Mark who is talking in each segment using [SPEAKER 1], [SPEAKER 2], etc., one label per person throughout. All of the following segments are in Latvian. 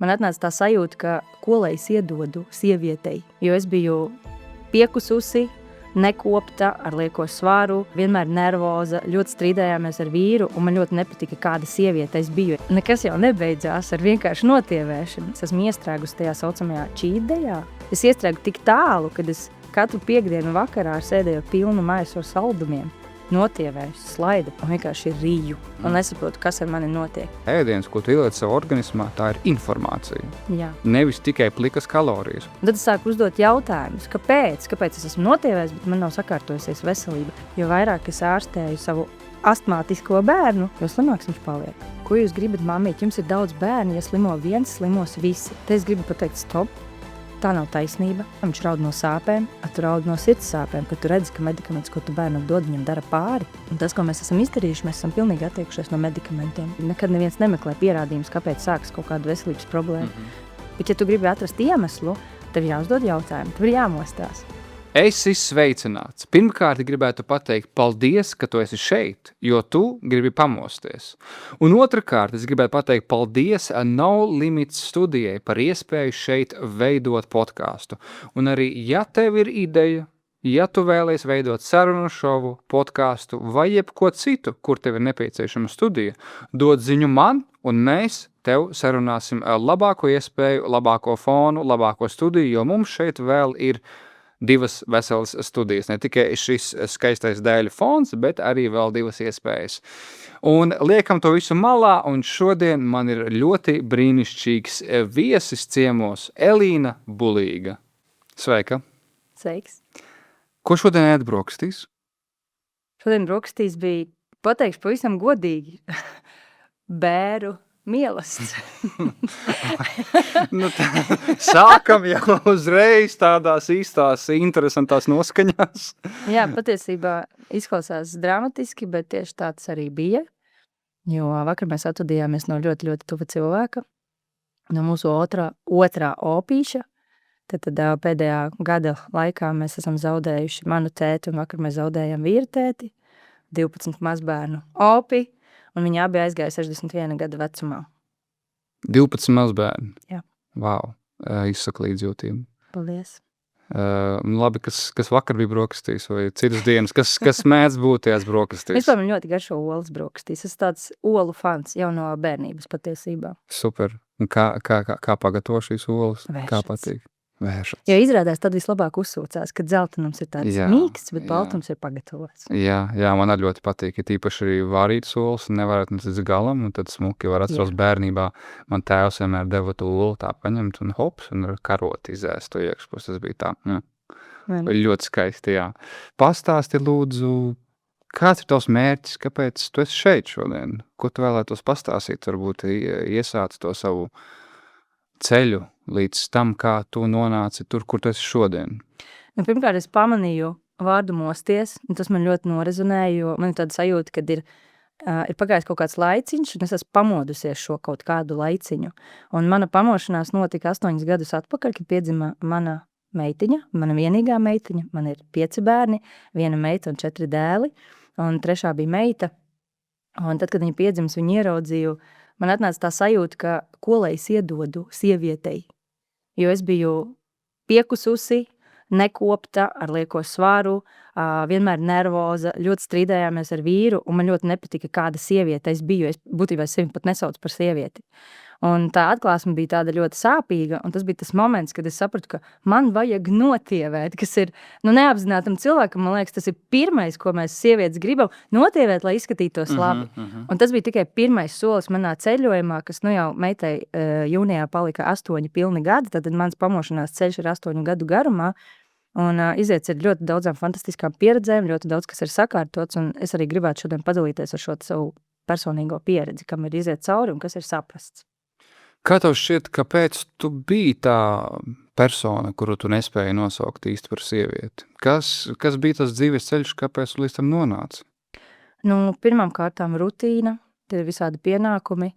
[SPEAKER 1] man atnāca tā sajūta, ka ko lai es iedodu sievietei, jo es biju piekususi, nekopta, ar lieko svaru, vienmēr nervoza, ļoti strīdējāmies ar vīru, un man ļoti nepatika, kāda sieviete es biju. Nekas jau nebeidzās ar vienkārši notievēšanu. Es esmu iestrēgusi tajā saucamajā čītdejā. Es iestrēgu tik tālu, kad es katru piekdienu vakarā sēdēju pilnu maisu ar saldumiem, notievēju, slaidu un vienkārši rīju un nesaprotu, kas ar mani notiek.
[SPEAKER 2] Ēdiens, ko tu ieliec savā organismā, tā ir informācija.
[SPEAKER 1] Jā.
[SPEAKER 2] Nevis tikai plikas kalorijas.
[SPEAKER 1] Un tad es sāku uzdot jautājumus, kāpēc es esmu notievējis, bet man nav sakārtojusies veselība. Jo vairāk es ārstēju savu astmātisko bērnu, jo slimāks viņš paliek. Ko jūs gribat, mamīt? Jums ir daudz bērni, ja slimo viens, slimos visi. Te es gribu pateikt stop. Tā nav taisnība. Viņš raud no sāpēm, tu raud no sirds sāpēm, kad tu redzi, ka medikaments, ko tu bērnam dod, viņam dara pāri. Un tas, ko mēs esam izdarījuši, mēs esam pilnīgi attiekušies no medikamentiem. Nekad neviens nemeklē pierādījumus, kāpēc sākas kaut kāda veselības problēma. Bet, ja tu gribi atrast iemeslu, tev jāuzdod jautājumu, tev ir jāmostās.
[SPEAKER 2] Esi sveicināts. Pirmkārt, gribētu pateikt paldies, ka tu esi šeit, jo tu gribi pamosties. Un otrkārt, es gribētu pateikt paldies No Limits studijai par iespēju šeit veidot podcastu. Un arī, ja tev ir ideja, ja tu vēlies veidot sarunu šovu, podcastu vai jebko citu, kur tev ir nepieciešama studija, dod ziņu man, un mēs tev sarunāsim labāko iespēju, labāko fonu, labāko studiju, jo mums šeit vēl ir divas veselas studijas, ne tikai šis skaistais dēļu fons, bet arī vēl divas iespējas. Un liekam to visu malā, un šodien man ir ļoti brīnišķīgs viesis ciemos Elīna Bulīga. Sveika!
[SPEAKER 1] Sveiks!
[SPEAKER 2] Ko šodien ēd brokastīs?
[SPEAKER 1] Šodien brokastīs bija, pateikšu pavisam godīgi, bēru mielasts.
[SPEAKER 2] Sākam jau uzreiz tādās īstās interesantās noskaņās.
[SPEAKER 1] Jā, patiesībā izklausās dramatiski, bet tieši tāds arī bija, jo vakar mēs atvadījāmies no ļoti, ļoti tuva cilvēka, no mūsu otrā opīša. Tad pēdējā gada laikā mēs esam zaudējuši manu tēti, un vakar mēs zaudējam vīru tēti, 12 mazbērnu opi, un viņi abi aizgāja 61 gada vecumā.
[SPEAKER 2] 12 mazbērni?
[SPEAKER 1] Jā.
[SPEAKER 2] Vau, izsaka līdzjūtību.
[SPEAKER 1] Paldies.
[SPEAKER 2] Labi, kas vakar bija brokastīs vai citas dienas, kas mēdz būt tajās brokastīs?
[SPEAKER 1] Vispār man ļoti garšo olas brokastīs. Es tāds olu fans jau no bērnības patiesībā.
[SPEAKER 2] Super. Un kā pagatavo šīs olas?
[SPEAKER 1] Vēršats.
[SPEAKER 2] Kā patīk? Vēršats.
[SPEAKER 1] Jo izrādās tad vislabāk uzsūcās, kad dzeltenums ir tāds mīksts, bet baltums ir pagatavots.
[SPEAKER 2] Jā, man arī ļoti patīk, ja tīpaši arī vārītas olas, nevarat līdz galam, un tad smuki var atceros bērnībā. Man tēvs vienmēr deva to olu tā paņemt un hops, un ar karoti izēst to iekšpus, tas bija tā. Jā. Ļoti skaisti, jā. Pastāsti lūdzu, kāds ir tavs mērķis, kāpēc tu esi šeit šodien? Ko tu vēlētos pastāstīt, varbūt iesāc to savu ceļu līdz tam, kā tu nonāci tur, kur tu esi šodien?
[SPEAKER 1] Pirmkārt, es pamanīju vārdu mosties, un tas man ļoti norezonēja, jo man ir tāda sajūta, kad ir pagājis kaut kāds laiciņš, un es esmu pamodusies šo kaut kādu laiciņu. Un mana pamošanās notika 8 gadus atpakaļ, kad piedzima mana meitiņa, mana vienīgā meitiņa, man ir 5 bērni, 1 meita un 4 dēli, un 3. bija meita. Un tad, kad viņa piedzims, viņu ieraudzīju, man atnāca tā sajūta, ka ko lai es iedodu sievietei. Jo es biju piekususi, nekopta, ar lieko svaru, vienmēr nervoza, ļoti strīdējāmies ar vīru, un man ļoti nepatika, kāda sieviete es biju. Es būtībā sevi pat nesaucu par sievieti. Un tā atklāsme bija tāda ļoti sāpīga, un tas bija tas moments, kad es sapratu, ka man vajag notievēt, kas ir neapzinātam cilvēkam, man liekas, tas ir pirmais, ko mēs sievietes gribam, notievēt, lai izskatītos labi. Un tas bija tikai pirmais solis manā ceļojumā, kas jau meitai jūnijā palika 8 pilni gadi, tad mans pamošanās ceļš ir 8 gadu garumā, un iziets ir ļoti daudzām fantastiskām pieredzēm, ļoti daudz, kas ir sakārtots, un es arī gribētu šodien padalīties ar šo savu personīgo pieredzi, kam ir iziet cauri un kas ir saprasts.
[SPEAKER 2] Kā tev šķiet, kāpēc tu biji tā persona, kuru tu nespēji nosaukt īsti par sievieti? Kas bija tas dzīves ceļš, kāpēc tu līdz tam nonāci?
[SPEAKER 1] Pirmām kārtām rutīna, tie ir visādi pienākumi,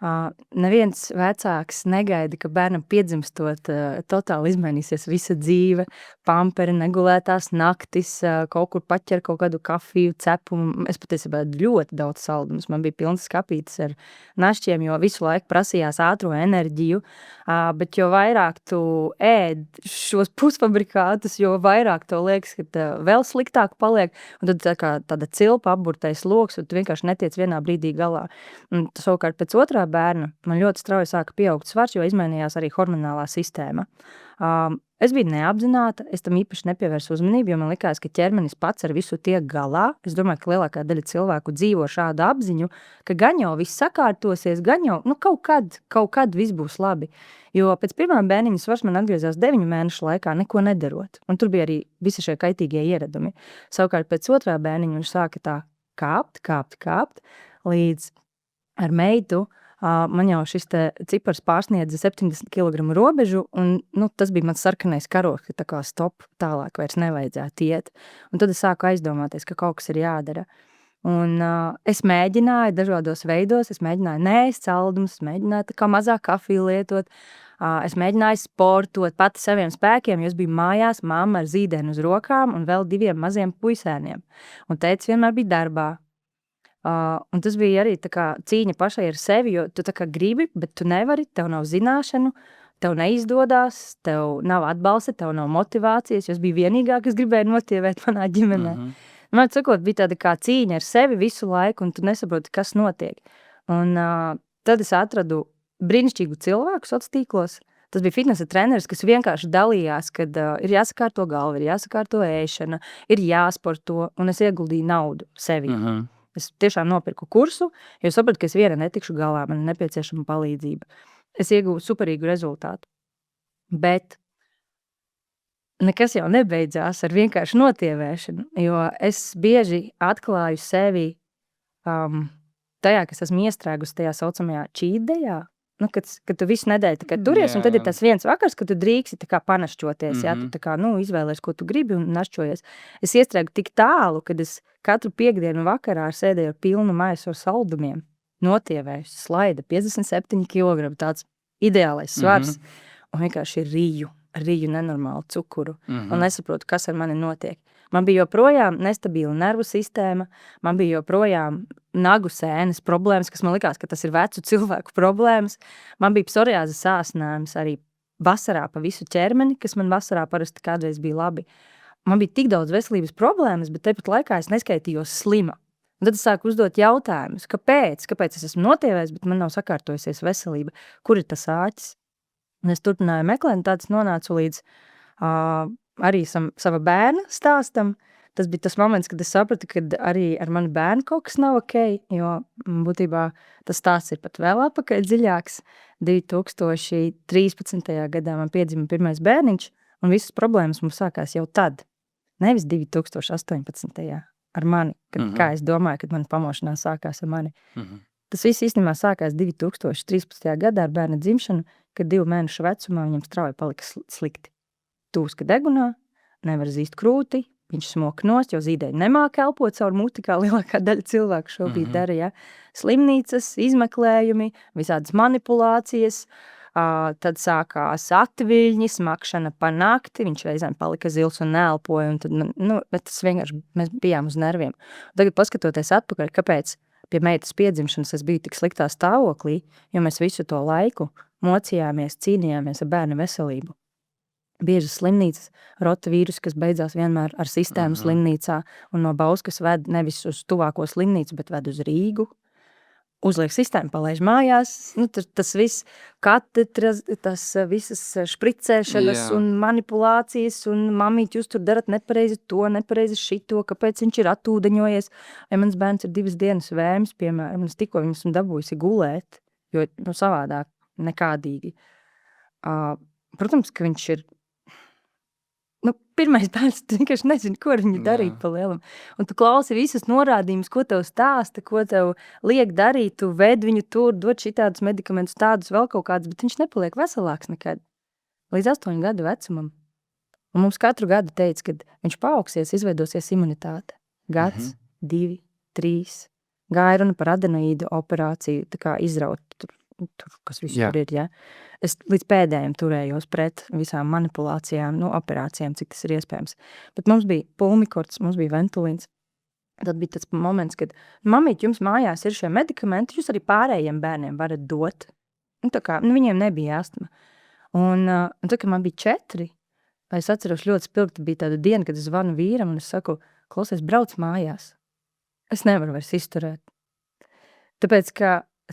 [SPEAKER 1] Neviens vecāks negaida, ka bērnam piedzimstot totāli izmainīsies visa dzīve, pamperi, negulētās naktis, kaut kur paķer kaut kādu kafiju, cepumu. Es patiesībā ļoti daudz saldumus. Man bija pilns skapītes ar našķiem, jo visu laiku prasījās ātro enerģiju, bet jo vairāk tu ēd šos pusfabrikātus, jo vairāk tev liekas, ka vēl sliktāk paliek, un tad tāda cilpa apburtais loks, un tu vienkārši netiec vienā brīdī galā. Un savukārt pēc otrā bērna man ļoti strauji sāka pieaugt svars, jo izmainījās arī hormonālā sistēma. Es biju neapzināta, es tam īpaši nepievērsu uzmanību, jo man likās, ka ķermenis pats ar visu tiek galā. Es domāju, ka lielākā daļa cilvēku dzīvo šādu apziņu, ka gan jau viss sakārtosies, gan jau kaut kad viss būs labi. Jo pēc pirmā bērniņa svars man atgriezās 9 mēnešu laikā, neko nedarot. Un tur bija arī visi šie kaitīgie ieradumi. Savukārt pēc otrā bērniņa viņš sāka tā kāpt, līdz ar meitu man jau šis cipars pārsniedza 70 kg robežu, un tas bija mans sarkanais karoks, ka tā kā stop, tālāk vairs nevajadzētu iet. Un tad es sāku aizdomāties, ka kaut kas ir jādara. Un es mēģināju dažādos veidos, es mēģināju neēst saldumus, mēģināju tā kā mazāk kafiju lietot, es mēģināju sportot pati saviem spēkiem, jo es biju mājās, mamma ar zīdēnu uz rokām un vēl 2 maziem puisēniem. Un tētis vienmēr bija darbā. Un tas bija arī tā kā cīņa pašai ar sevi, jo tu tā kā gribi, bet tu nevari, tev nav zināšanu, tev neizdodas, tev nav atbalsta, tev nav motivācijas, jo es biju vienīgā, kas gribēja notievēt manā ģimenē. Man sakot, bija tāda kā cīņa ar sevi visu laiku, un tu nesaproti, kas notiek. Un tad es atradu brīnišķīgu cilvēku sociālos tīklos. Tas bija fitnesa treneris, kas vienkārši dalījās, kad ir jāsakārto galva, ir jāsakārto ēšana, ir jāsporto, un es ieguldīju naudu sevi. Es tiešām nopirku kursu, jo sapratu, ka es viena netikšu galā, man ir nepieciešama palīdzība. Es ieguvu superīgu rezultātu. Bet nekas jau nebeidzās ar vienkārši notievēšanu, jo es bieži atklāju sevi tajā, kas esmu iestrēgusi tajā saucamajā cheat dayā. Kad tu visu nedēļu tā kā turies, un tad ir tas viens vakars, kad tu drīksti tā kā panašķoties, tu tā kā, izvēlies, ko tu gribi un našķojies. Es iestrēgu tik tālu, kad es katru piekdienu vakarā sēdēju ar pilnu maisu ar saldumiem, notievēju, slaida 57 kg, tāds ideālais svars, un vienkārši rīju nenormālu cukuru, un nesaprotu, kas ar mani notiek. Man bija joprojām nestabila nervu sistēma, man bija joprojām nagu sēnes problēmas, kas man likās, ka tas ir vecu cilvēku problēmas. Man bija psoriāzes sāsnājums arī vasarā pa visu ķermeni, kas man vasarā parasti kādreiz bija labi. Man bija tik daudz veselības problēmas, bet tepat laikā es neskaitījos slima. Un tad es sāku uzdot jautājumus, kāpēc es esmu notievējis, bet man nav sakārtojusies veselība, kur ir tas āķis. Un es turpināju meklēt, un tāds nonācu līdz arī sava bērna stāstam. Tas bija tas moments, kad es sapratu, ka arī ar mani bērnu kaut kas nav ok, jo būtībā tas stāsts ir pat vēl atpakaļ dziļāks. 2013. gadā man piedzima pirmais bērniņš, un visas problēmas mums sākās jau tad. Nevis 2018. ar mani, kā es domāju, kad mana pamošanās sākās ar mani. Tas viss īstenībā sākās 2013. gadā ar bērna dzimšanu, kad 2 mēnešu vecumā viņam strauji palika slikti. Tūska degunā, nevar zīst krūti, viņš smoka nost, jo zīdēji nemāk elpot caur muti, kā lielākā daļa cilvēku šobrīd dara, ja. Slimnīcas, izmeklējumi, visādas manipulācijas, tad sākās atviļņi, smakšana pa nakti, viņš reizēm palika zils un neelpoja, un tad, bet tas vienkārši, mēs bijām uz nerviem. Tagad paskatoties atpakaļ, kāpēc pie meitas piedzimšanas es biju tik sliktā stāvoklī, jo mēs visu to laiku mocījāmies, cīnījāmies ar bērnu veselību. Biežas slimnīcas, rotavīrus, kas beidzās vienmēr ar sistēmu slimnīcā, un no Bauskas ved nevis uz tuvāko slimnīcu, bet ved uz Rīgu. Uzliek sistēmu, palaiž mājās, tas viss, katedras, tas visas špricēšanas un manipulācijas, un mamīt, jūs tur darat nepareizi to, nepareizi šito, kāpēc viņš ir atūdeņojies. Vai mans bērns ir 2 dienas vēms, piemēram, es tikko viņus dabūjusi gulēt, jo savādāk nekādīgi. Protams, ka viņš ir pirmais bērns, tu vienkārši nezini, ko ar viņu darīt pa lielam. Un tu klausi visas norādījumus, ko tev stāsta, ko tev liek darīt, tu ved viņu tur, dod šitādus medikamentus, tādus vēl kaut kādus, bet viņš nepaliek veselāks nekad. Līdz 8 gadu vecumam. Un mums katru gadu teica, kad viņš paaugsies, izveidosies imunitāte. Gads, 2, 3. Gāja runa par adenoīdu operāciju, tā kā izraut tur tur, kas viss tur ir, ja. Es līdz pēdējiem turējos pret visām manipulācijām, operācijām, cik tas ir iespējams. Bet mums bija pulmikorts, mums bija ventulīns. Tad bija tas moments, kad mamīt, jums mājās ir šie medikamenti, jūs arī pārējiem bērniem varat dot. Tā kā, viņiem nebija astma. Un tad, kad man bija 4, es atceros ļoti spilgti, bija tāda diena, kad es zvanu vīram un es saku, klausies, brauc mājās. Es nevaru vairs izturēt. Tāpēc, ka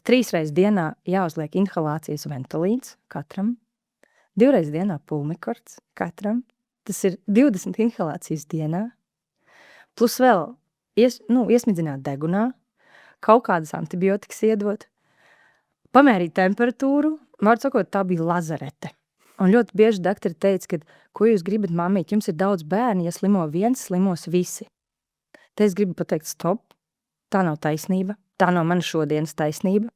[SPEAKER 1] 3 reizes dienā jāuzliek inhalācijas ventolīns katram, 2 reizes dienā pulmikorts katram, tas ir 20 inhalācijas dienā, plus vēl iesmidzināt degunā, kaut kādas antibiotikas iedot, pamērīt temperatūru, var sakot, tā bija lazarete. Un ļoti bieži doktori teica, ka, ko jūs gribat, mamīt, jums ir daudz bērni, ja slimo viens, slimos visi. Te es gribu pateikt, stop, tā nav taisnība, tā nav mana šodienas taisnība,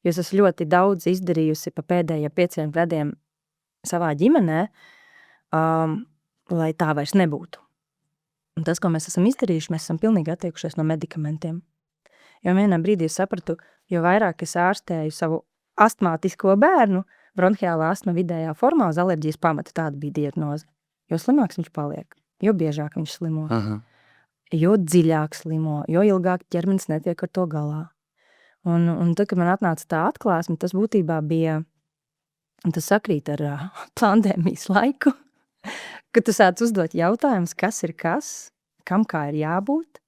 [SPEAKER 1] jo es esmu ļoti daudz izdarījusi pa pēdējiem 5 gadiem savā ģimenē, lai tā vairs nebūtu. Un tas, ko mēs esam izdarījuši, mēs esam pilnīgi attiekušies no medikamentiem. Jo vienā brīdī es sapratu, jo vairāk es ārstēju savu astmātisko bērnu, bronhiālā astma vidējā formā uz alerģijas pamata, tāda bija diagnoze. Jo slimāks viņš paliek, jo biežāk viņš slimo, jo dziļāk slimo, jo ilgāk ķermenis netiek ar to galā. Un tad, kad man atnāca tā atklāsme, tas būtībā bija, tas sakrīt ar pandēmijas laiku, kad tu sāc uzdot jautājumus, kas ir kas, kam kā ir jābūt,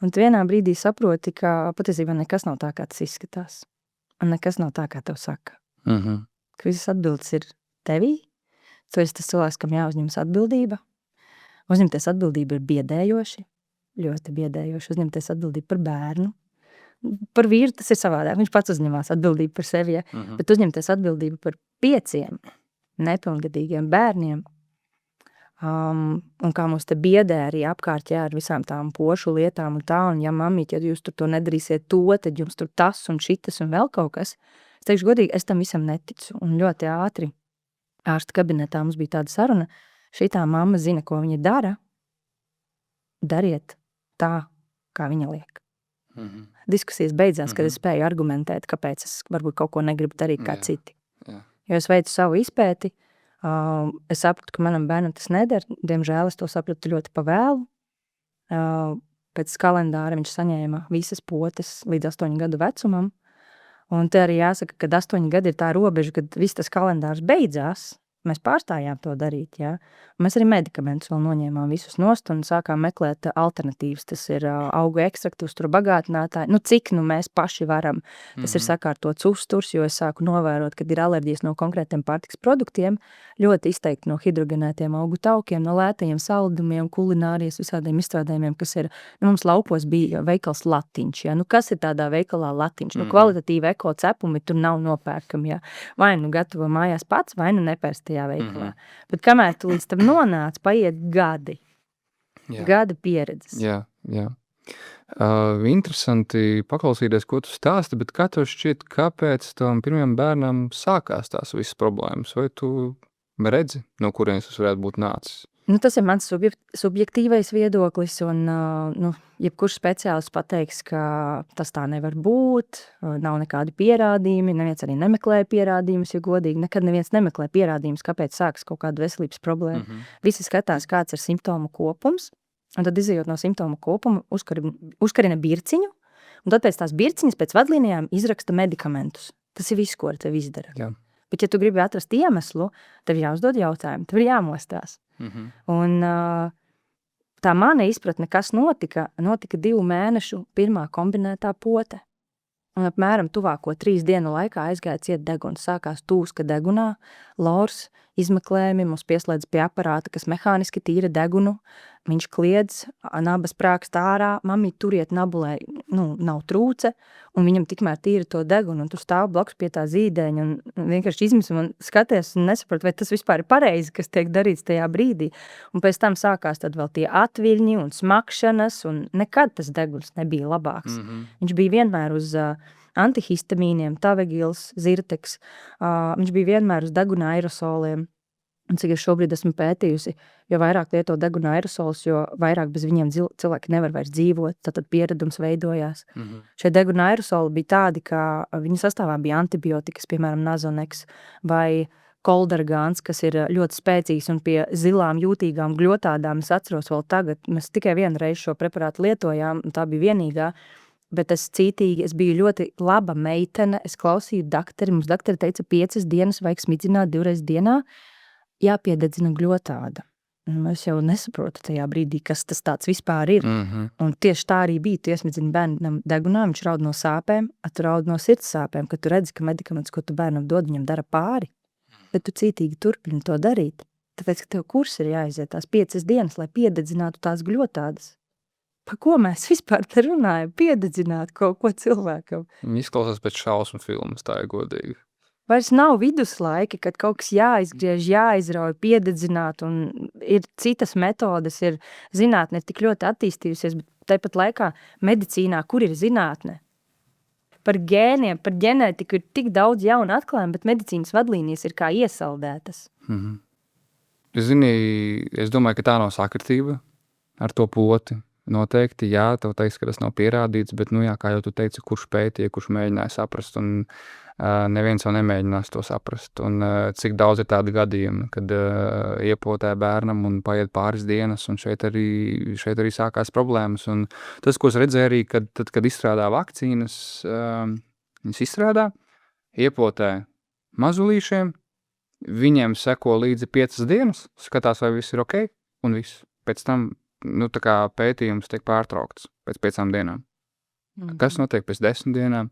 [SPEAKER 1] un tu vienā brīdī saproti, ka patiesībā nekas nav tā, kā tas izskatās, un nekas nav tā, kā tev saka. Ka visas atbildes ir tevī, tu esi tas cilvēks, kam jāuzņemas atbildība. Uzņemties atbildību ir biedējoši, ļoti biedējoši, uzņemties atbildību par bērnu. Par vīru tas ir savādāk, viņš pats uzņemās atbildību par sevi, ja? Bet uzņemties atbildību par 5 nepilngadīgiem bērniem, un kā mums te biedē arī apkārt, jā, ar visām tām pošu lietām un tā, un ja mamīt, ja jūs tur to nedarīsiet to, tad jums tur tas un šitas un vēl kaut kas, es teikšu godīgi, es tam visam neticu, un ļoti ātri ārsta kabinetā mums bija tāda saruna, šitā mamma zina, ko viņa dara, dariet tā, kā viņa liek. Diskusijas beidzās, kad es spēju argumentēt, kāpēc es varbūt kaut ko negribu darīt kā citi. Jo es veicu savu izpēti, es sapratu, ka manam bērnam tas neder, diemžēl es to sapratu ļoti pavēlu. Pēc kalendāra viņš saņēma visas potes līdz 8 gadu vecumam, un te arī jāsaka, kad 8 gadi ir tā robeža, kad viss tas kalendārs beidzās, mēs pārstājām to darīt, jā. Mēs arī medikamentus vēl noņēmām visus nost un sākām meklēt alternatīvas. Tas ir augu ekstraktu uzturu bagātinātāji. Cik mēs paši varam. Tas ir sakārtots uzturs, jo es sāku novērot, kad ir alerģijas no konkrētiem pārtikas produktiem, ļoti izteikti no hidrogenētiem augu taukiem, no lētajiem saldumiem, kulinārijas visādiem izstrādājumiem, kas ir, mums laupos bija veikals Latiņš, jā. Kas ir tādā veikalā Latiņš? Kvalitatīvi eko cepumi tur nav nopērkami, jā. Vai gatavo mājās pats, vai nepērst tajā veikalā. Bet kamēr tu līdz tam nonāc, paiet gadi. Gadi pieredzes.
[SPEAKER 2] Jā. Interesanti paklausīties, ko tu stāsti, bet kā tev šķiet, kāpēc tam pirmajam bērnam sākās tās visas problēmas? Vai tu redzi, no kurienes tas varētu būt nācis?
[SPEAKER 1] Tas ir mans subjektīvais viedoklis, un jebkurš speciālists pateiks, ka tas tā nevar būt, nav nekādi pierādījumi, neviens arī nemeklē pierādījumus, jo godīgi, nekad neviens nemeklē pierādījumus, kāpēc sākas kaut kāda veselības problēma. Visi skatās, kāds ir simptomu kopums, un tad izejot no simptomu kopuma, uzkarina birciņu, un tad pēc tās birciņas, pēc vadlīnijām izraksta medikamentus. Tas ir viss, ko ar tevi izdara.
[SPEAKER 2] Jā.
[SPEAKER 1] Bet, ja tu gribi atrast iemeslu, tev jāuzdod jautājumu, tev ir jāmostās. Un tā mana izpratne, kas notika 2 mēnešu pirmā kombinētā pote. Un apmēram tuvāko 3 dienu laikā aizgāja ciet deguns. Sākās tūska degunā, lors, izmeklējumi, mums pieslēdz pie aparāta, kas mehāniski tīra degunu. Viņš kliedz, nabas prākst ārā, mamī turiet nabulē, nav trūce, un viņam tikmēr tīra to degunu, un tu stāv blakus pie tā zīdeņa, un vienkārši izmisum un skaties un nesapratu, vai tas vispār ir pareizi, kas tiek darīts tajā brīdī. Un pēc tam sākās tad vēl tie atviļņi un smakšanas, un nekad tas deguns nebija labāks. Viņš bija vienmēr uz antihistamīniem, Tavegils, Zirteks, viņš bija vienmēr uz deguna aerosoliem. Un cik es šobrīd esmu pētījusi, jo vairāk lieto deguna aerosols, jo vairāk bez viņiem cilvēki nevar vairs dzīvot, tad pieredums veidojās. Šie deguna aerosoli bija tādi, ka viņu sastāvā bija antibiotikas, piemēram, Nazonex vai Koldargāns, kas ir ļoti spēcīgs un pie zilām jūtīgām gļotādām. Es atceros vēl tagad, mēs tikai vienu reizi šo preparātu lietojām, un tā bija vienīgā, bet es biju ļoti laba meitene, es klausīju dakteri, mums dakteri teica 5 dienas vajag smidzināt 2 reizes dienā, jāpiededzina gļotāda. Es jau nesaprotu tajā brīdī, kas tas tāds vispār ir. Un tieši tā arī bija. Tu iesmidzini bērnam degunā, viņš raud no sāpēm, tu raud no sirds sāpēm, kad tu redzi, ka medikaments, ko tu bērnam dod, viņam dara pāri. Bet tu cītīgi turpini to darīt. Tāpēc, ka tev kurs ir jāiziet tās 5 dienas, lai piededzinātu tās gļotādas. Par ko mēs vispār te runājam? Piededzināt kaut ko cilvēkam.
[SPEAKER 2] Izklausās pēc šausmu filmas, tā ir godīgi.
[SPEAKER 1] Vairs nav viduslaiki, kad kaut kas jāizgriež, jāizrauj, piededzināt, un ir citas metodes, ir zinātne tik ļoti attīstījusies, bet tāpat laikā medicīnā, kur ir zinātne? Par gēniem, par ģenētiku ir tik daudz jaunu atklājumu, bet medicīnas vadlīnijas ir kā iesaldētas.
[SPEAKER 2] Zini, es domāju, ka tā nav sakritība ar to poti. Noteikti, jā, tev teiks, ka tas nav pierādīts, bet, jā, kā jau tu teici, kurš pētīja, kurš mēģināja saprast, un neviens jau nemēģinās to saprast. Un cik daudz ir tādi gadījumi, kad iepotē bērnam un paiet pāris dienas, un šeit arī sākās problēmas. Un tas, ko es redzēju arī, kad izstrādā vakcīnas, viņas izstrādā, iepotē mazulīšiem, viņiem seko līdzi 5 dienas, skatās, vai viss ir ok, un viss. Pēc tam tā kā pētījums tiek pārtraukts pēc 5 dienām. Kas notiek pēc 10 dienām?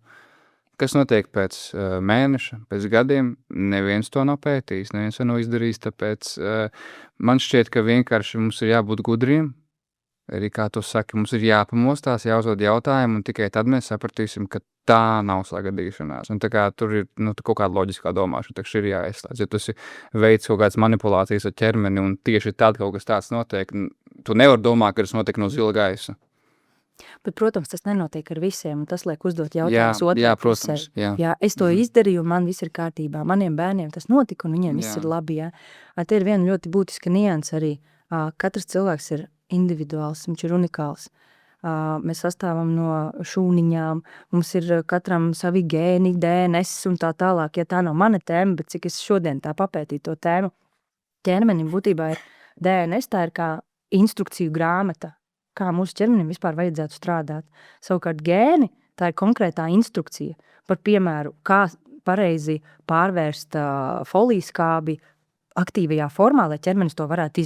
[SPEAKER 2] Kas notiek pēc mēneša, pēc gadiem? Neviens to nav pētījis, neviens to nav izdarījis, tāpēc man šķiet, ka vienkārši mums ir jābūt gudriem. Arī, kā tu saki, mums ir jāpamostās, jāuzdod jautājumu, un tikai tad mēs sapratīsim, ka tā nav sagadīšanās. Un tā kā tur ir kaut kāda loģiskā domāšana, tā ir jāieslēdz. Ja tu veids kaut kādas manipulācijas ar ķermeni, un tieši tad kaut kas tāds notiek, tu nevar domāt, ka tas notiek no zila gaisa.
[SPEAKER 1] Bet, protams, tas nenotiek ar visiem, un tas liek uzdot jautājumus
[SPEAKER 2] otrā pusē.
[SPEAKER 1] Jā, es to izdarīju, un man viss ir kārtībā. Maniem bērniem tas notika, un viņiem viss ir labi. Jā. Te ir viena ļoti būtiska nianse arī. Katrs cilvēks ir individuāls, viņš ir unikāls. Mēs sastāvam no šūniņām, mums ir katram savi gēni, DNS un tā tālāk. Ja tā nav mana tēma, bet cik es šodien tā papētīju to tēmu, ķermenim būtībā ir DNS, tā ir kā instrukciju grāmata, kā mūsu ķermenim vispār vajadzētu strādāt. Savukārt gēni, tā ir konkrētā instrukcija par piemēru, kā pareizi pārvērst folijas-skābi aktīvajā formā, lai ķermenis to varētu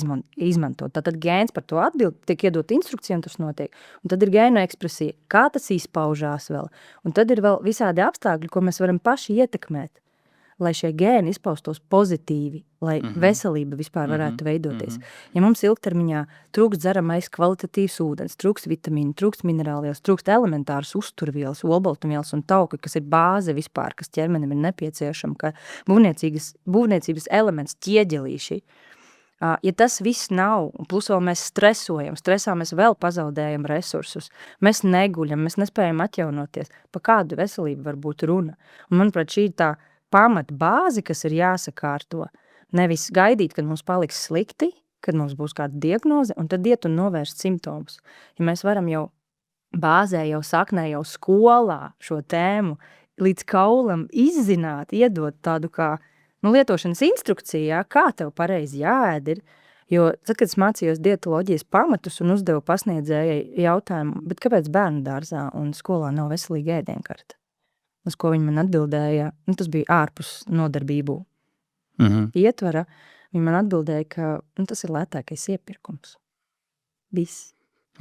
[SPEAKER 1] izmantot. Tātad gēns par to atbild, tiek iedot instrukcija, un tas notiek. Un tad ir gēnu ekspresija, kā tas izpaužās vēl. Un tad ir vēl visādi apstākļi, ko mēs varam paši ietekmēt, lai šie gēni izpaustos pozitīvi, lai veselība vispār varētu veidoties. Ja mums ilgtermiņā trūkst dzeramais kvalitatīvs ūdens, trūkst vitamīnu, trūkst minerālvielas, trūkst elementāras uzturvielas, olbaltumvielas un tauki, kas ir bāze vispār, kas ķermenim ir nepieciešama, kā būvniecības elements, ķieģelīši. Ja tas viss nav, plus vēl mēs stresojam, stresā mēs vēl pazaudējam resursus, mēs neguļam, mēs nespējam atjaunoties, pa kādu veselību var būt runa. Un, manuprāt, šī ir tā pamata bāzi, kas ir jāsakārto. Nevis gaidīt, kad mums paliks slikti, kad mums būs kāda diagnoze, un tad iet un novērst simptomus. Ja mēs varam jau bāzē, jau saknē, jau skolā šo tēmu līdz kaulam izzināt, iedot tādu kā lietošanas instrukciju, kā tev pareizi jāēd ir. Jo tad, kad es mācījos dietoloģijas pamatus un uzdevu pasniedzējai jautājumu, bet kāpēc bērnu dārzā un skolā nav veselīga ēdienkarta? Uz ko viņi man atbildēja, tas bija ārpus nodarbību ietvara, viņi man atbildēja, ka tas ir lētākais iepirkums. Viss.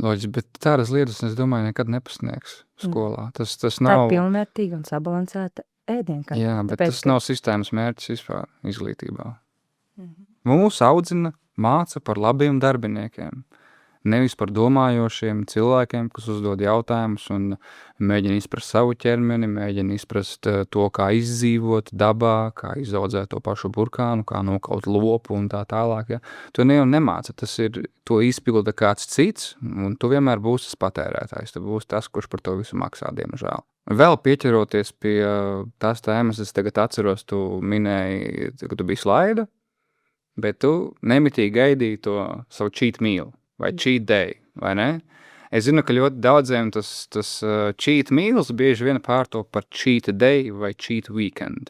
[SPEAKER 2] Loģiski, bet tādas lietas, es domāju, nekad nepasniegs skolā. Tas
[SPEAKER 1] Tā
[SPEAKER 2] nav...
[SPEAKER 1] ir pilnvērtīga un sabalansēta ēdienkarta.
[SPEAKER 2] Jā, bet tas nav sistēmas mērķis vispār izglītībā. Mūs audzina, māca par labiem darbiniekiem. Nevis par domājošiem cilvēkiem, kas uzdod jautājumus un mēģina izprast savu ķermeni, mēģina izprast to, kā izdzīvot dabā, kā izaudzēt to pašu burkānu, kā nokaut lopu un tā tālāk. Ja. To nemāca, to izpilda kāds cits, un tu vienmēr būsi tas patērētājs, tu būsi tas, kurš par to visu maksā, diemžēl. Vēl pieķeroties pie tās tēmas, es tagad atceros, tu minēji, ka tu biji slaida. bet tu nemitīgi gaidīji to savu cheat meal vai cheat day, vai ne? Es zinu, ka ļoti daudziem tas cheat meals bieži vien pārto par cheat day vai cheat weekend.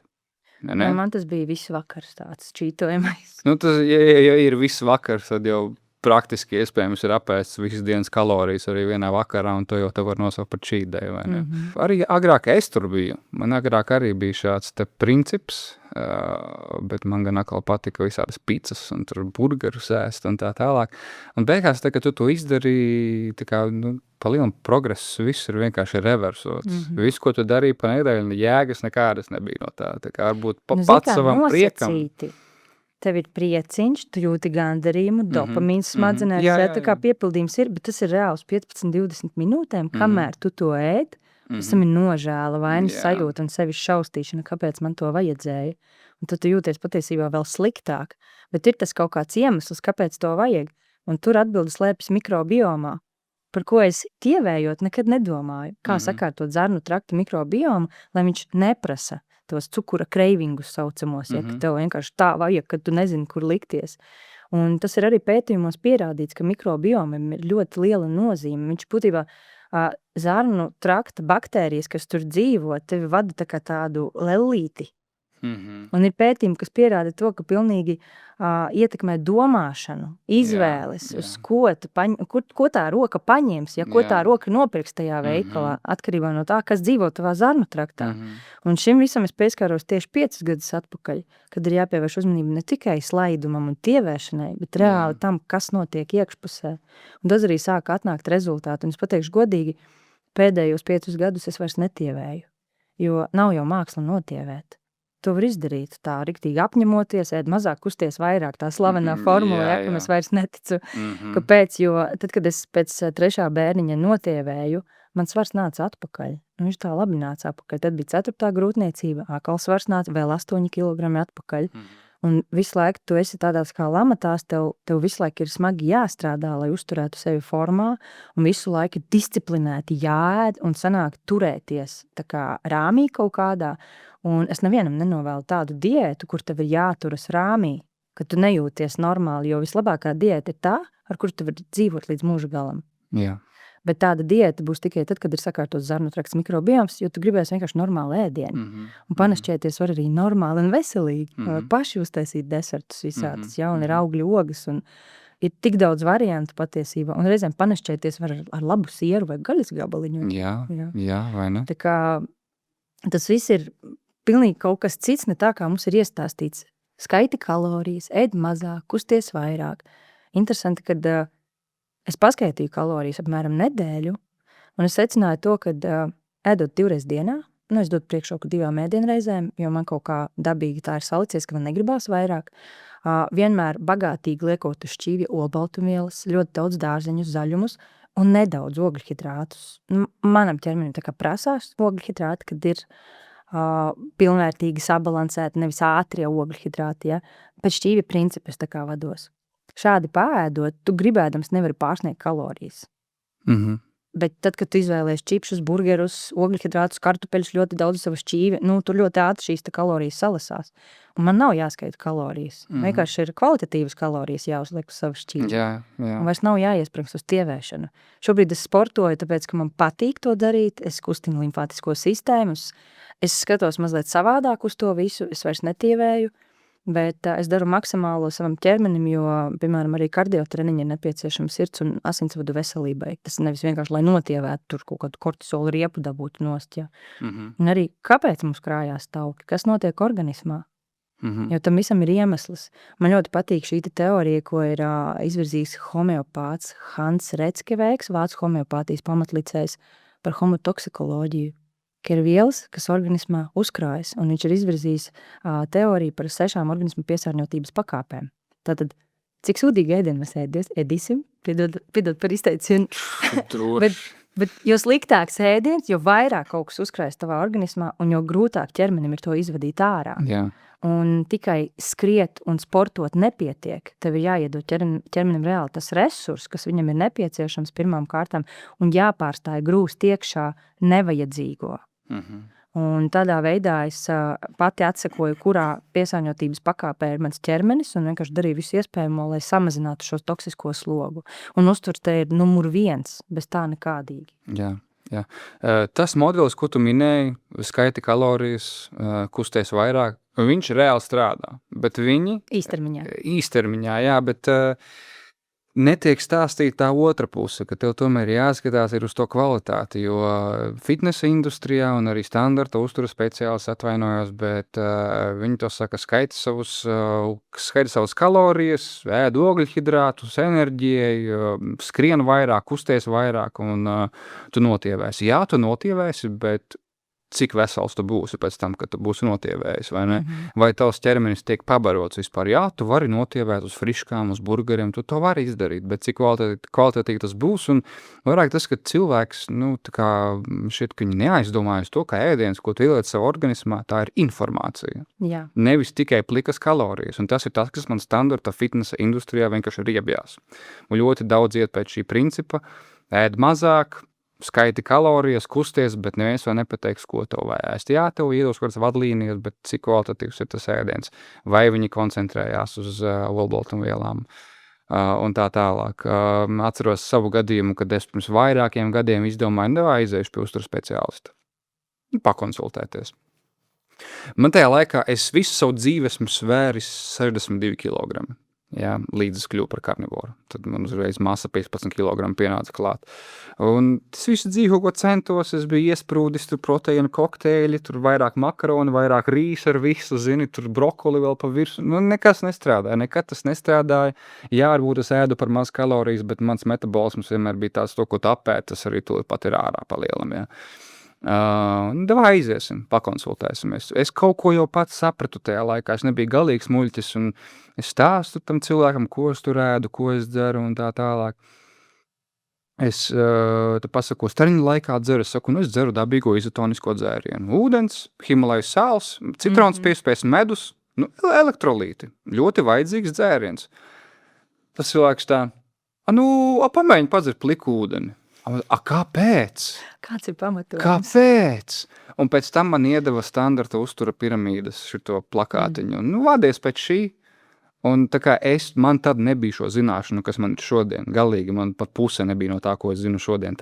[SPEAKER 2] Ne?
[SPEAKER 1] Jā, man tas bija visu vakars tāds čītojamais.
[SPEAKER 2] Nu, tas, ja ir viss vakars, tad jau praktiski iespējams ir apēsts visas dienas kalorijas arī vienā vakarā, un to jau te var nosaukt par cheat day, vai ne? Arī agrāk es tur biju. Man agrāk arī bija šāds te princips, bet man gan atkal patika visādas pizzas un tur burgerus ēst un tā tālāk. Un beigās, kad tu to izdarīji, tā kā, pa lielam progresu viss ir vienkārši reversots. Viss, ko tu darīji pa nedēļu, jēgas nekādas nebija no tā. Tā kā varbūt pats savam priekam.
[SPEAKER 1] Tev ir prieciņš, tu jūti gandarījumu, dopamīns smadzenēs, tā kā piepildījums ir, bet tas ir reāls 15-20 minūtēm, kamēr tu to ēd, visam ir nožēla, vainas sajūta un sevis šaustīšana, kāpēc man to vajadzēja. Un tad tu jūties patiesībā vēl sliktāk, bet ir tas kaut kāds iemesls, kāpēc to vajag, un tur atbildes slēpjas mikrobiomā, par ko es tievējot nekad nedomāju, kā sakārtot zarnu trakta mikrobiomu, lai viņš neprasa tos cukura kreivingus saucamos, ka tev vienkārši tā vajag, ka tu nezini, kur likties. Un tas ir arī pētījumos pierādīts, ka mikrobiomam ir ļoti liela nozīme. Viņš būtībā zarnu trakta baktērijas, kas tur dzīvo, tevi vada tā kā tādu lellīti. Un ir pētījumi, kas pierāda to, ka pilnīgi ietekmē domāšanu, izvēles, uz ko tā roka paņems, ko tā roka nopirks tajā veikalā, atkarībā no tā, kas dzīvo tavā zarnu traktā. Un šim visam es pieskāros tieši 5 gadus atpakaļ, kad ir jāpievērš uzmanība ne tikai slaidumam un tievēršanai, bet reāli tam, kas notiek iekšpusē. Un tas arī sāka atnākt rezultāti. Un es pateikšu godīgi, pēdējos 5 gadus es vairs netievēju, jo nav jau māksla notievēt. To var izdarīt tā, riktīgi apņemoties, ēd mazāk, kusties vairāk, tā slavenā formula, kam es vairs neticu. Kāpēc? Jo tad, kad es pēc 3. bērniņa notievēju, man svars nāca atpakaļ. Un viņš tā labi nāca atpakaļ. Tad bija 4. grūtniecība, atkal svars nāca vēl 8 kilogrami atpakaļ. Un visu laiku tu esi tādās kā lamatās, tev visu laiku ir smagi jāstrādā, lai uzturētu sevi formā, un visu laiku disciplinēti jāēd un sanāk turēties tā kā rāmī kaut kādā. Un es nevienam nenovēlu tādu diētu, kur tev ir jāturas rāmī, ka tu nejūties normāli, jo vislabākā diēta ir tā, ar kuru tu vari dzīvot līdz mūža galam.
[SPEAKER 2] Jā.
[SPEAKER 1] Bet tāda diēta būs tikai tad, kad ir sakārtots zarnu trakts mikrobioms, jo tu gribēsi vienkārši normāli ēdienu. Un panašķēties var arī normāli un veselīgi. Paši uztaisīt desertus visādas, un ir augļu ogas, un ir tik daudz variantu patiesībā. Un reizēm panašķēties var ar labu sieru vai gaļas gabaliņu.
[SPEAKER 2] Jā, vai ne?
[SPEAKER 1] Tā kā tas viss ir pilnīgi kaut kas cits, ne tā kā mums ir iestāstīts. Skaiti kalorijas, ēd mazāk, kusties vairāk. Interesanti, kad es paskaitīju kalorijas apmēram nedēļu, un es secināju to, ka ēdot 2 reizes dienā, es dotu priekšroku 2 ēdienreizēm, jo man kaut kā dabīgi tā ir salicies, ka man negribās vairāk. Vienmēr bagātīgi liekot uz šķīvja olbaltumvielas, ļoti daudz dārzeņus, zaļumus un nedaudz ogļhidrātus. Manam ķermenim tā kā prasās ogļhidrāti, kad ir pilnvērtīgi sabalansēti, nevis ātrie ogļhidrāti, pēc šķīvja principa es tā kā vados. Šādi paēdot, tu gribēdams nevari pārsniegt kalorijas. Bet tad, kad tu izvēlies čipšus, burgerus, ogļhidrātus, kartupeļus, ļoti daudz savu šķīvi, tur ļoti ātri šīs kalorijas salasās. Un man nav jāskaita kalorijas. Vienkārši ir kvalitatīvas kalorijas jāuzliek uz savu šķīvi. Un vairs nav jāiesprings uz tievēšanu. Šobrīd es sportoju, tāpēc, ka man patīk to darīt, es kustinu limfātisko sistēmu, es skatos mazliet savādāk uz to visu, es vairs netievēju. Bet es daru maksimālo savam ķermenim, jo, piemēram, arī kardiotreniņi ir nepieciešama sirds un asinsvadu veselībai. Tas nevis vienkārši, lai notievētu tur kaut kādu kortisolu riepu dabūtu nost, Un arī, kāpēc mums krājās tauki? Kas notiek organismā? Jo tam visam ir iemesls. Man ļoti patīk šī teorija, ko ir izvirzījis homeopāts Hans Retzkeveiks, vācu homeopātijas pamatlicējs par homotoksikoloģiju. Ka ir vielas, kas organismā uzkrājas, un viņš ir izvirzījis teoriju par 6 organismu piesārņotības pakāpēm. Tātad, cik sūdīgi ēdienu mēs ēdīsim, piedod par izteicienu, bet jo sliktāks ēdiens, jo vairāk kaut kas uzkrājas tavā organismā, un jo grūtāk ķermenim ir to izvadīt ārā. Un tikai skriet un sportot nepietiek. Tev ir jāiedod ķermenim reāli tas resurs, kas viņam ir nepieciešams pirmām kārtām, un jāpārstāj grūst iekšā nevajadzīgo. Un tādā veidā es pati atsekoju, kurā piesārņotības pakāpē ir mans ķermenis, un vienkārši darīju visu iespējamo, lai samazinātu šo toksisko slogu. Un uzturs te ir numur 1, bez tā nekādīgi.
[SPEAKER 2] Jā. Jā. Tas modelis, ko tu minēji, skaiti kalorijas, kusties vairāk, viņš reāli strādā, bet viņi īstermiņā, jā, bet netiek stāstīt tā otra puse, ka tev tomēr jāskatās ir uz to kvalitāti, jo fitnesa industrijā un arī standarta uztura speciālis atvainojos, bet viņi to saka, skaiti savus kalorijas, ēd ogļhidrātus, enerģijai, skrien vairāk, kusties vairāk un tu notievēsi. Jā, tu notievēsi, bet cik vesels tu būsi pēc tam, kad tu būsi notievējis, vai ne? Vai tavs ķermenis tiek pabarots vispār? Jā, tu vari notievēt uz friškām, uz burgeriem, tu to vari izdarīt, bet cik kvalitatīvi tas būs, un vairāk tas, ka cilvēks, tā kā šķiet, ka viņi neaizdomājas to, ka ēdiens, ko tu ieliec savā organismā, tā ir informācija.
[SPEAKER 1] Jā.
[SPEAKER 2] Nevis tikai plikas kalorijas, un tas ir tas, kas man standarta fitnesa industrijā vienkārši riebjās. Un ļoti daudz iet pēc šī principa, ēd mazāk, skaiti kalorijas, kusties, bet neviens vēl nepateiks, ko tev vajag ēst. Jā, tev iedos kādas vadlīnijas, bet cik kvalitatīvs ir tas ēdiens. Vai viņi koncentrējās uz olbaltumvielām un tā tālāk. Atceros savu gadījumu, kad es pirms vairākiem gadiem izdomāju, aizējuši pie uztura speciālista. Pakonsultēties. Man tajā laikā es visu savu dzīvi esmu svēris 62 kg. Jā, līdz es kļuvu par karnivoru. Tad man uzreiz masa 15 kg pienāca klāt. Un tas visu dzīvi kaut ko centos, es biju iesprūdis, tur proteīna kokteļi, tur vairāk makaroni, vairāk rīsa ar visu, zini, tur brokoli vēl pa virsu. Nekas nestrādāja, nekad tas nestrādāja. Jā, varbūt es ēdu par maz kalorijas, bet mans metabolisms vienmēr bija tāds, to, ko tu apēd, tas arī tu pat ir ārā palielam, jā. Davai aiziesim, pakonsultēsimies. Es kaut ko jau pats sapratu tajā laikā, es nebiju galīgs muļķis, un es stāstu tam cilvēkam, ko es tur ēdu, ko es dzeru un tā tālāk. Es te pasaku, stariņu laikā dzeru, es saku, es dzeru dabīgo izotonisko dzērienu. Ūdens, Himalaju sāls, citrons piespēs, medus, elektrolīti. Ļoti vajadzīgs dzēriens. Tas cilvēks tā, pamēģini padzert pliku ūdeni. Kāpēc?
[SPEAKER 1] Kāds ir pamatojums?
[SPEAKER 2] Kāpēc? Un pēc tam man iedeva standarta uztura piramīdas šito plakātiņu. Vādies pēc šī. Un tā kā man tad nebija šo zināšanu, kas man ir šodien. Galīgi man pat puse nebija no tā, ko es zinu šodien.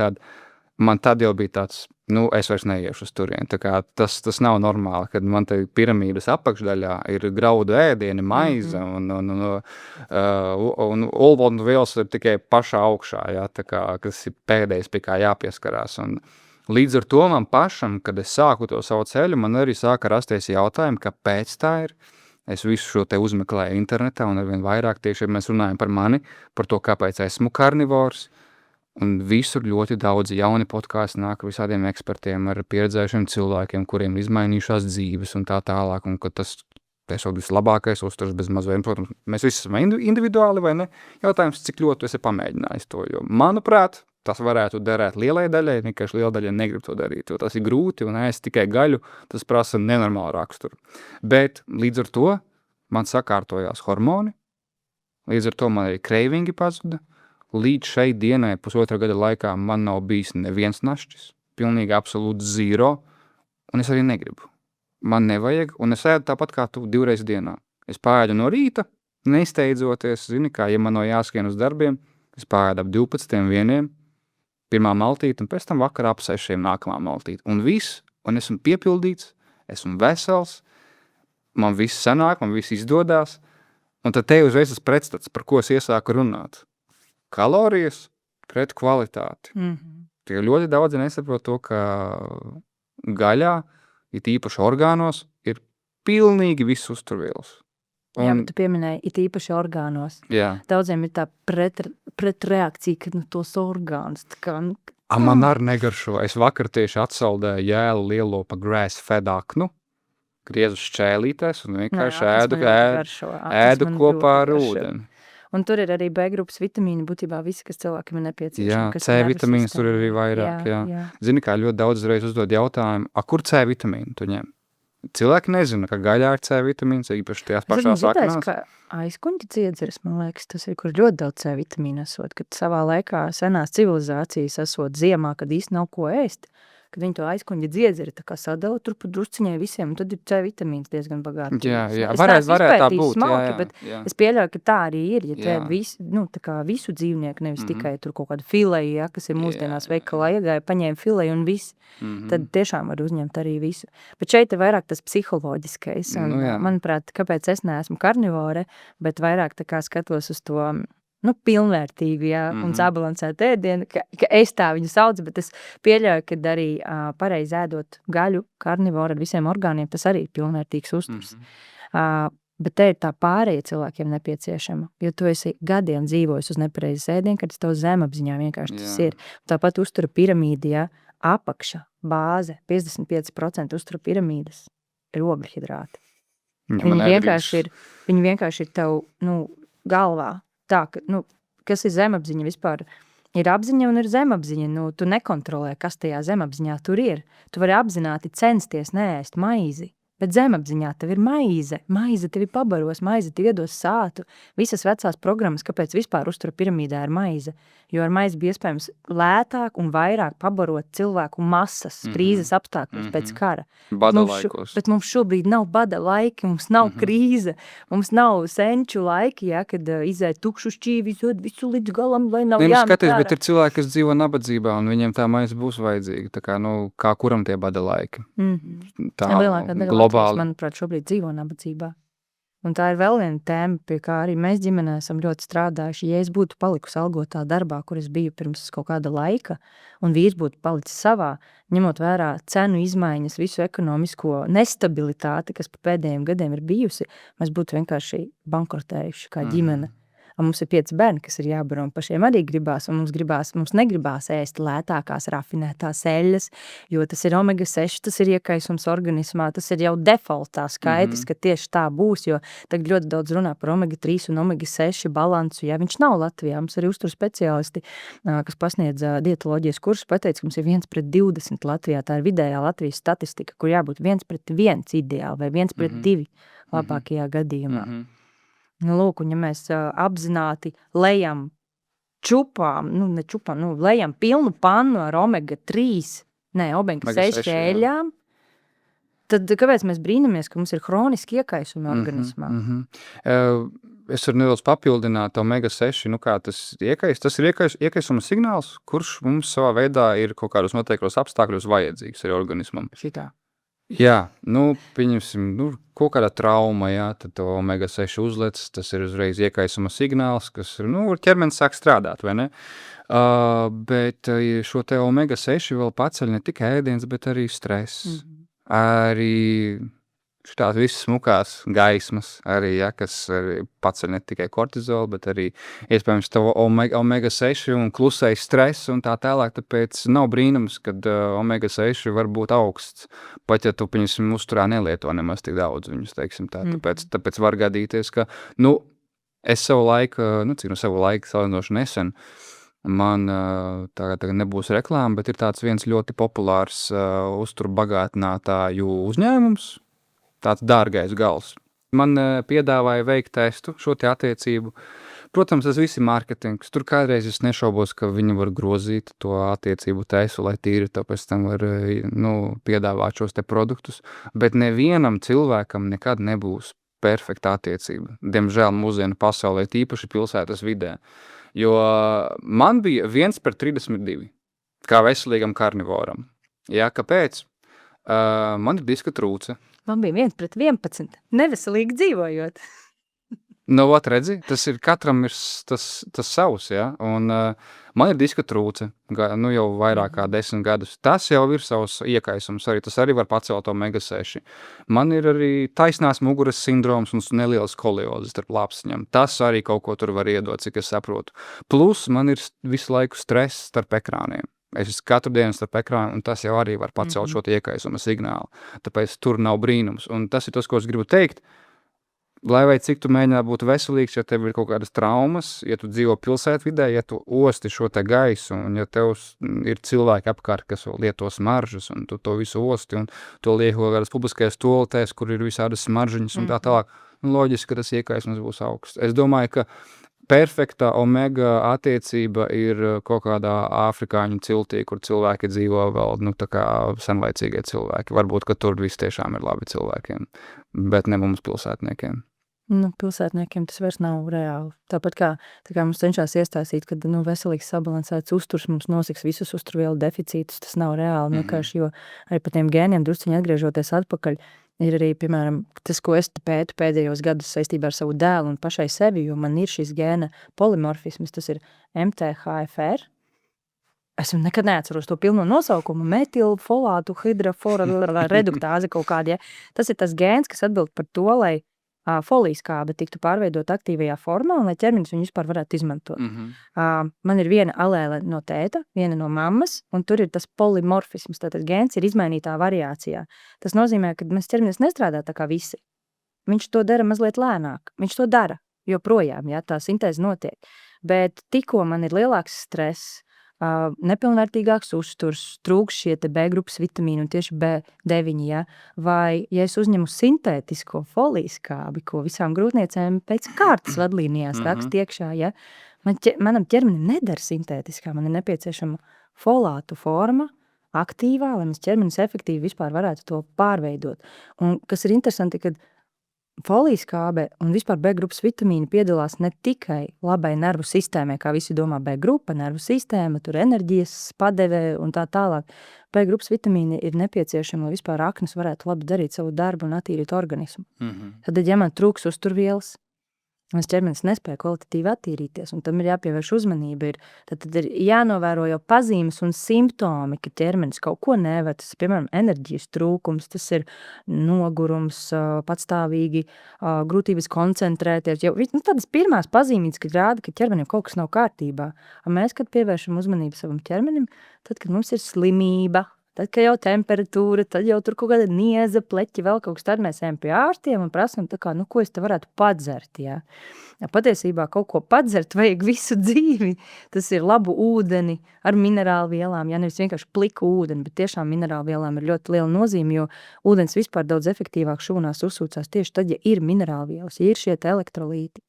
[SPEAKER 2] Man tad jau bija tāds, es vairs neiešu uz turien. Tā kā tas nav normāli, kad man te piramīdas apakšdaļā ir graudu ēdieni, maize un olbaltumvielas ir tikai pašā augšā, jā, tā kā, kas ir pēdējais, pie kā jāpieskarās. Un līdz ar to man pašam, kad es sāku to savu ceļu, man arī sāka rasties jautājumi, kāpēc tā ir. Es visu šo te uzmeklēju internetā un arvien vairāk tieši, ja mēs runājam par mani, par to, kāpēc esmu karnivors. Un visur ļoti daudz jauni podkāsti nāk visādiem ekspertiem ar pieredzējušiem cilvēkiem, kuriem ir izmainījušās dzīves un tā tālāk, un ka tas ir vislabākais uzturs bez mazvien. Protams, mēs visi esam individuāli, vai ne? Jautājums, cik ļoti tu esi pamēģinājis to, jo, manuprāt, tas varētu derēt lielai daļai, vienkārši liela daļai negrib to darīt, jo tas ir grūti un ēst tikai gaļu, tas prasa nenormālu raksturu. Bet līdz ar to man sakārtojās hormoni, līdz ar to man arī kreivingi pazuda. Līdz šai dienai, 1,5 gada laikā, man nav bijis neviens našķis, pilnīgi absolūti zero, un es arī negribu. Man nevajag, un es ēdu tāpat kā tu 2 reizes dienā. Es pārēdu no rīta, nesteidzoties, zini, kā, ja man no jāskrien uz darbiem, es pārēdu ap 12, 1, pirmā maltīte, un pēc tam vakarā ap 6 nākamā maltīte. Un viss, un esmu piepildīts, esmu vesels, man viss sanāk, man viss izdodās, un tad te uzreiz tas pretstats, par ko es iesāku runāt. Kalorijas pret kvalitāti. Tie ļoti daudzi nesaprot to, ka gaļā, it īpaši orgānos, ir pilnīgi viss uzturvielas.
[SPEAKER 1] Jā, bet tu pieminēji, it īpaši orgānos.
[SPEAKER 2] Jā.
[SPEAKER 1] Daudziem ir tā pretreakcija, ka tos orgānus.
[SPEAKER 2] Man arī negaršo. Es vakar tieši atsaldēju jēlu lielopa grass-fed aknu, griezu šķēlītēs un vienkārši ēdu kopā ar ūdeni.
[SPEAKER 1] Un tur ir arī B-grupas vitamīni, būtībā visi, kas cilvēkiem ir nepieciešami.
[SPEAKER 2] Jā, C vitamīns tur ir arī vairāk. Jā. Zini, kā ļoti daudz reiz uzdod jautājumu, kur C vitamīnu tu ņem? Cilvēki nezina, ka gaļā ir C vitamīns, īpaši tajās pašās aknās.
[SPEAKER 1] Es ka aizkuņķi dziedzeres, man liekas, tas ir, kur ļoti daudz C vitamīnu esot, kad savā laikā senās civilizācijas esot ziemā, kad īsti nav ko ēst. kad viņi to aizkuņģa dziedzeri tā kā sadala tur pa drusciņai visiem, un tad ir C vitamīns diezgan bagāts.
[SPEAKER 2] Jā,
[SPEAKER 1] Es
[SPEAKER 2] varētu
[SPEAKER 1] neesmu
[SPEAKER 2] tā
[SPEAKER 1] izpētījis
[SPEAKER 2] būt,
[SPEAKER 1] smalki, bet
[SPEAKER 2] jā.
[SPEAKER 1] es pieļauju, ka tā arī ir, ja
[SPEAKER 2] Jā.
[SPEAKER 1] te tā kā visu dzīvnieku, nevis tikai tur kaut kādu fileju, ja, kas ir mūsdienās veikalā iegāja, paņēma fileju un viss, tad tiešām var uzņemt arī visu. Bet šeit ir vairāk tas psiholoģiskais, un
[SPEAKER 2] Nu jā.
[SPEAKER 1] manuprāt, kāpēc es neesmu karnivore, bet vairāk tā kā skatos uz to, pilnvērtīgi, jā, un sabalansēt ēdienu, ka es tā viņu saucu, bet es pieļauju, ka arī pareizi ēdot gaļu, karnivoru ar visiem orgāniem, tas arī ir pilnvērtīgs uzturs. Bet te ir tā pārējie cilvēkiem nepieciešama, jo tu esi gadiem dzīvojis uz nepareizes ēdienu, kad tev zemapziņā vienkārši tas
[SPEAKER 2] Jā.
[SPEAKER 1] ir. Tāpat uztura piramīdi, ja, apakša, bāze, 55% uztura piramīdas ir ogļhidrāti. Viņi vienkārši ir tev, galvā. Tā, ka, kas ir zemapziņa vispār? Ir apziņa un ir zemapziņa. Tu nekontrolē, kas tajā zemapziņā tur ir. Tu vari apzināti censties neēst maizi, bet zemapziņā tev ir maize. Maize tevi pabaros, maize tev iedos sātu. Visas vecās programmas, kāpēc vispār uztura piramīdā ir maize? Jo ar maizi bija iespējams lētāk un vairāk pabarot cilvēku masas, krīzes apstākļos pēc kara.
[SPEAKER 2] Bada laikos.
[SPEAKER 1] Bet mums šobrīd nav bada laiki, mums nav krīze, mums nav senču laiki, ja, kad izēj tukšu šķīvi, visu līdz galam, lai nav
[SPEAKER 2] Skaties, bet ir cilvēki, kas dzīvo nabadzībā, un viņiem tā maize būs vajadzīga. Tā kā kuram tie bada laiki. Tā
[SPEAKER 1] Lielākā daļa
[SPEAKER 2] globāli.
[SPEAKER 1] Latvijas, manuprāt, šobrīd dzīvo nabadzībā. Un tā ir vēl viena tēma, pie kā arī mēs ģimenē esam ļoti strādājuši. Ja es būtu palikusi algotā darbā, kur es biju pirms kaut kāda laika, un vīrs būtu palicis savā, ņemot vērā cenu izmaiņas, visu ekonomisko nestabilitāti, kas pa pēdējiem gadiem ir bijusi, mēs būtu vienkārši bankrotējuši kā ģimene. Un mums ir 5 bērni, kas ir jābaro, un pašiem arī gribās, un mums negribās ēst lētākās rafinētās eļas, jo tas ir omega-6, tas ir iekaisums organismā, tas ir jau defaultā skaitis, ka tieši tā būs, jo tagad ļoti daudz runā par omega-3 un omega-6 balansu, ja viņš nav Latvijā, mums arī uztur speciālisti, kas pasniedz dietoloģijas kursus, pateica, ka mums ir 1:20 Latvijā, tā ir vidējā Latvijas statistika, kur jābūt 1:1 ideāli, vai 1:2 labākajā gadījumā. Lūk, un ja mēs apzināti lejam lejam pilnu pannu ar omega-3, omega-6 eļām, tad kāpēc mēs brīnamies, ka mums ir hroniski iekaisumi organismā?
[SPEAKER 2] Es varu nedaudz papildināt omega-6, kā tas iekais. Tas ir iekaisuma signāls, kurš mums savā veidā ir kaut kādos noteiktos apstākļos vajadzīgs arī organismam.
[SPEAKER 1] Šitā.
[SPEAKER 2] Jā, pieņemsim, kaut kādā trauma, jā, tad to omega-6 uzlec, tas ir uzreiz iekaisuma signāls, kas ir, ķermenis sāk strādāt, vai ne? Bet šo te omega-6 vēl paceļ ne tikai ēdiens, bet arī stress. Arī šitās visas smukās gaismas, arī, ja, kas paceļ ne tikai kortizolu, bet arī iespējams to omega-6 un klusais stress un tā tālāk, tāpēc nav brīnums, kad omega-6 var būt augsts, pat ja tu, piņasim, uzturā nelieto nemaz tik daudz viņus, teiksim tā, tāpēc var gadīties, ka, es savu laiku salīdzinoši nesen, man tagad nebūs reklāma, bet ir tāds viens ļoti populārs uzturbagātinātāju uzņēmums, tāds dārgais gals. Man piedāvāja veikt testu šo te attiecību. Protams, tas viss ir mārketings. Tur kādreiz es nešaubos, ka viņi var grozīt to attiecību testu, lai tīri tāpēc tam var piedāvāt šos te produktus. Bet nevienam cilvēkam nekad nebūs perfekta attiecība. Diemžēl mūsdienu pasaulē, tīpaši pilsētas vidē. Jo man bija 1:32, kā veselīgam karnivoram. Jā, kāpēc? Man ir diska trūce.
[SPEAKER 1] Man bija 1:11, neveselīgi dzīvojot.
[SPEAKER 2] Redzi, tas ir katram ir tas savs, ja, un man ir diska trūce, jau vairāk kā 10 gadus. Tas jau ir savs iekaisums, arī tas arī var pacelt omega-6. Man ir arī taisnās muguras sindroms un nelielas skoliozes starp lapsiņam. Tas arī kaut ko tur var iedot, cik es saprotu. Plus man ir visu laiku stress starp ekrāniem. Es esmu katru dienu starp ekrānu, un tas jau arī var pacelt šo iekaisuma signālu. Tāpēc tur nav brīnums. Un tas ir tas, ko es gribu teikt. Lai vai cik tu mēģināt būt veselīgs, ja tev ir kaut kādas traumas, ja tu dzīvo pilsētvidē, ja tu osti šo te gaisu, un ja tev ir cilvēki apkārt, kas lieto smaržas, un tu to visu osti, un to liek kaut kādas publiskajās toaletēs, kur ir visādas smaržaņas un tā tālāk, loģiski, ka tas iekaisums būs augsts. Es domāju, ka perfekta omega attiecība ir kaut kādā afrikāņu ciltī, kur cilvēki dzīvo vēl, tā kā senlaicīgie cilvēki. Varbūt, ka tur viss tiešām ir labi cilvēkiem, bet ne mums pilsētniekiem.
[SPEAKER 1] Pilsētniekiem tas vairs nav reāli. Tāpat kā mums cenšas iestāstīt, ka veselīgs sabalansēts uzturs mums nosiks visus uzturvielu deficītus, tas nav reāli. Vienkārši, jo arī par tiem gēniem drusciņi atgriežoties atpakaļ, ir arī, piemēram, tas, ko es pētu pēdējos gadus saistībā ar savu dēlu un pašai sevi, jo man ir šis gēna polimorfisms, tas ir MTHFR. Es nekad neatceros to pilno nosaukumu, metilfolātu hidrofora reduktāze kaut kādi. Ja. Tas ir tas gēns, kas atbild par to, lai folijas kābe tiktu pārveidot aktīvajā formā un lai ķermenis viņu vispār varētu izmantot. Man ir viena alēle no tēta, viena no mammas, un tur ir tas polimorfisms, tātad gēns ir izmainītā variācijā. Tas nozīmē, ka mēs ķermenis nestrādā tā kā visi. Viņš to dara mazliet lēnāk. Viņš to dara joprojām, ja, tā sintēze notiek. Bet tikko man ir lielāks stress, nepilnvērtīgāks uzturs, trūks šie te B grupas vitamīni un tieši B9, ja? Vai ja es uzņemu sintētisko folijas kābi, ko visām grūtniecēm pēc kārtas vadlīnijās rakst iekšā, ja? Manam ķermenim nedara sintētiskā, man ir nepieciešama folātu forma, aktīvā, lai mums ķermenis efektīvi vispār varētu to pārveidot. Un kas ir interesanti, kad folijas kābe un vispār B grupas vitamīni piedalās ne tikai labai nervu sistēmai, kā visi domā B grupa, nervu sistēma, tur enerģijas padeve un tā tālāk. B grupas vitamīni ir nepieciešami, lai vispār aknas varētu labi darīt savu darbu un attīrīt organismu. Tad, ja man trūks uzturvielas, mans ķermenis nespēja kvalitatīvi attīrīties, un tam ir jāpievērš uzmanība. Tad ir jānovēro jau pazīmes un simptomi, ka ķermenis kaut ko nevar. Tas ir, piemēram, enerģijas trūkums, tas ir nogurums, patstāvīgi, grūtības koncentrēties. Jau, tādas pirmās pazīmītes, kad rāda, ka ķermenim kaut kas nav kārtībā. Un mēs, kad pievēršam uzmanību savam ķermenim, tad, kad mums ir slimība, tad, kad jau temperatūra, tad jau tur kaut kāda nieza, pleķi, vēl kaut kas, tad mēs ejam pie ārstiem un prasam, ko es te varētu padzert, jā. Ja patiesībā kaut ko padzert vajag visu dzīvi. Tas ir labu ūdeni ar minerālu vielām, ja nevis vienkārši pliku ūdeni, bet tiešām minerālu vielām ir ļoti liela nozīme, jo ūdens vispār daudz efektīvāk šūnās uzsūcās tieši tad, ja ir minerālu vielas, ja ir šie te elektrolīti.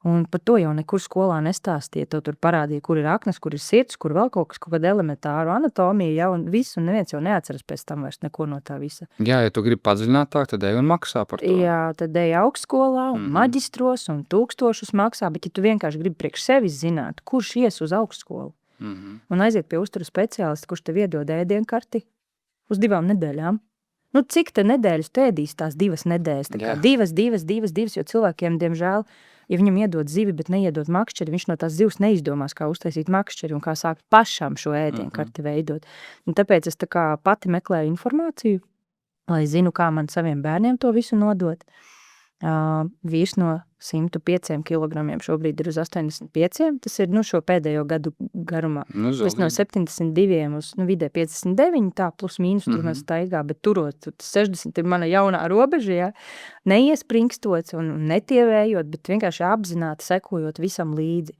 [SPEAKER 1] Un par to jau nekur skolā nestāstīja, to tur parādīja, kur ir aknas, kur ir sirds, kur vēl kaut kāda elementāra anatomija, ja, un visu, un neviens jau neatceras pēc tam vairs neko no tā visa.
[SPEAKER 2] Jā, ja tu gribi padziļinātāk, tad ej un maksā par to.
[SPEAKER 1] Jā, tad ej augstskolā un maģistros un 1000 maksā, bet ja tu vienkārši gribi priekš sevis zināt, kurš ies uz augstskolu un aiziet pie uzturu speciālista, kurš tev iedod ēdienkarti uz 2 nedēļām. Cik te nedēļas tu ēdīs tās 2 nedēļas? Tā kā 2, jo cilvēkiem, diemžēl, ja viņam iedod zivi, bet neiedod makšķeri, viņš no tās zivs neizdomās, kā uztaisīt makšķeri un kā sākt pašam šo ēdienkarti veidot. Un tāpēc es tā kā pati meklēju informāciju, lai zinu, kā man saviem bērniem to visu nodot. Vīrs no 105 kilogramiem šobrīd ir uz 85, tas ir šo pēdējo gadu garumā. Es no 72 uz vidē 59, tā plus mīnus tur mēs staigā, bet turot 60 ir mana jaunā robeža, ja? Neiesprinkstots un netievējot, bet vienkārši apzināti sekojot visam līdzi.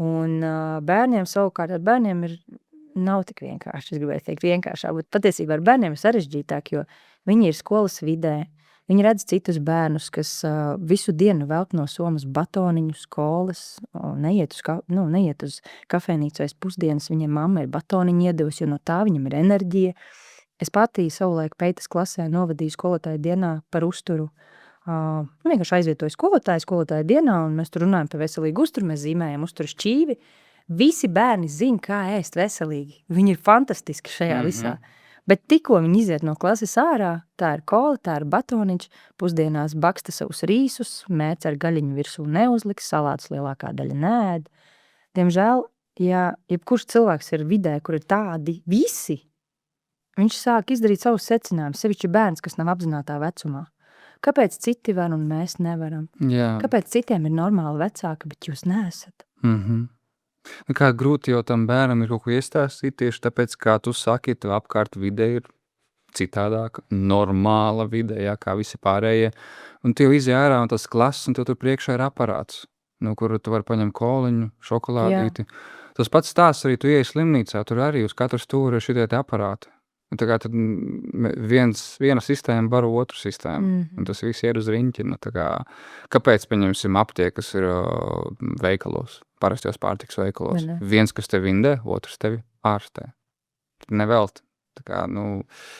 [SPEAKER 1] Un bērniem savukārt, ar bērniem nav tik vienkārši, es gribēju teikt vienkāršāk, bet patiesībā ar bērniem ir sarežģītāk, jo viņi ir skolas vidē. Viņi redz citus bērnus, kas visu dienu velk no somas batoniņus, kolas, neiet uz kafejnīcu aiz pusdienas, viņiem mamma ir batoniņu iedevusi, jo no tā viņam ir enerģija. Es patī savulaik peitas klasē novadīju skolotāju dienā par uzturu. Vienkārši aizvietoju skolotāju dienā, un mēs tur runājam par veselīgu uzturu, mēs zīmējam uzturu šķīvi. Visi bērni zina, kā ēst veselīgi. Viņi ir fantastiski šajā visā. Bet tikko viņi iziet no klases ārā, tā ir kola, tā ir batoniņš, pusdienās baksta savus rīsus, mērc ar gaļiņu virsū neuzliks, salātus lielākā daļa neēd. Diemžēl, ja jebkurš cilvēks ir vidē, kur ir tādi visi, viņš sāk izdarīt savus secinājumus, sevišķi bērns, kas nav apzinātā vecumā. Kāpēc citi var un mēs nevaram?
[SPEAKER 2] Jā.
[SPEAKER 1] Kāpēc citiem ir normāli vecāki, bet jūs neesat?
[SPEAKER 2] Kā grūti jau tam bērnam ir kaut ko iestāstīt, tieši tāpēc, kā tu saki, tu apkārt vide ir citādāka, normāla vide, jā, kā visi pārējie. Un tu jau izej ārā un tas klases, un tev tur priekšā ir aparāts, no kura tu vari paņemt koliņu, šokolādīti. Tas pats stāsts arī tu ieej slimnīcā, tur arī uz katru stūri ir šitie te aparāti. Un tā kā tad viena sistēma baro otru sistēmu, un tas viss iet uz riņķi. Nu, tā kā, kāpēc, pieņemsim, aptiekas ir veikalos, parastajos pārtikas veikalos? Viens, kas tevi indē, otrs tevi ārstē. Nevelt. Tā kā,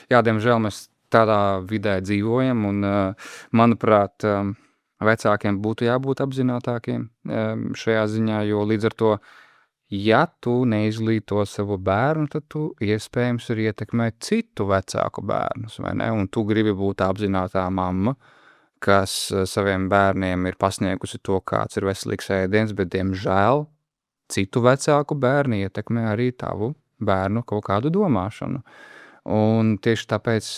[SPEAKER 2] diemžēl mēs tādā vidē dzīvojam, un, manuprāt, vecākiem būtu jābūt apzinātākiem šajā ziņā, jo līdz ar to, ja tu neizglīto savu bērnu, tad tu iespējams ir ietekmēt citu vecāku bērnus, vai ne? Un tu gribi būt apzinātā mamma, kas saviem bērniem ir pasniegusi to, kāds ir veselīgs ēdiens, bet, diemžēl, citu vecāku bērni ietekmē arī tavu bērnu kaut kādu domāšanu. Un tieši tāpēc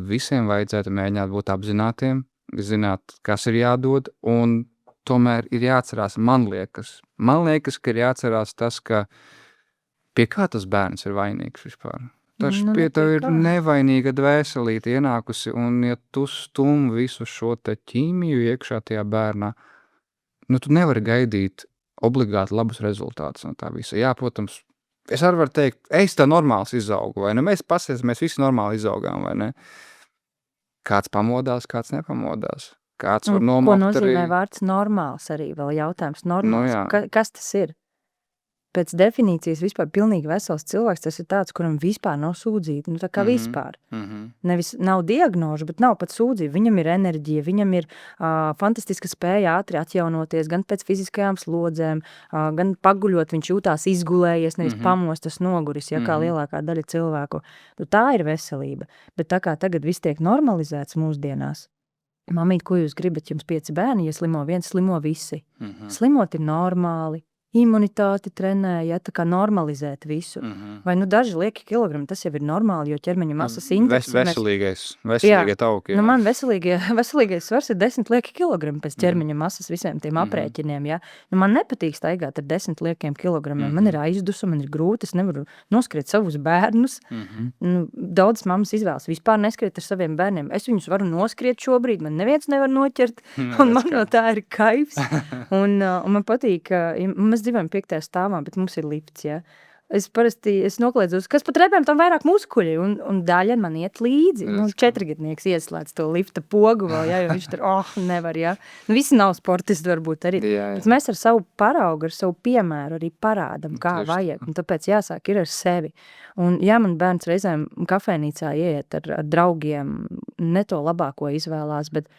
[SPEAKER 2] visiem vajadzētu mēģināt būt apzinātiem, zināt, kas ir jādod, un tomēr ir jāatcerās, man liekas, ka ir jāatcerās tas, ka pie kā tas bērns ir vainīgs vispār. Taču pie tev ir nevainīga dvēselīte ienākusi, un ja tu stum visu šo te ķīmiju iekšā tajā bērnā, tu nevari gaidīt obligāti labus rezultātus no tā visa. Jā, protams, es arī varu teikt, es tā normāls izaugu, vai ne? Mēs visi normāli izaugām, vai ne? Kāds pamodās, kāds nepamodās. Kāds var nomokt
[SPEAKER 1] arī. Ko nozīmē vārds normāls arī? Vēl jautājums normāls. Kas tas ir? Pēc definīcijas vispār pilnīgi vesels cilvēks, tas ir tāds, kuram vispār nav sūdzība. Tā kā vispār. Nevis nav diagnožu, bet nav pat sūdzība. Viņam ir enerģija, viņam ir fantastiska spēja ātri atjaunoties, gan pēc fiziskajām slodzēm, gan paguļot, viņš jūtās izgulējies, nevis pamostas noguris, kā lielākā daļa cilvēku. Tā ir veselība. Bet tā kā tagad viss tiek normalizēts mūsdienās, mamīt, ko jūs gribat, jums 5 bērni, ja slimo viens, slimo visi. Slimot ir normāli. Imunitāti trenē, tā kā normalizēt visu. Vai daži lieki kilogrami, tas jau ir normāli, jo ķermeņa masas indeks...
[SPEAKER 2] Veselīgie tauki.
[SPEAKER 1] Man veselīgais svars ir 10 lieki kilogrami pēc ķermeņa masas visiem tiem aprēķiniem, man nepatīk staigāt ar 10 liekiem kilogramiem, man ir aizdusu, man ir grūti, es nevaru noskriet savus bērnus. Daudz mammas izvēlas vispār neskriet ar saviem bērniem. Es viņus varu noskriet šobrīd, man neviens nevar noķert, un man no tā ir kaifs. Un man patīk, mēs dzīvojam 5. stāvā, bet mums ir lifts, Es nokliedzos, kas pat repēm tam vairāk muskuļi, un daļa man iet līdzi. 4-gadnieks ieslēdz to lifta pogu vēl, jo viņš tur, nevar, Visi nav sportisti varbūt arī. Bet mēs ar savu paraugu, ar savu piemēru arī parādam, kā vajag, un tāpēc jāsāk ir ar sevi. Un man bērns reizēm kafejnīcā ieiet ar draugiem, ne to labāko izvēlās, bet,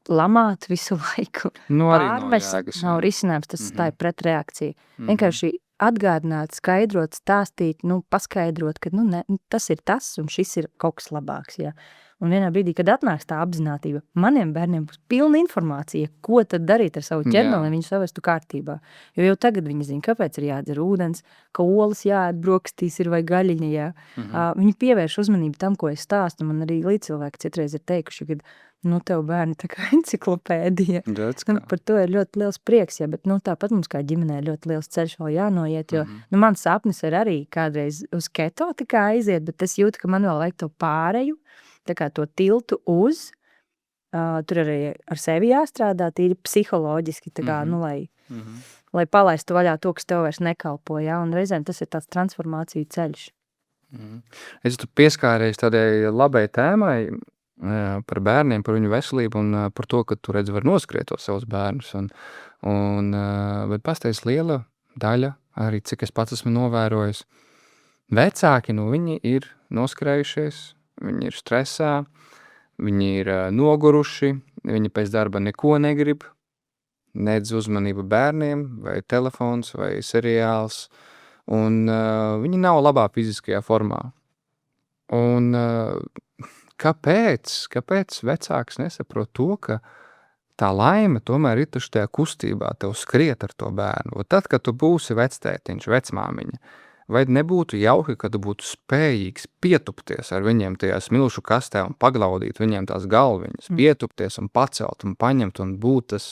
[SPEAKER 1] lamāt visu laiku. Pārmest nav risinājums, tas tā ir pretreakcija. Vienkārši atgādināt, skaidrot, stāstīt, paskaidrot, ka tas ir tas un šis ir kaut kas labāks. Un vienā brīdī, kad atnāks tā apzinātība, maniem bērniem būs pilna informācija, ko tad darīt ar savu ķermeni, lai viņu savestu kārtībā. Jo jau tagad viņi zina, kāpēc ir jādzer ūdens, ka olas jāēd, brokastīs ir vai gaļiņa. Viņi pievērš uzmanību tam, ko es stāstu. Man arī līdzcilvēki citreiz ir teikuši, ka tev bērni tā kā enciklopēdija. Par to ir ļoti liels prieks, bet tāpat mums kā ģimenē ļoti liels ceļš vēl jānoiet, jo mans sapnis ir arī kādreiz uz keto tā kā aiziet, bet es jūtu, ka man vēl vajag to pāreju, tā kā to tiltu uz, tur arī ar sevi jāstrādā, tīri psiholoģiski, tā kā, lai palaistu vaļā to, kas tev vairs nekalpo, un reizēm tas ir tāds transformāciju ceļš.
[SPEAKER 2] Es tu pieskāries tādai labai tēmai, par bērniem, par viņu veselību un par to, ka tu redz var noskriet tos savus bērnus. Bet pastājas liela daļa, arī cik es pats esmu novērojis, vecāki, viņi ir noskrējušies, viņi ir stresā, viņi ir noguruši, viņi pēc darba neko negrib, nedz uzmanību bērniem, vai telefons, vai seriāls, un viņi nav labā fiziskajā formā. Un Kāpēc vecāks nesaprot to, ka tā laime tomēr ir taču tajā kustībā, tev skriet ar to bērnu? Un tad, kad tu būsi vectētiņš, vecmāmiņa, vai nebūtu jauki, ka tu būtu spējīgs pietupties ar viņiem tajā smilšu kastē un paglaudīt viņiem tās galviņas, pietupties un pacelt un paņemt un būt tas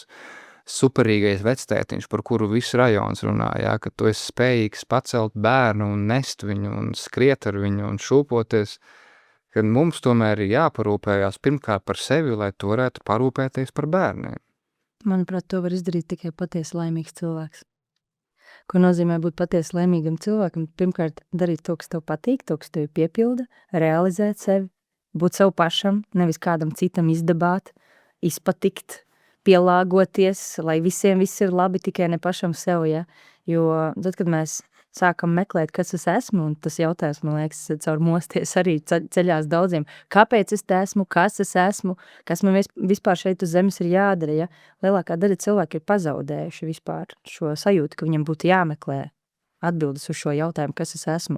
[SPEAKER 2] superīgais vectētiņš, par kuru viss rajons runā, ka tu esi spējīgs pacelt bērnu un nest viņu un skriet ar viņu un šūpoties, kad mums tomēr ir jāparūpējās pirmkārt par sevi, lai tu varētu parūpēties par bērniem.
[SPEAKER 1] Manuprāt, to var izdarīt tikai patiesi laimīgs cilvēks. Ko nozīmē būt patiesi laimīgam cilvēkam? Pirmkārt, darīt to, kas tev patīk, to, kas tev piepilda, realizēt sevi, būt sev pašam, nevis kādam citam izdabāt, izpatikt, pielāgoties, lai visiem viss ir labi, tikai ne pašam sev, ja? Jo tad, kad mēs sākam meklēt, kas es esmu, un tas jautājums, man liekas, caur mosties arī ceļās daudziem, kāpēc es te esmu, kas es esmu, kas man vispār šeit uz zemes ir jādara, ja? Lielākā daļa cilvēki ir pazaudējuši vispār šo sajūtu, ka viņam būtu jāmeklē atbildes uz šo jautājumu, kas es esmu.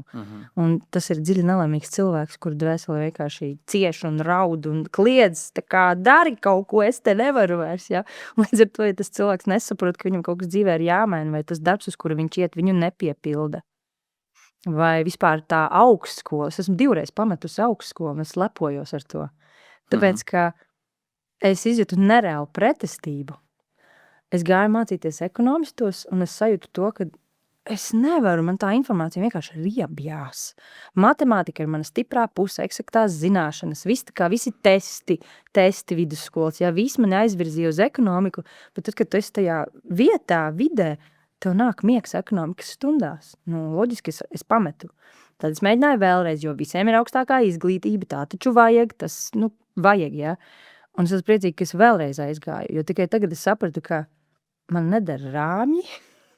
[SPEAKER 1] Un tas ir dziļi nelaimīgs cilvēks, kur dvēseli vienkārši cieš un raud un kliedz, tā kā dari kaut ko, es te nevaru vairs, ja? Līdz ar to, ja tas cilvēks nesaprot, ka viņam kaut kas dzīvē ir jāmaina, vai tas darbs, uz kuru viņš iet, viņu nepiepilda. Vai vispār tā augstskola, es esmu 2 reizes pametusi augstskolu, un es lepojos ar to. Tāpēc, ka es izjūtu nereālu pretestību. Es gāju mācīties ekonomistos, un es sajūtu to, ka es nevaru, man tā informācija vienkārši riebjās. Matemātika ir mana stiprā puse, eksaktās zināšanas, visi testi vidusskolas, ja, viss mani aizvirzīja uz ekonomiku, bet tad, kad tu esi tajā vietā, vidē, tev nāk miegs ekonomikas stundās. Loģiski es pametu. Tad es mēģināju vēlreiz, jo visiem ir augstākā izglītība, tā taču vajag, vajag, ja. Un es esmu priecīgi, ka es vēlreiz aizgāju, jo tikai tagad es sapratu, ka man nedara rāmji,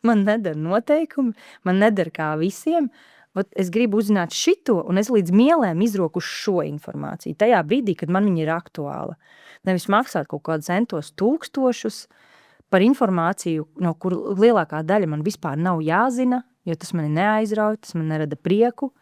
[SPEAKER 1] man nedara noteikumi, man nedara kā visiem. Es gribu uzzināt šito, un es līdz mielēm izroku šo informāciju. Tajā brīdī, kad man viņa ir aktuāla. Nevis maksāt kaut kādus centos tūkstošus par informāciju, no kur lielākā daļa man vispār nav jāzina, jo tas mani neaizrauj, tas man nerada prieku,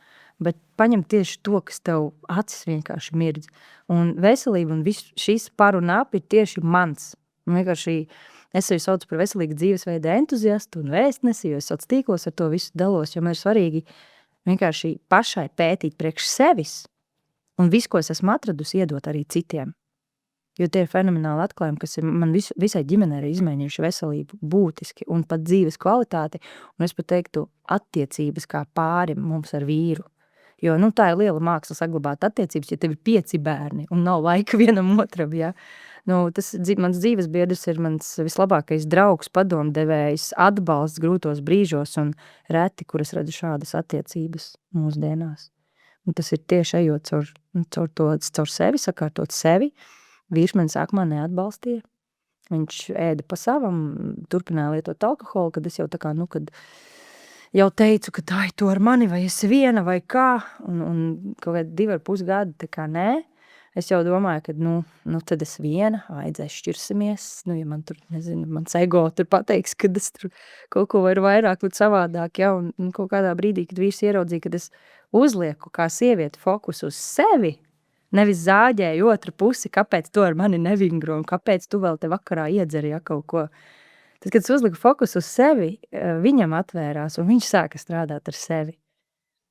[SPEAKER 1] bet paņem tieši to, kas tev acis vienkārši mirdz. Un veselība un viss šis par un ap ir tieši mans. Un vienkārši es sevi saucu par veselīgu dzīvesveida entuziastu un vēstnesi, jo es sauc tīklos ar to visu dalos, jo man ir svarīgi vienkārši pašai pētīt priekš sevis un visu, ko es esmu atradusi, iedot arī citiem. Jo tie ir fenomenāli atklājumi, kas ir man visai ģimenei arī izmainījuši veselību būtiski un pat dzīves kvalitāti, un es pat teiktu attiecības kā pārim mums ar vīru. Jo, tā ir liela māksla saglabāt attiecības, ja tev ir 5 bērni un nav laika vienam otram, ja. Mans dzīves biedrs ir mans vislabākais draugs, padomdevējs, atbalsts grūtos brīžos un reti, kur es redzu šādas attiecības mūsdienās. Un tas ir tieši ejot caur sevi, sakārtot sevi. Vīrs man sākumā neatbalstīja. Viņš ēda pa savam, turpināja lietot alkoholu, kad es jau tā kā, kad jau teicu, ka tā ir to ar mani, vai es viena, vai kā, un kaut kādi 2,5 gadi, tā kā nē. Es jau domāju, ka, tad es viena, aidzēs šķirsimies, ja man tur, nezinu, mans ego tur pateiks, kad es tur kaut ko varu vairāk, savādāk, ja, un kaut kādā brīdī, kad vīrs ieraudzīja, kad es uzlieku kā sievieti fokusu uz sevi, nevis zāģēju otru pusi, kāpēc tu ar mani nevingro, un kāpēc tu vēl te vakarā iedzeri, ja, kaut ko. Tad, kad es uzliku fokusu uz sevi, viņam atvērās, un viņš sāka strādāt ar sevi.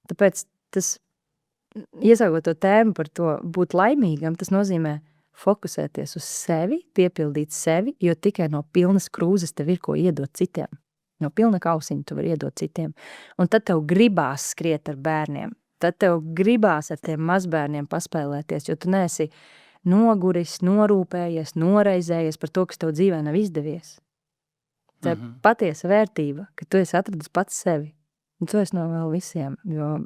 [SPEAKER 1] Tāpēc tas, iesākot to tēmu par to būt laimīgam, tas nozīmē fokusēties uz sevi, piepildīt sevi, jo tikai no pilnas krūzes tev ir ko iedot citiem. No pilna kausiņa tu vari iedot citiem. Un tad tev gribās skriet ar bērniem. Tad tev gribās ar tiem mazbērniem paspēlēties, jo tu neesi noguris, norūpējies, noreizējies par to, kas tev dzīvē nav izdevies. Tā patiesa vērtība, ka tu esi atradis pats sevi. Un tu esi no vēl visiem, jo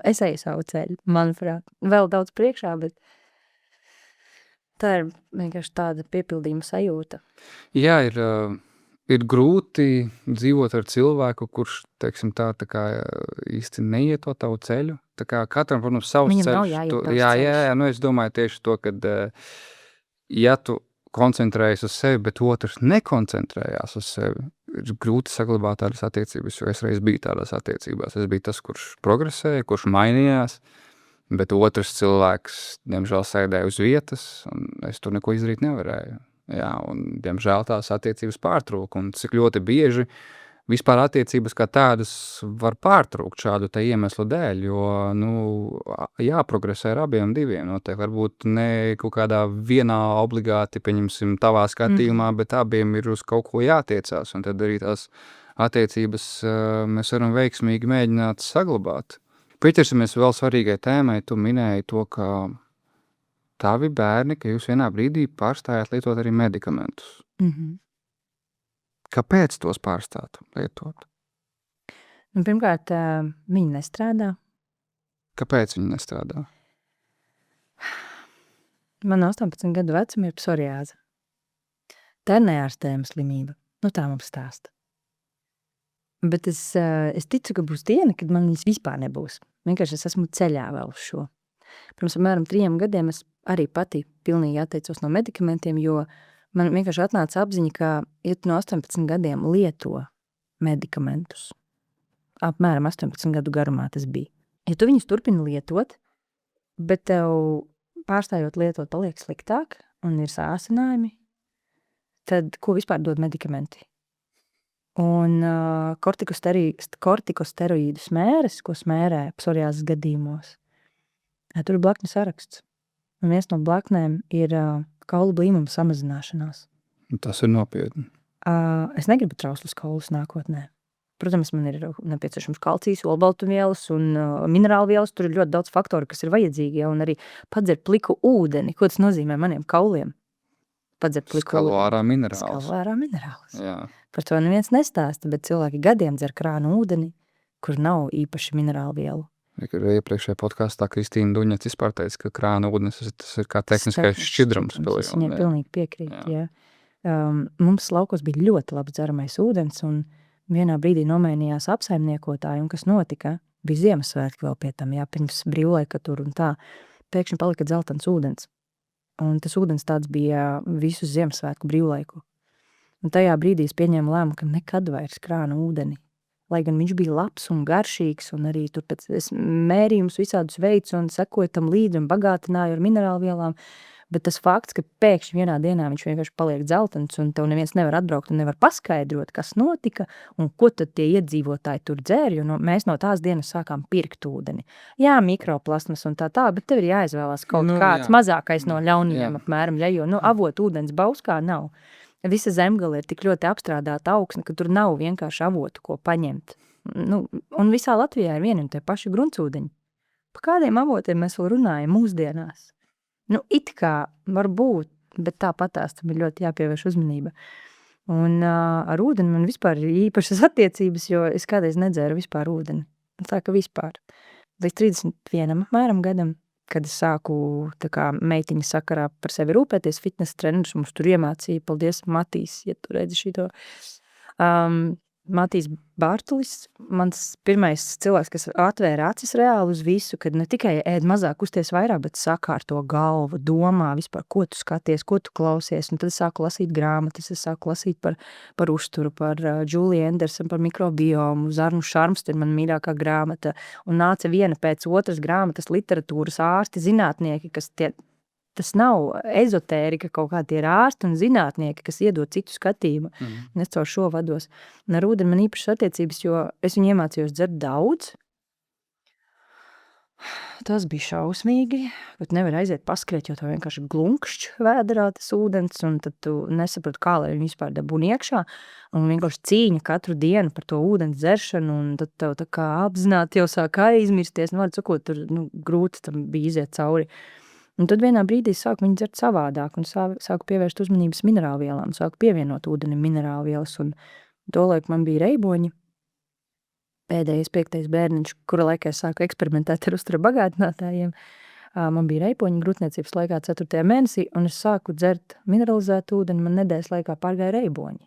[SPEAKER 1] es eju savu ceļu, manuprāt. Vēl daudz priekšā, bet tā ir vienkārši tāda piepildījuma sajūta.
[SPEAKER 2] Jā, ir grūti dzīvot ar cilvēku, kurš, teiksim tā kā īsti neiet to tavu ceļu. Tā kā katram, protams, savs ceļš.
[SPEAKER 1] Viņam nav jāiet tavs ceļš.
[SPEAKER 2] Jā, es domāju tieši to, kad ja tu koncentrējies uz sevi, bet otrs nekoncentrējās uz sevi, ir grūti saglabāt tādas attiecības, jo es reiz biju tādās attiecībās. Es biju tas, kurš progresēja, kurš mainījās, bet otrs cilvēks, diemžēl, sēdēja uz vietas, un es tur neko izdarīt nevarēju. Jā, un, diemžēl, tās attiecības pārtrūka, un cik ļoti bieži vispār attiecības kā tādas var pārtrūkt šādu te iemeslu dēļ, jo, jāprogresē ar abiem diviem. Noteikti varbūt ne kaut kādā vienā obligāti, pieņemsim, tavā skatījumā, bet abiem ir uz kaut ko jātiecās, un tad arī tās attiecības mēs varam veiksmīgi mēģināt saglabāt. Pieķersimies vēl svarīgai tēmai, tu minēji to, ka tavi bērni, ka jūs vienā brīdī pārstājāt lietot arī medikamentus. Kāpēc tos pārstātu lietot?
[SPEAKER 1] Nu, pirmkārt, viņi nestrādā.
[SPEAKER 2] Kāpēc viņi nestrādā?
[SPEAKER 1] Man 18 gadu vecuma ir psoriāze. Tā ir neārstējama slimība. Nu, tā mums stāsta. Bet es ticu, ka būs diena, kad man viņas vispār nebūs. Vienkārši es esmu ceļā vēl uz šo. Pirms apmēram 3 gadiem es arī pati pilnīgi atteicos no medikamentiem, jo man vienkārši atnāca apziņa, ka, ja tu no 18 gadiem lieto medikamentus, apmēram 18 gadu garumā tas bija, ja tu viņus turpini lietot, bet tev pārstājot lietot paliek sliktāk un ir sāsinājumi, tad ko vispār dod medikamenti? Un kortikosteroīdu smēres, ko smērē psoriāzes gadījumos, tur ir blakņu saraksts. Un viens no blaknēm ir kaulu blīmuma samazināšanās.
[SPEAKER 2] Tas ir nopietni.
[SPEAKER 1] Es negribu trauslus kaulus nākotnē. Protams, man ir nepieciešams kalcijs, olbaltumvielas un minerālvielas. Tur ir ļoti daudz faktoru, kas ir vajadzīgi. Ja, un arī padzert pliku ūdeni. Ko tas nozīmē maniem kauliem? Padzert pliku
[SPEAKER 2] Skalo
[SPEAKER 1] ūdeni.
[SPEAKER 2] ārā minerālus.
[SPEAKER 1] Skalo ārā minerālus.
[SPEAKER 2] Jā.
[SPEAKER 1] Par to neviens nestāsta, bet cilvēki gadiem dzer krānu ūdeni, kur nav īpaši minerālvielu.
[SPEAKER 2] Iepriekšējā podkāstā Kristīna Duņets vispār teica, ka krāna ūdens tas ir kā tehniskais šķidrums.
[SPEAKER 1] Es viņai pilnīgi piekrītu. Jā. Mums laukos bija ļoti labs dzeramais ūdens, un vienā brīdī nomainījās apsaimniekotāji, un kas notika? Bija Ziemassvētki vēl pie tam, jā, pirms brīvlaika tur un tā. Pēkšņi palika dzeltens ūdens. Un tas ūdens tāds bija visu Ziemassvētku brīvlaiku. Un tajā brīdī es pieņēmu lēmumu, ka nekad vairs krānu ūdeni. Lai gan viņš bija labs un garšīgs, un arī tur pēc mērījumus visādus veids un sekoju tam līdzi un bagātināju ar minerālvielām, bet tas fakts, ka pēkšņi vienā dienā viņš vienkārši paliek dzeltens un tev neviens nevar atbraukt un nevar paskaidrot, kas notika un ko tad tie iedzīvotāji tur dzēr, jo mēs no tās dienas sākām pirkt ūdeni. Jā, mikroplasmas un tā, bet tev ir jāizvēlās kaut kāds mazākais no ļauniem apmēram, jo avot ūdens bauskā nav. Visa zemgale ir tik ļoti apstrādāta augsne, ka tur nav vienkārši avotu, ko paņemt. Un visā Latvijā ir vieni un tie paši gruntsūdeņi. Pa kādiem avotiem mēs vēl runājam mūsdienās? It kā var būt, bet tāpatās tam ir ļoti jāpievērš uzmanība. Un ar ūdeni man vispār ir īpašas attiecības, jo es kādreiz nedzēru vispār ūdeni. Tā ka vispār. Līdz 31 apmēram gadam, kad es sāku tā kā meitiņa sakarā par sevi rūpēties, fitnesa treneris mums tur iemācīja, paldies Matīs, ja tu redzi šito. Matīs Bārtulis, mans pirmais cilvēks, kas atvēra acis reāli uz visu, kad ne tikai ēd mazāk, kusties vairāk, bet sakārto galvu, domā vispār, ko tu skaties, ko tu klausies, un tad es sāku lasīt grāmatas, es sāku lasīt par uzturu, par Julie Andersonu, par mikrobiomu, Zarnu Šarmstu ir man mīļākā grāmata, un nāca viena pēc otras grāmatas literatūras ārsti, zinātnieki, kas tas nav ezotērika, kaut kā tie ir ārsti un zinātnieki, kas iedod citu skatījumu. Es caur šo vados. Un ar ūdeni man īpašas attiecības, jo es viņu iemācījos dzert daudz. Tas bija šausmīgi, bet nevar aiziet paskriet, jo tev vienkārši glunkšķ vēderā tas ūdens, un tad tu nesaproti, kā lai viņu vispār dabūni iekšā, un vienkārši cīņa katru dienu par to ūdens dzeršanu, un tad tev tā kā apzināti jau sāk aizmirsties, vārdu sakot, tur grūti tam bija iziet cauri. Un tad vienā brīdī sāku viņu dzert savādāk un sāku pievērst uzmanības minerālvielām, sāku pievienot ūdenim minerālvielas, un tolaik man bija reiboņi, pēdējais 5. bērniņš, kura laikā es sāku eksperimentēt ar uztura bagātinātājiem. Man bija reiboņi grūtniecības laikā 4. mēnesī, un es sāku dzert mineralizētu ūdeni, man nedēļas laikā pārgāja reiboņi.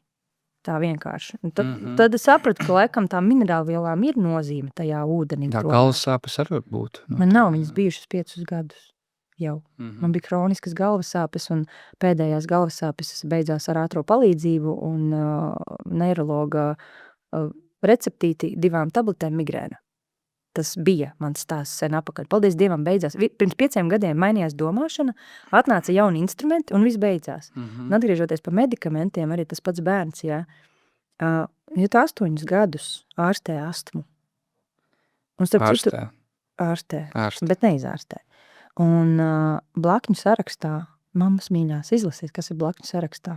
[SPEAKER 1] Tā vienkārši. Tad es sapratu, ka laikam tā minerālvielām ir nozīme tajā ūdenī.
[SPEAKER 2] Tā galvas sāpes arī var būt.
[SPEAKER 1] Man nav viņas bijušas 5 gadus. Jau. Man bija kroniskas galvasāpes, un pēdējās galvasāpes beidzās ar ātro palīdzību un neirologa receptīti 2 tabletēm migrēna. Tas bija mans stāsts sen apakaļ. Paldies Dievam, beidzās. Pirms 5 gadiem mainījās domāšana, atnāca jauni instrumenti un viss beidzās. Un atgriežoties pa medikamentiem, arī tas pats bērns, jā. Ja tu 8 gadus ārstē astmu. Ārstē, bet neizārstē. Un blakņu sarakstā, mammas mīļās, izlasies, kas ir blakņu sarakstā.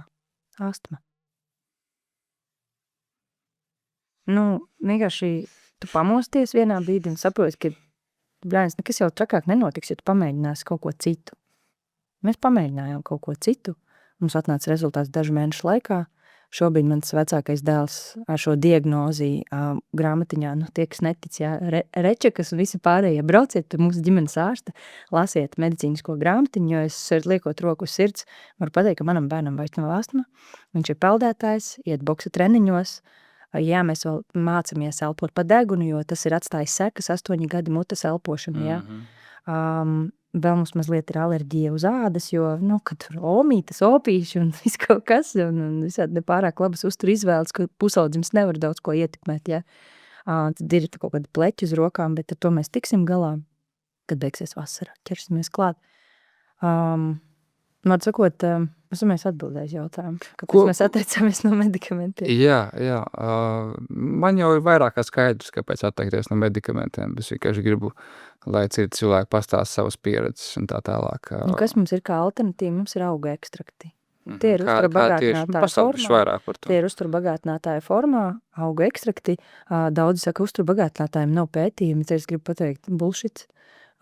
[SPEAKER 1] Astma. Vienkārši tu pamosties vienā brīdī un saproti, ka bļāņas, nekas jau trakāk nenotiks, ja tu pamēģināsi kaut ko citu. Mēs pamēģinājām kaut ko citu. Mums atnāca rezultāts dažu mēnešu laikā. šobrīd mans vecākais dēls ar šo diagnozi grāmatiņā, tie, kas netic, Rečekas un visi pārējie, brauciet pie mūsu ģimenes ārsta, lasiet medicīnisko grāmatiņu, jo es liekot roku uz sirds, varu pateikt, ka manam bērnam vairs nav astma, viņš ir peldētājs, iet boksa treniņos, jā, mēs vēl mācamies elpot pa degunu, jo tas ir atstājis sekas 8 gadi mutes elpošana, jā. Vēl mums mazliet ir alerģija uz ādas, jo, kad tur omītas, opīši un viss kaut kas, un visādi nepārāk labas uztur izvēles, ka pusaudzims nevar daudz ko ietekmēt, ja. Tad ir kaut kādi pleķi uz rokām, bet ar to mēs tiksim galā, kad beigsies vasara, ķersimies klāt. Man sakot, esam mēs atbildējis jautājumu, kāpēc mēs atteicāmies no medikamentiem.
[SPEAKER 2] Jā, man jau ir vairāk kā skaidrs, kāpēc atteikties no medikamentiem, es vienkārši gribu, lai citi cilvēki pastāst savas pieredzes un tā tālāk.
[SPEAKER 1] Kas mums ir kā alternatīva? Mums ir auga ekstrakti. Tie ir uzturbagātinātāja formā, auga ekstrakti. Daudzi saka, uzturbagātinātājiem nav pētījumi, es gribu pateikt bullshit.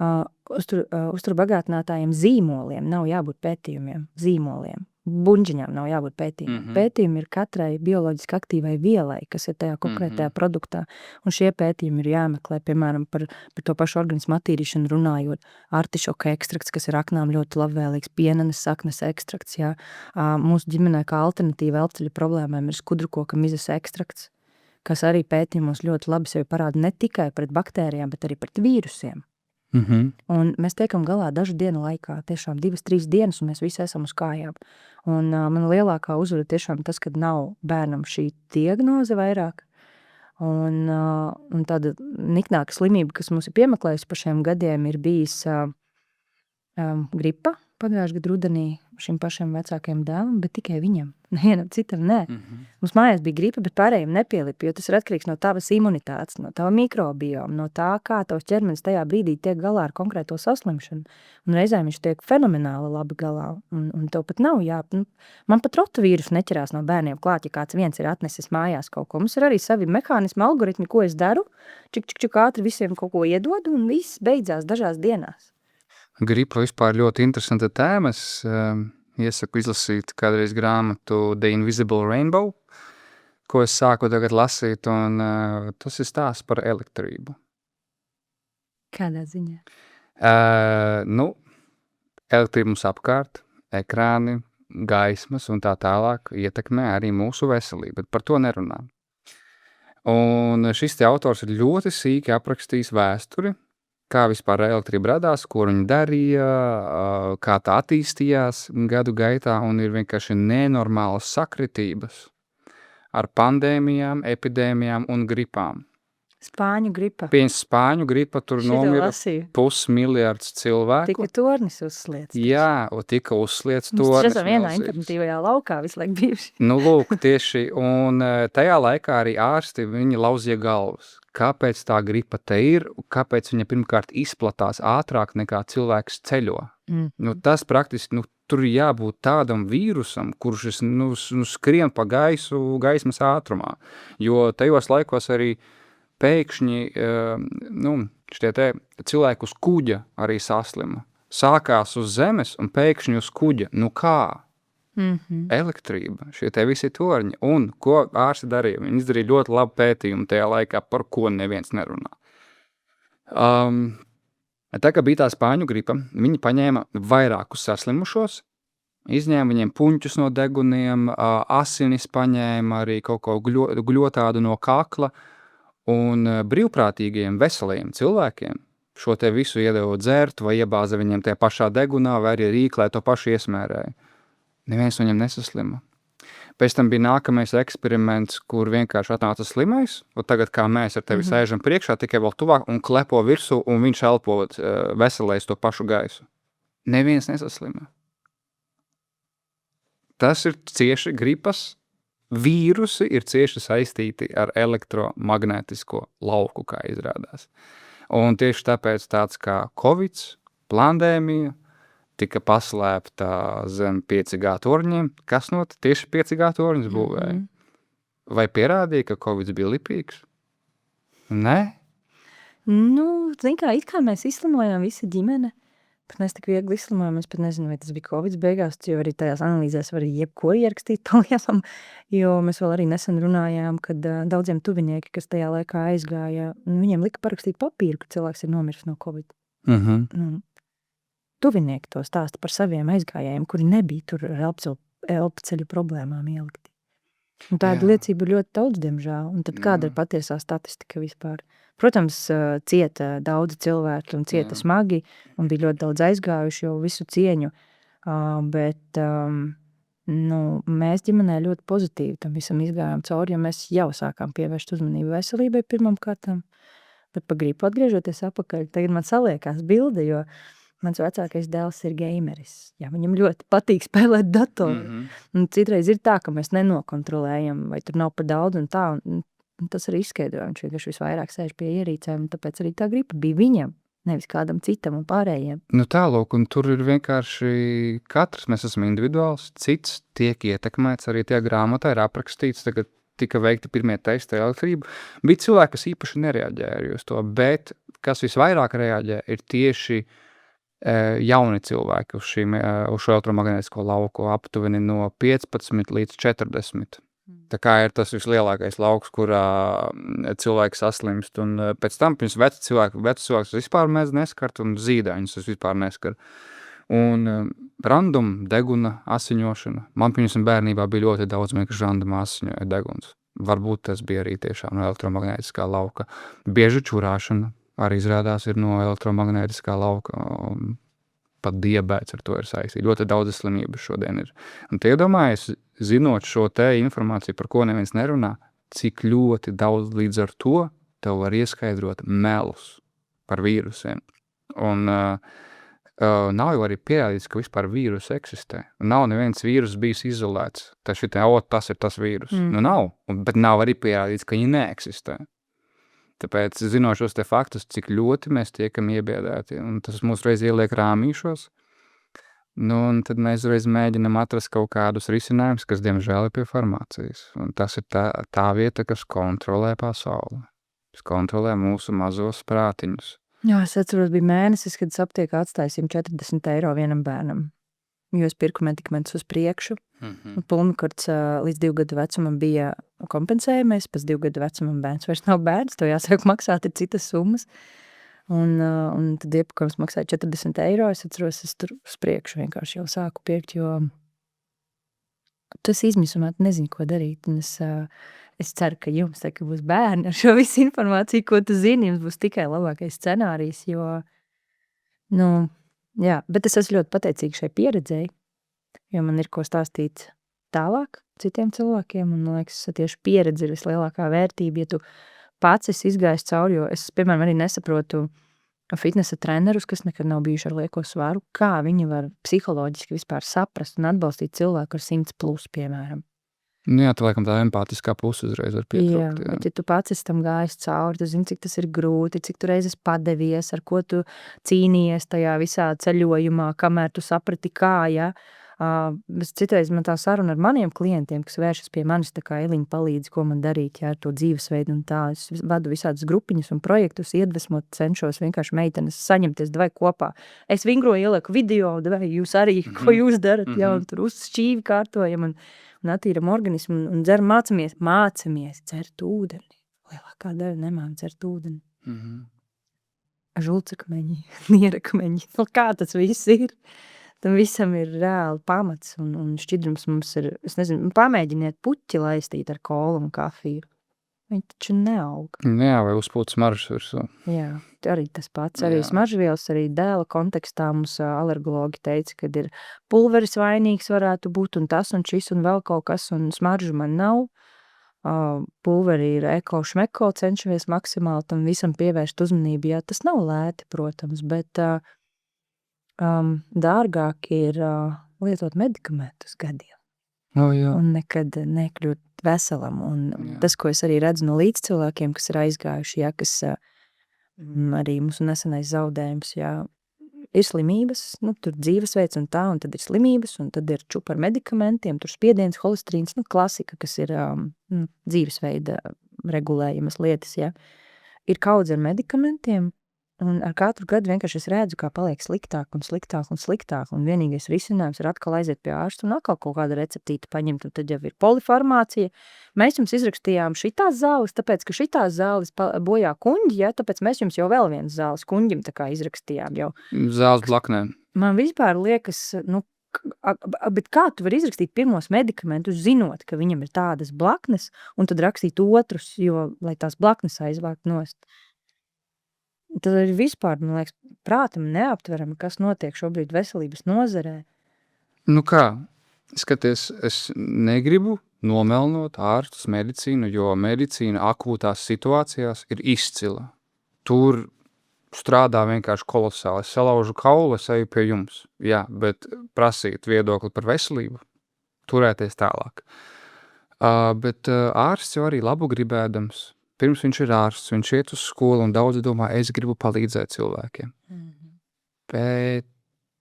[SPEAKER 1] Uzturbagātinātājiem zīmoliem nav jābūt pētījumiem, zīmoliem. Buņģiņām nav jābūt pētījumiem. Pētījumi ir katrai bioloģiski aktīvai vielai, kas ir tajā konkrētajā produktā. Un šie pētījumi ir jāmeklē, piemēram, par to pašu organismu attīrīšanu runājot. Artišoka ekstrakts, kas ir aknām ļoti labvēlīgs, pienenes saknes ekstrakts. Jā. Mūsu ģimenē kā alternatīva elpceļa problēmām ir skudrukoka mizes ekstrakts, kas arī pētījumos ļoti labi sevi parāda ne tikai pret baktērijām, bet arī pret vīrusiem. Un mēs tiekam galā dažu dienu laikā, tiešām 2-3 dienas, un mēs visi esam uz kājām. Un man lielākā uzvara tiešām tas, kad nav bērnam šī diagnoze vairāk. Un tāda niknāka slimība, kas mums ir piemeklējusi pa šiem gadiem, ir bijis gripa pagājušajā gadu rudenī šim pašam vecākajam dēlam, bet tikai viņam, nevienam citam nē. Mums mājās bija gripa, bet pārējiem nepielipa, jo tas ir atkarīgs no tavas imunitātes, no tava mikrobioma, no tā, kā tavs ķermenis tajā brīdī tiek galā ar konkrēto saslimšanu. Un reizēm viņš tiek fenomenāli labi galā, un tev pat nav man pat rotovīrusu neķerās no bērniem klāt, ja kāds viens ir atnesis mājās kaut ko. Mums ir arī savi mehānismi, algoritmi, ko es daru, čik ātri visiem kaut ko iedodu, un viss beidzās dažās dienās.
[SPEAKER 2] Gripa vispār ļoti interesanta tēma. Es iesaku izlasīt kādreiz grāmatu The Invisible Rainbow, ko es sāku tagad lasīt, un tas ir stāsts par elektrību.
[SPEAKER 1] Kādā ziņā?
[SPEAKER 2] Elektrība mums apkārt, ekrāni, gaismas un tā tālāk ietekmē arī mūsu veselību, bet par to nerunā. Un šis te autors ir ļoti sīki aprakstījis vēsturi, kā vispār elektrība radās, ko viņi darīja, kā tā attīstījās gadu gaitā, un ir vienkārši nenormālas sakritības ar pandēmijām, epidēmijām un gripām.
[SPEAKER 1] Spāņu gripa.
[SPEAKER 2] Spāņu gripa, tur nomira 500 miljardus cilvēku.
[SPEAKER 1] Tika tornis uzsliets.
[SPEAKER 2] Jā, tika uzsliets tornis.
[SPEAKER 1] Mēs esam vienā informatīvajā laukā visu laiku bijuši.
[SPEAKER 2] Lūk, tieši, un tajā laikā arī ārsti, viņi lauzīja galvas. Kāpēc tā gripa te ir, kāpēc viņa pirmkārt izplatās ātrāk nekā cilvēks ceļo. Tas praktiski, tur ir jābūt tādam vīrusam, kurš skrien pa gaismas ātrumā, jo tajos laikos arī pēkšņi šitie te cilvēki uz kuģa arī saslima. Sākās uz zemes un pēkšņi uz kuģa. Kā? Elektrība, šie te visi torņi. Un ko ārsti darīja? Viņi izdarīja ļoti labu pētījumu tajā laikā, par ko neviens nerunā. Tā kā bija tā spāņu gripa, viņi paņēma vairākus saslimušos, izņēma viņiem puņķus no deguniem, asinis paņēma arī kaut ko gļotādu no kakla, un brīvprātīgiem veselajiem cilvēkiem šo te visu iedeva dzert vai iebāza viņiem tajā pašā degunā vai arī rīklē to pašu iesmērēja. Neviens no viņiem nesaslima. Pēc tam bija nākamais eksperiments, kur vienkārši atnāca slimais, un tagad kā mēs ar tevi sēžam priekšā, tikai vēl tuvāk un klepo virsū, un viņš elpo veselais to pašu gaisu. Neviens nesaslima. Tas ir cieši gripas. Vīrusi ir cieši saistīti ar elektromagnētisko lauku, kā izrādās. Un tieši tāpēc tāds kā Covid, pandēmija, tika paslēpta zem 5G torņiem. Kas tieši 5G torņus būvēja? Vai pierādīja, ka Covid bija lipīgs? Nē?
[SPEAKER 1] Zin kā, it kā mēs izslimojām visa ģimene, mēs tik viegli izslimojam, es pat nezinu, vai tas bija Covid beigās, jo arī tajās analīzēs var jebko ierakstīt pa lielam, jo mēs vēl arī nesen runājām, kad daudziem tuvinieki, kas tajā laikā aizgāja, viņiem lika parakstīt papīru, ka cilvēks ir nomiris no Covid. Tuvinieki to stāsta par saviem aizgājējiem, kuri nebija tur ar elpceļu problēmām ielikti. Un tāda liecība ir ļoti daudz, diemžēl. Un tad kāda ir patiesā statistika vispār? Protams, cieta daudzi cilvēki un cieta smagi, un bija ļoti daudz aizgājuši jau visu cieņu, bet mēs ģimenē ļoti pozitīvi tam visam izgājām cauri, jo mēs jau sākām pievērst uzmanību veselībai pirmam kārtam, bet pa gripu atgriežoties apakaļ, tagad man saliekās bilde, jo mans vecākais dēls ir gameris. Jā, viņam ļoti patīk spēlēt datoru. Un citreiz ir tā, ka mēs nenokontrolējam, vai tur nav par daudz un tā. Un tas arī izskaidro. Viņš vienkārši visvairāk sēž pie ierīcēm, un tāpēc arī tā gripa bija viņam, nevis kādam citam un pārējiem.
[SPEAKER 2] Nu tālūk, un tur ir vienkārši katrs, mēs esam individuāls, cits tiek ietekmēts, arī tajā grāmatā ir aprakstīts, tagad tika veikti pirmie testi elektrību. Bija cilvēki, kas īpaši nereaģēja uz to, bet kas visvairāk reaģē, ir tieši jauni cilvēki uz šo elektromagnētisko lauku aptuveni no 15 līdz 40. Tā kā ir tas vislielākais lauks, kurā cilvēki saslimst, un pēc tam pirms vecu cilvēkus vispār mēs neskart, un zīdaiņus es vispār neskar. Un random deguna asiņošana. Man pirms bērnībā bija ļoti daudz vienkārši random asiņoja deguns. Varbūt tas bija arī tiešām no elektromagnētiskā lauka. Bieža čurāšana arī izrādās ir no elektromagnētiskā lauka, pat diabēts ar to ir saistīts. Ļoti daudz slimības šodien ir. Un tie iedomājies, zinot šo te informāciju, par ko neviens nerunā, cik ļoti daudz līdz ar to tev var ieskaidrot melus par vīrusiem. Un nav jau arī pierādīts, ka vispār vīrus eksistē. Nav neviens vīrus bijis izolēts. Tas ir tas vīrus. Nu nav, bet nav arī pierādīts, ka viņi neeksistē. Tāpēc, zinot šos te faktus, cik ļoti mēs tiekam iebiedēti, un tas mūs reiz ieliek rāmīšos, un tad mēs reiz mēģinam atrast kaut kādus risinājumus, kas, diemžēl, ir pie farmācijas. Un tas ir tā vieta, kas kontrolē pasauli. Tas kontrolē mūsu mazos prātiņus.
[SPEAKER 1] Jā, es atceros, bija mēnesis, kad es aptiekā atstāju 140 eiro vienam bērnam. Jo es pirku medikamentus uz priekšu. Pulmkarts līdz 2 gadu vecumam bija kompensējamais, pēc 2 gadu vecumam bērns vairs nav bērns, to jāsāk maksāt ir citas summas. Un tad iepakojums maksāja 40 eiro, es atceros, es tur uz priekšu vienkārši jau sāku pirkt, jo tas izmisumā nezinu, ko darīt. Un es ceru, ka jums, ka būs bērni ar šo visu informāciju, ko tu zini, jums būs tikai labākais scenārijs, jo, jā, bet es esmu ļoti pateicīga šai pieredzēji, jo man ir ko stāstīt tālāk citiem cilvēkiem, un, man liekas, tieši pieredze ir vislielākā vērtība, ja tu pats esi izgājis cauri, jo es, piemēram, arī nesaprotu fitnesa trenerus, kas nekad nav bijuši ar lieko svaru, kā viņi var psiholoģiski vispār saprast un atbalstīt cilvēku ar 100+, piemēram.
[SPEAKER 2] Jā, tu laikam tā empātiskā puse uzreiz var pietrūkt.
[SPEAKER 1] Jā, bet ja tu pats esi tam gājis cauri, tu zini, cik tas ir grūti, cik tu reizes padevies, ar ko tu cīnījies tajā visā ceļojumā, kamēr tu saprati kā, ja. Citreiz man tā saruna ar maniem klientiem, kas vēršas pie manis, tā kā Eliņa palīdz, ko man darīt, jā, ar to dzīvesveidu un tā. Es vadu visādas grupiņas un projektus, iedvesmot, cenšos vienkārši meitenes saņemties davai kopā. Es vingroju, ielieku video, davai jūs arī, ko jūs darat, jā, un tur uzšķīvi kārtojam un attīram organismu un mācamies dzert ūdeni. Lielākā daļa nemāk dzert ūdeni. Žulcakmeņi, nierakmeņi, kā tas viss ir? Tam visam ir reāli pamats un šķidrums mums ir, es nezinu, pamēģiniet puķi laistīt ar kolu un kafiju. Viņi taču neaug.
[SPEAKER 2] Jā, vai uzpūt smaržas virsū.
[SPEAKER 1] Jā, arī tas pats, arī smaržvielas, arī dēla kontekstā mums alergologi teica, kad ir pulveris vainīgs varētu būt un tas un šis un vēl kaut kas un smaržu man nav. Pulveri ir eko šmeko, cenšamies maksimāli tam visam pievērst uzmanību. Jā, tas nav lēti, protams, bet dārgāk ir lietot medikamentus gadiem.
[SPEAKER 2] Jā.
[SPEAKER 1] Un nekad nekļūt veselam. Un tas, ko es arī redzu no līdzcilvēkiem, kas ir aizgājuši, jā, kas arī mūsu nesenais zaudējums, jā, ir slimības, tur dzīvesveids un tā, un tad ir slimības, un tad ir čupa ar medikamentiem, tur spiediens, holesterīns, klasika, kas ir dzīvesveida regulējamas lietas, jā. Ir kaudze ar medikamentiem, Un ar katru gadu vienkārši es redzu, kā paliek sliktāk un sliktāk un sliktāk. Un vienīgais risinājums ir atkal aiziet pie ārsta un atkal kaut kādu receptīti paņemt. Un tad jau ir polifarmācija. Mēs jums izrakstījām šitās zāles, tāpēc, ka šitās zāles bojā kuņģi, ja? Tāpēc mēs jums jau vēl vienas zāles kuņģim tā kā izrakstījām jau.
[SPEAKER 2] Zāles blaknēm.
[SPEAKER 1] Man vispār liekas, nu, bet kā tu vari izrakstīt pirmos medikamentus, zinot, ka viņam ir tādas blaknes, un tad rakstīt otrus, jo, lai tās blaknes aizvākt nost. Tad ir vispār, man liekas, prātam neaptverami, kas notiek šobrīd veselības nozarē.
[SPEAKER 2] Nu kā, skaties, es negribu nomelnot ārstus medicīnu, jo medicīna akūtās situācijās ir izcila. Tur strādā vienkārši kolosāli. Es salaužu kaulu, es eju pie jums. Jā, bet prasīt viedokli par veselību, turēties tālāk. Bet ārsts jau arī labu gribēdams. Pirms viņš ir ārsts, viņš iet uz skolu un daudzi domā, es gribu palīdzēt cilvēkiem. Bet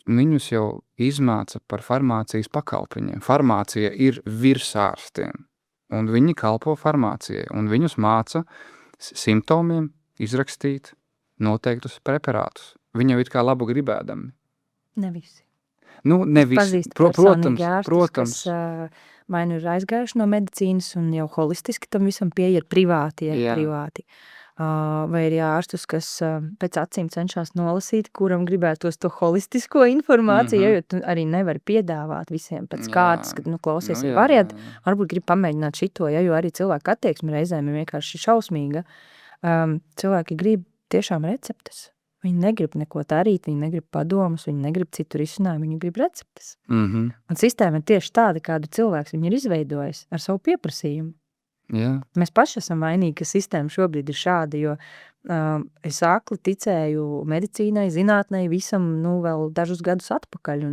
[SPEAKER 2] viņus jau izmāca par farmācijas pakalpiņiem. Farmācija ir virs ārstiem, un viņi kalpo farmācijai, un viņus māca simptomiem izrakstīt noteiktus preparātus. Viņi jau it kā labu gribēdami.
[SPEAKER 1] Ne visi.
[SPEAKER 2] Nu, ne visi.
[SPEAKER 1] Pazīstu
[SPEAKER 2] Protams,
[SPEAKER 1] personīgi ārstus, kas vai nu ir aizgājuši no medicīnas un jau holistiski tam visam pieiet privāti. Vai ir ārstus, kas pēc acīm cenšas nolasīt, kuram gribētos to holistisko informāciju, jo tu arī nevari piedāvāt visiem pēc kārtas, kad klausies, variet, varbūt grib pamēģināt šito, jo arī cilvēku attieksme reizēm ir vienkārši šausmīga. Cilvēki grib tiešām receptes. Viņi negrib neko darīt, viņi negrib padomus, viņi negrib citu risinājumu, viņi grib receptes. Un sistēma ir tieši tāda, kādu cilvēks viņi ir izveidojis ar savu pieprasījumu.
[SPEAKER 2] Jā.
[SPEAKER 1] Mēs paši esam vainīgi, ka sistēma šobrīd ir šāda, jo es akli ticēju medicīnai, zinātnei, visam, vēl dažus gadus atpakaļ,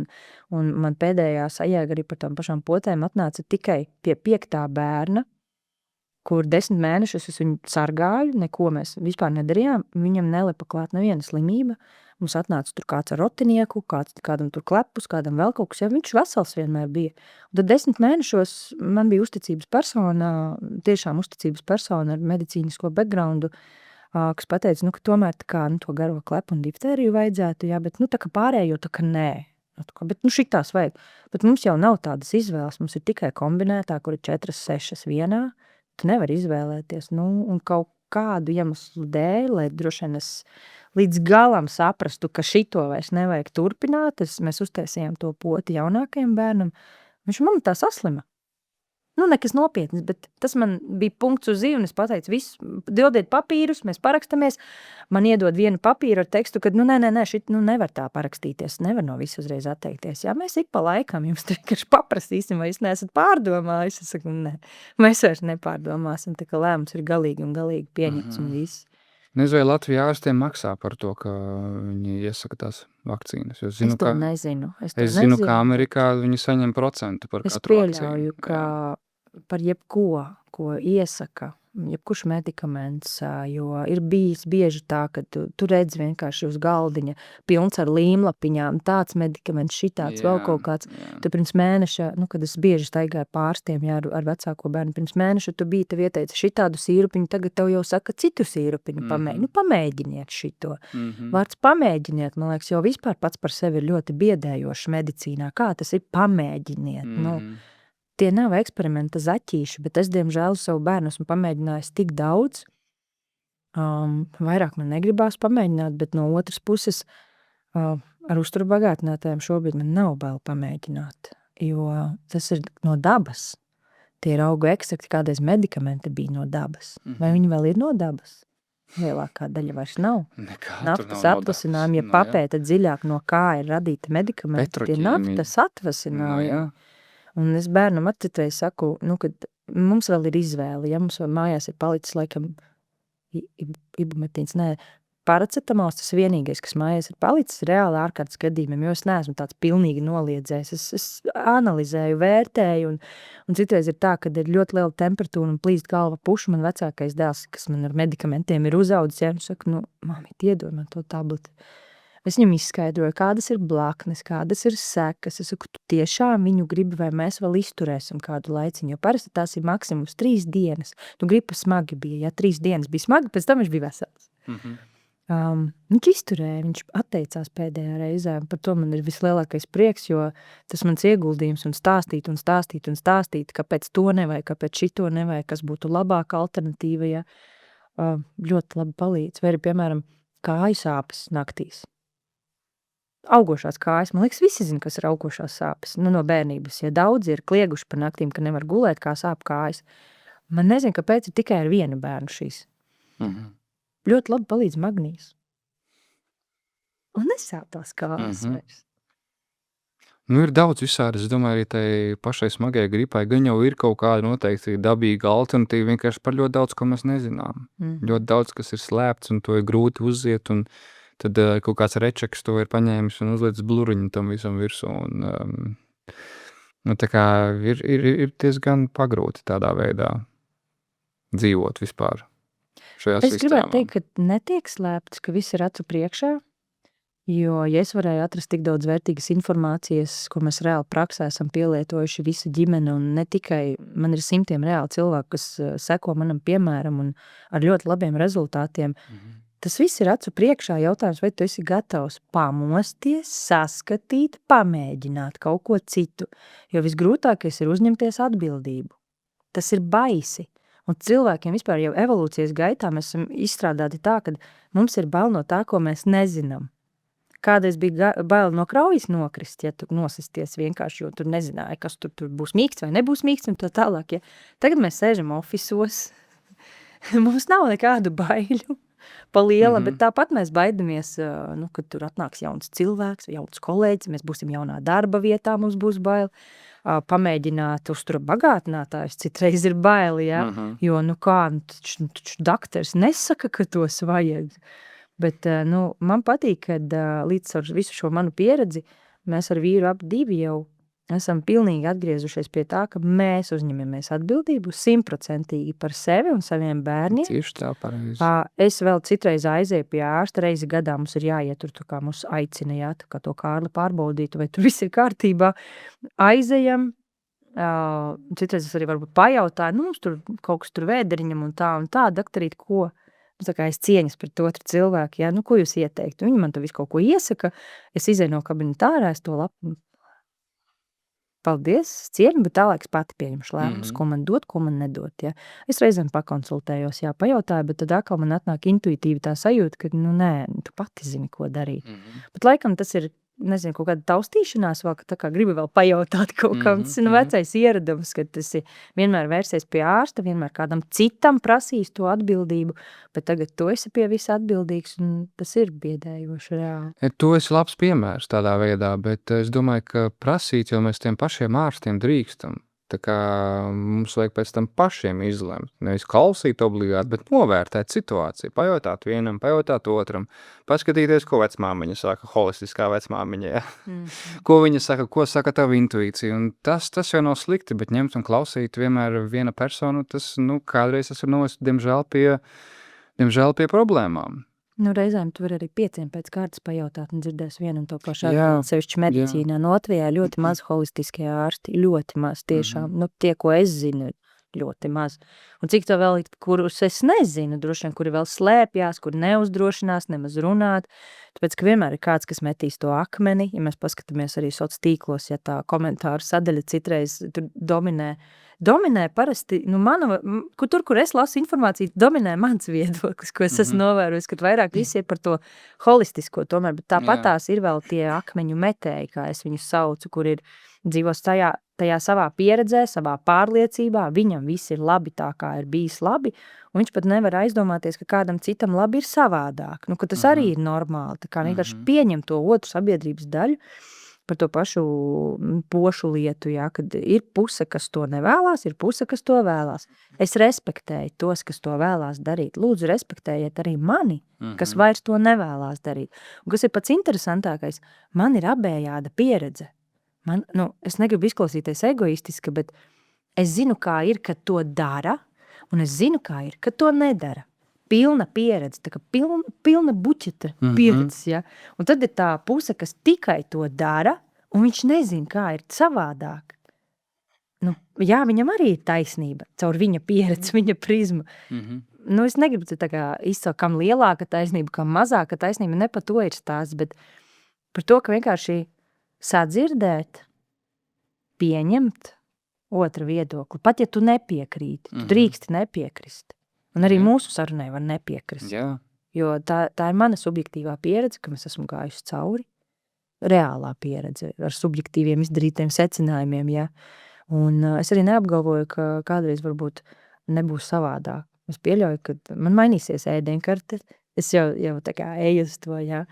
[SPEAKER 1] un man pēdējā sajēga arī par tām pašām potēm atnāca tikai pie 5. bērna, kur 10 mēnešus es viņu sargāju, neko mēs vispār nedarījām, viņam nelipa klāt neviena slimība, mums atnāca tur kāds ar rotinieku, kādam tur klepus, kādam vēl kaut kas, viņš vesels vienmēr bija. Un tad 10 mēnešos man bija uzticības persona, tiešām uzticības persona ar medicīnisko backgroundu, kas pateica, ka tomēr tā kā, to garo klepu un diftēriju vajadzētu, jā, bet tā kā pārējo, tā kā nē. Bet šitās vajag. Bet mums jau nav tādas izvēles, mums ir tikai kombinētā, kur ir 4-6 vienā. Tu nevari izvēlēties, un kaut kādu iemeslu dēļ, lai droši vien es līdz galam saprastu, ka šito vairs nevajag turpināt, mēs uztaisījām to poti jaunākajam bērnam, viņš man tā saslima. Nekas nopietnis, bet tas man bija punkts uz zīvi, un es pateicu, visu, dodiet papīrus, mēs parakstamies, man iedod vienu papīru ar tekstu, ka, nē, šit, nevar tā parakstīties, nevar no visu uzreiz atteikties. Jā, mēs ik pa laikam jums vienkārši paprasīsim, vai jūs neesat pārdomājis. Es saku, nē, mēs vairs nepārdomāsim, tā kā lēmums ir galīgi un galīgi pieņemts un viss.
[SPEAKER 2] Nezinu, vai Latvijā ārstiem maksā par to, ka viņi iesaka tās vakcīnas.
[SPEAKER 1] Es to nezinu.
[SPEAKER 2] Es zinu, ka Amerikā viņi saņem procentu par katru vakcīnu.
[SPEAKER 1] Es pieļauju, ka par ko iesaka, jebkurš medikaments, jo ir bijis bieži tā, ka tu redz vienkārši uz galdiņa pilns ar līmlapiņām, tāds medikaments, šitāds, vēl kaut kāds. Tu pirms mēneša, kad es bieži staigāju pārstiem, ar vecāko bērnu, pirms mēneša tu biji, tev ieteica šitādu sīrupiņu, tagad tev jau saka citu sīrupiņu, pamēģiniet šito. Vārds pamēģiniet, man liekas, jau vispār pats par sevi ir ļoti biedējošs medicīnā. Kā tas ir pamēģiniet? Tie nav eksperimenta zaķīši, bet es, diemžēl, savu bērnu esmu pamēģinājis tik daudz. Vairāk man negribās pamēģināt, bet no otras puses ar uzturu bagātinātājiem šobrīd man nav bail pamēģināt, jo tas ir no dabas. Tie ir augu ekstrakti, kādreiz medikamenti bija no dabas. Vai viņi vēl ir no dabas? Lielākā daļa vairs nav. Naftas atvasinājumi, ja papēta dziļāk, no kā ir radīta medikamenti, tie naftas atvasinājumi. Un es bērnam atcitvēju saku, kad mums vēl ir izvēle, ja mums mājās ir palicis laikam ibumetīns, paracetamols, tas vienīgais, kas mājās ir palicis reāli ārkārtas gadījumiem, jo es neesmu tāds pilnīgi noliedzējis. Es analizēju, vērtēju, un citreiz ir tā, kad ir ļoti liela temperatūra un plīst galva pušu. Man vecākais dēls, kas man ar medikamentiem ir uzaudzis, ja, un saka, mamīt, iedod man to tableti. Es viņam izskaidroju, kādas ir blaknes, kādas ir sekas. Es saku, tu tiešām viņu gribi, vai mēs vēl izturēsim kādu laiciņu, jo parasti tās ir maksimums 3 dienas. Tu gribi smagi bija, ja 3 dienas bija smagi, pēc tam viņš bija vesels. Viņš izturēja, viņš atteicās pēdējā reizē. Par to man ir vislielākais prieks, jo tas mans ieguldījums un stāstīt, kāpēc to nevajag, kāpēc šito nevajag, kas būtu labāka alternatīva, ja, ļoti labi palīdz. Vai arī, piemēram, kāju sāpes naktīs. Augošās kājas. Man liekas, visi zina, kas ir augošās sāpes. No bērnības. Ja daudzi ir klieguši par naktīm, ka nevar gulēt, kā sāp kājas. Man nezinu, kāpēc ir tikai ar vienu bērnu šīs. Ļoti labi palīdz magnīs. Un nesāp tās kājas vairs.
[SPEAKER 2] Nu, ir daudz visādi. Es domāju, arī tai pašai smagajai gripai gan jau ir kaut kāda noteikti dabīga alternatīva, vienkārši par ļoti daudz, ko mēs nezinām. Ļoti daudz, kas ir slēpts, un to ir grūti uzziet, un tad kaut kāds rečeks to ir paņēmis un uzlicis bluriņu tam visam virsū. Un, tā kā ir diezgan pagrūti tādā veidā dzīvot vispār šajā sistēmā.
[SPEAKER 1] Es gribētu teikt, ka netiek slēpts, ka viss ir acu priekšā, jo, ja es varēju atrast tik daudz vērtīgas informācijas, ko mēs reāli praksē esam pielietojuši visa ģimene, un ne tikai, man ir simtiem reāli cilvēku, kas seko manam piemēram un ar ļoti labiem rezultātiem, tas viss ir acu priekšā. Jautājums, vai tu esi gatavs pamosties, saskatīt, pamēģināt kaut ko citu, jo visgrūtākais ir uzņemties atbildību. Tas ir baisi. Un cilvēkiem vispār jau evolūcijas gaitā mēs esam izstrādāti tā, ka mums ir bail no tā, ko mēs nezinām. Kādreiz bija bail no kraujas nokrist, ja tu nosisties vienkārši, jo tur nezināja, kas tur būs mīksts vai nebūs mīksts un tā tālāk. Ja. Tagad mēs sēžam ofisos, mums nav nekādu baiļu pa liela, bet tāpat mēs baidamies, kad tur atnāks jauns cilvēks, jauns kolēģis, mēs būsim jaunā darba vietā, mums būs bail. Pamēģināt uztura bagātinātājus, citreiz ir baili, ja? Jo, taču daktars nesaka, ka tos vajag. Bet, man patīk, kad līdz ar visu šo manu pieredzi mēs ar vīru ap divi jau esam pilnīgi atgriezušies pie tā, ka mēs uzņemamies atbildību 100% par sevi un saviem bērniem.
[SPEAKER 2] Tieši tā, pareizi.
[SPEAKER 1] Es vēl citreiz aizēju pie ārsta, reizi gadā mums ir jāiet tur, kā mūs aicina, jā, kā to Kārli pārbaudītu, vai tur viss ir kārtībā. Aizejam, citreiz es arī varbūt pajautāju, mums tur kaut kas tur vēderiņam un tā, daktarīt, ko? Tā kā es cieņas pret otru cilvēku, jā, ko jūs ieteiktu? Viņi man to visu kaut ko iesaka, es izēju no kabineta ārā, es to lapu. Paldies, cienu, bet tālāk es pati pieņemšu lēmumus, ko man dot, ko man nedot. Ja. Es reizēm pakonsultējos, pajautāju, bet tad atkal man atnāk intuitīvi tā sajūta, ka, nē, tu pati zini, ko darīt. Bet laikam tas ir, nezinu, kaut kāda taustīšanās vēl, ka tā kā gribi vēl pajautāt kaut kam. Tas ir vecais ieradums, ka tas ir vienmēr vērsies pie ārsta, vienmēr kādam citam prasīs to atbildību, bet tagad tu esi pie visa atbildīgs, un tas ir biedējoši reāli.
[SPEAKER 2] Tu esi labs piemērs tādā veidā, bet es domāju, ka prasīt jau mēs tiem pašiem ārstiem drīkstam. Tā kā mums vajag pēc tam pašiem izlemt. Nevis klausīt obligāti, bet novērtēt situāciju. Pajautāt vienam, pajautāt otram. Paskatīties, ko vecmāmiņa saka, holistiskā vecmāmiņa. Ja? Ko viņa saka, ko saka tava intuīcija. Un tas jau nav slikti, bet ņemt un klausīt vienmēr viena personu, tas, kādreiz tas ir novest, diemžēl pie problēmām.
[SPEAKER 1] Reizēm tu var arī 5 pēc kārtas pajautāt un dzirdēs vienu un to pašu sevišķi medicīnā. Latvijā ļoti maz holistiskie ārsti, ļoti maz tiešām. Tie, ko es zinu, ļoti maz. Un cik to vēl, kurus es nezinu, droši vien, kuri vēl slēpjās, kuri neuzdrošinās nemaz runāt. Tāpēc, ka vienmēr ir kāds, kas metīs to akmeni. Ja mēs paskatāmies arī soc tīklos, ja tā komentāru sadaļa citreiz tur dominē parasti, kur es lasu informāciju, dominē mans viedoklis, ko es esmu novērojis, kad vairāk visi ir par to holistisko tomēr, bet tāpatās ir vēl tie akmeņu metēji, kā es viņus saucu, kur ir dzīvos tajā savā pieredzē, savā pārliecībā, viņam viss ir labi tā, kā ir bijis labi, un viņš pat nevar aizdomāties, ka kādam citam labi ir savādāk, ka tas arī ir normāli, tā kā vienkārši pieņem to otru sabiedrības daļu, par to pašu pošu lietu, kad ir puse, kas to nevēlās, ir puse, kas to vēlās. Es respektēju tos, kas to vēlās darīt. Lūdzu, respektējiet arī mani, kas vairs to nevēlās darīt. Un kas ir pats interesantākais, man ir abējāda pieredze. Es negribu izklausīties egoistiski, bet es zinu, kā ir, kad to dara, un es zinu, kā ir, kad to nedara. Pilna pieredze, tā kā pilna buķeta pieredze, ja. Un tad ir tā puse, kas tikai to dara, un viņš nezin, kā ir savādāk. Viņam arī ir taisnība, caur viņa pieredzi, viņa prizmu. es negribu te tā kā izsaukt, kam lielāka taisnība, kam mazāka taisnība, ne par to ir stāsts, bet par to, ka vienkārši sadzirdēt, pieņemt otra viedokli, pat ja tu nepiekrīti, tu drīksti nepiekrist. Un arī mūsu sarunai var nepiekrist.
[SPEAKER 2] Jā.
[SPEAKER 1] Jo tā ir mana subjektīvā pieredze, ka es esmu gājusi cauri. Reālā pieredze ar subjektīviem izdarītiem secinājumiem, ja. Un es arī neapgalvoju, ka kādreiz varbūt nebūs savādāk. Es pieļauju, ka man mainīsies ēdienkarte. Es jau tā kā eju uz to, ja.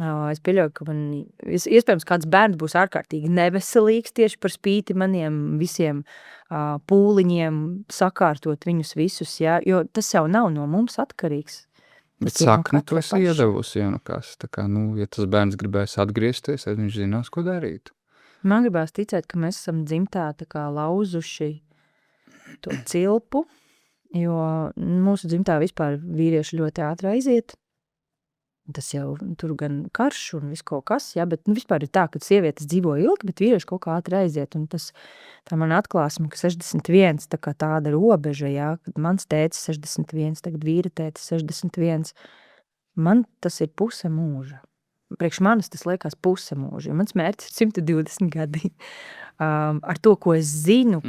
[SPEAKER 1] Es pieļauju, ka man iespējams kāds bērns būs ārkārtīgi neveselīgs tieši par spīti maniem visiem pūliņiem sakārtot viņus visus, ja, jo tas jau nav no mums atkarīgs.
[SPEAKER 2] Bet sakni tu esi iedevusi, ja kas, tā kā, ja tas bērns gribēs atgriezties, tad viņš zinās, ko darīt.
[SPEAKER 1] Man gribās ticēt, ka mēs esam dzimtā tā kā lauzuši to cilpu, jo mūsu dzimtā vispār vīrieši ļoti ātri aiziet. Tas jau tur gan karš un viss kaut kas, ja, bet vispār ir tā, ka sievietes dzīvo ilgi, bet vīrieši kaut kā ātri aiziet. Un tā man atklāsme, ka 61, tā kā tāda robeža, ja, kad mans tētis 61, tagad vīra tētis 61, man tas ir puse mūža. Priekš manis tas liekas puse mūža, jo mans mērķis ir 120 gadi. Ar to, ko es zinu,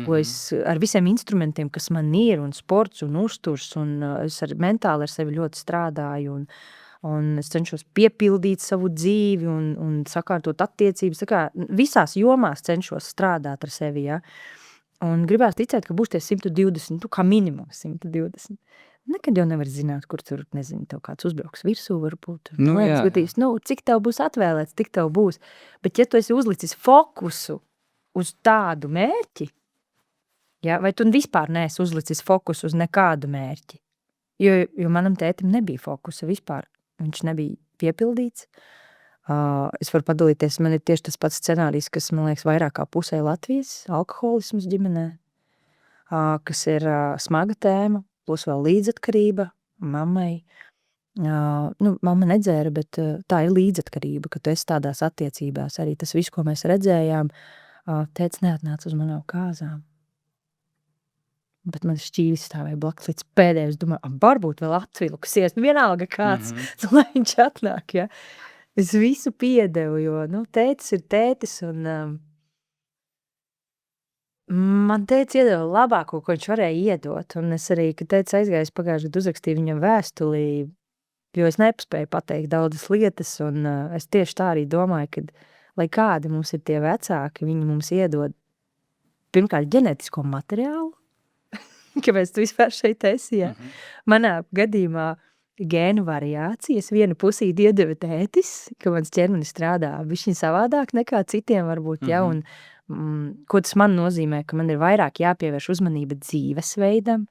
[SPEAKER 1] ar visiem instrumentiem, kas man ir, un sports, un uzturs, un es mentāli ar sevi ļoti strādāju, un es cenšos piepildīt savu dzīvi un sakārtot attiecības. Tā kā visās jomās cenšos strādāt ar sevi, ja. Un gribētu ticēt, ka būs tie 120, kā minimums 120. Nekad jau nevar zināt, kur tur, nezinu, tev kāds uzbrauks virsū varbūt. Skatīs, cik tev būs atvēlēts, tik tev būs. Bet ja tu esi uzlicis fokusu uz tādu mērķi, ja, vai tu vispār neesi uzlicis fokusu uz nekādu mērķi, jo manam tētim nebija fokusa vispār. Viņš nebija piepildīts. Es varu padalīties, man ir tieši tas pats scenārijs, kas, man liekas, vairāk kā pusē Latvijas, alkoholisms ģimenē, kas ir smaga tēma, plus vēl līdzatkarība mammai. Mamma nedzēra, bet tā ir līdzatkarība, ka tu esi tādās attiecībās. Arī tas viss, ko mēs redzējām, tētis neatnāca uz manām kāzām. Bet man šķīvis stāvēja blakus līdz pēdējais, domāju, varbūt vēl atvilkusies, vienalga kāds, lai viņš atnāk, ja. Es visu piedevu, jo, tētis ir tētis, un man tētis iedeva labāko, ko viņš varēja iedot, un es arī, kad tētis aizgājis pagājušajā gadu, uzrakstīju viņam vēstulī, jo es nepaspēju pateikt daudzas lietas, un es tieši tā arī domāju, ka, lai kādi mums ir tie vecāki, viņi mums iedod pirmkārt ģenētisko materiālu, kāpēc tu vispār šeit esi, ja? Manā gadījumā gēnu variācijas, vienu pusīti iedeva tētis, ka mans ķermenis strādā bišķiņ savādāk nekā citiem varbūt, ja, un ko tas man nozīmē, ka man ir vairāk jāpievērš uzmanība dzīvesveidam,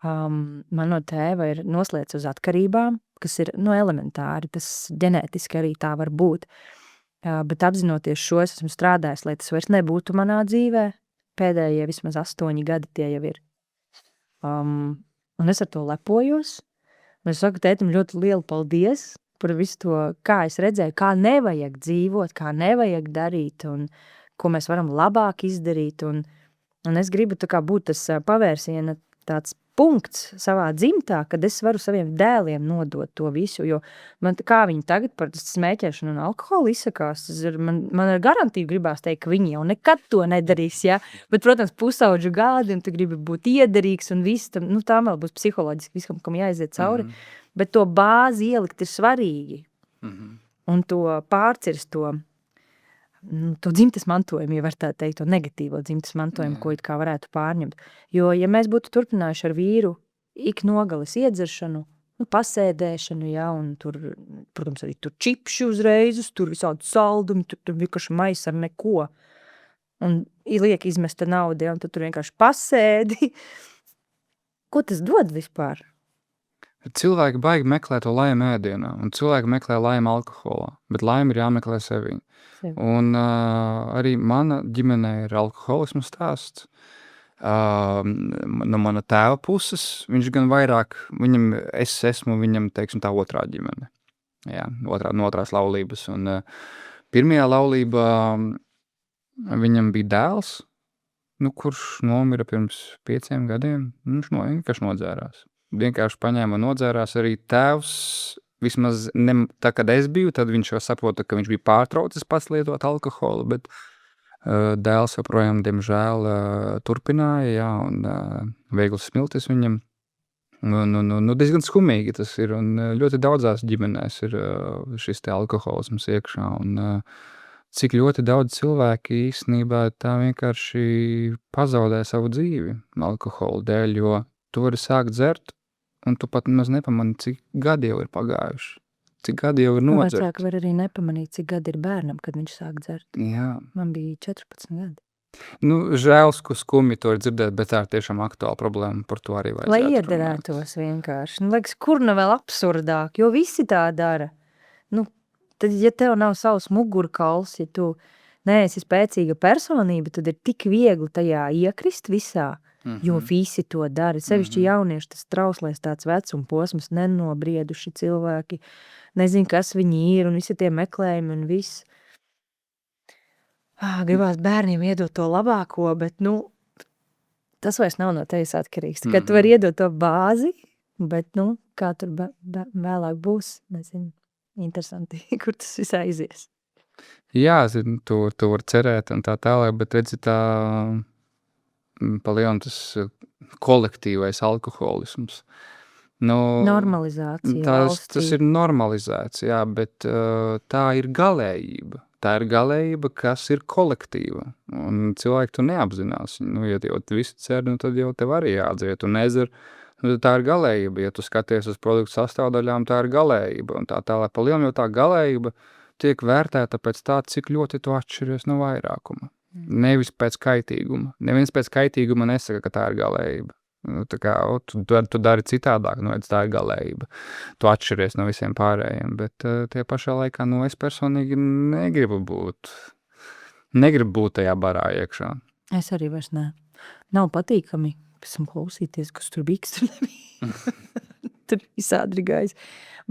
[SPEAKER 1] man no tēva ir noslēdz uz atkarībām, kas ir, elementāri, tas ģenētiski arī tā var būt, bet apzinoties šo, es esmu strādājis, lai tas vairs nebūtu manā dzīvē, pēdējie vismaz 8 gadi tie jau ir. Un es ar to lepojos. Es saku tētim ļoti lielu paldies par visu to, kā es redzēju, kā nevajag dzīvot, kā nevajag darīt un ko mēs varam labāk izdarīt. Un es gribu tā kā būt tas pavērsiena tāds punkts savā dzimtā, kad es varu saviem dēliem nodot to visu, jo man, kā viņi tagad par smēķēšanu un alkoholu izsakās, man ar garantiju gribās teikt, ka viņi jau nekad to nedarīs, ja, bet, protams, pusauģu gadi, un tu gribi būt iederīgs un viss, tā vēl būs psiholoģiski viskam, kam jāiziet cauri, bet to bāzi ielikt ir svarīgi, un to pārcirst to dzimtes mantojumu, ja var tā teikt, to negatīvo dzimtes mantojumu, ko it kā varētu pārņemt. Jo, ja mēs būtu turpinājuši ar vīru ik nogales iedzeršanu, pasēdēšanu, ja, un tur, protams, arī tur čipši uzreizus, tur visādi saldumi, tur vienkārši maisa ar neko, un liek izmesta nauda, ja, un tu tur vienkārši pasēdi. Ko tas dod vispār?
[SPEAKER 2] Cilvēki baigi meklē to laimu ēdienā, un cilvēki meklē laimu alkoholā, bet laima ir jāmeklē sevī. Un arī mana ģimenē ir alkoholismu stāsts. No mana tēva puses, viņš gan vairāk, es esmu viņam, teiksim, tā otrā ģimene. Jā, no otrās laulības. Un pirmajā laulībā viņam bija dēls, kurš nomira pirms 5 gadiem. Viņš vienkārši nodzērās. vienkārši paņēma un nodzērās. Arī tēvs, vismaz tā, kad es biju, tad viņš jau saprota, ka viņš bija pārtraucis pats lietot alkoholu, bet dēls joprojām, diemžēl, turpināja, jā, un viegls smiltis viņam. Diezgan skumīgi tas ir, un ļoti daudzās ģimenēs ir šis te alkoholisms iekšā, un cik ļoti daudz cilvēki īstenībā tā vienkārši pazaudē savu dzīvi alkoholu dēļ, jo tu vari sākt dzert, un tu pat maz nepamani, cik gadi jau ir pagājuši, cik gadi jau ir nodzerti.
[SPEAKER 1] Vecāki var arī nepamanīt, cik gadi ir bērnam, kad viņš sāk dzert.
[SPEAKER 2] Jā.
[SPEAKER 1] Man bija 14 gadi.
[SPEAKER 2] Žēl, skumji to ir dzirdēt, bet tā ir tiešām aktuāla problēma, par to arī vajadzētu
[SPEAKER 1] Lai
[SPEAKER 2] runāt.
[SPEAKER 1] iederētos vienkārši. Liekas, kur nu vēl absurdāk, jo visi tā dara. Tad, ja tev nav savs mugurkauls, ja tu neesi spēcīga personība, tad ir tik viegli tajā iekrist visā, jo visi to dara. Sevišķi jaunieši, tas trauslēs tāds vecuma posms, nenobrieduši cilvēki, nezinu, kas viņi ir, un visi tie meklējumi un viss. Gribās bērniem iedot to labāko, bet, tas vairs nav no tevis atkarīgs. Tikai tu vari iedot to bāzi, bet, kā tur vēlāk būs, nezinu. Interesanti, kur tas viss aizies.
[SPEAKER 2] Jā, tu var cerēt un tā tālāk, bet redzi tā palielina tas kolektīvais alkoholisms.
[SPEAKER 1] Normalizācija valstī.
[SPEAKER 2] Tas ir normalizēts, jā, bet tā ir galējība. Tā ir galējība, kas ir kolektīva. Un cilvēki to neapzinās. Ja jau visi cer, tad jau tev arī jādziet un nezer. Tā ir galējība. Ja tu skaties uz produktu sastāvdaļām, tā ir galējība. Un tā tālāk palielināt, jo tā galējība tiek vērtēta pēc tā, cik ļoti tu atšķiries no vairākuma. Nevis pēc kaitīguma. Neviens pēc kaitīguma nesaka, ka tā ir galējība. Tā kā tu dari citādāk, tā ir galējība. Tu atšķiries no visiem pārējiem, bet tie pašā laikā, es personīgi negribu būt tajā barā iekšā.
[SPEAKER 1] Es arī vairs ne. Nav patīkami. Pēc tam klausīties, kas tur biks, tur nebija. Tur visādi gājis.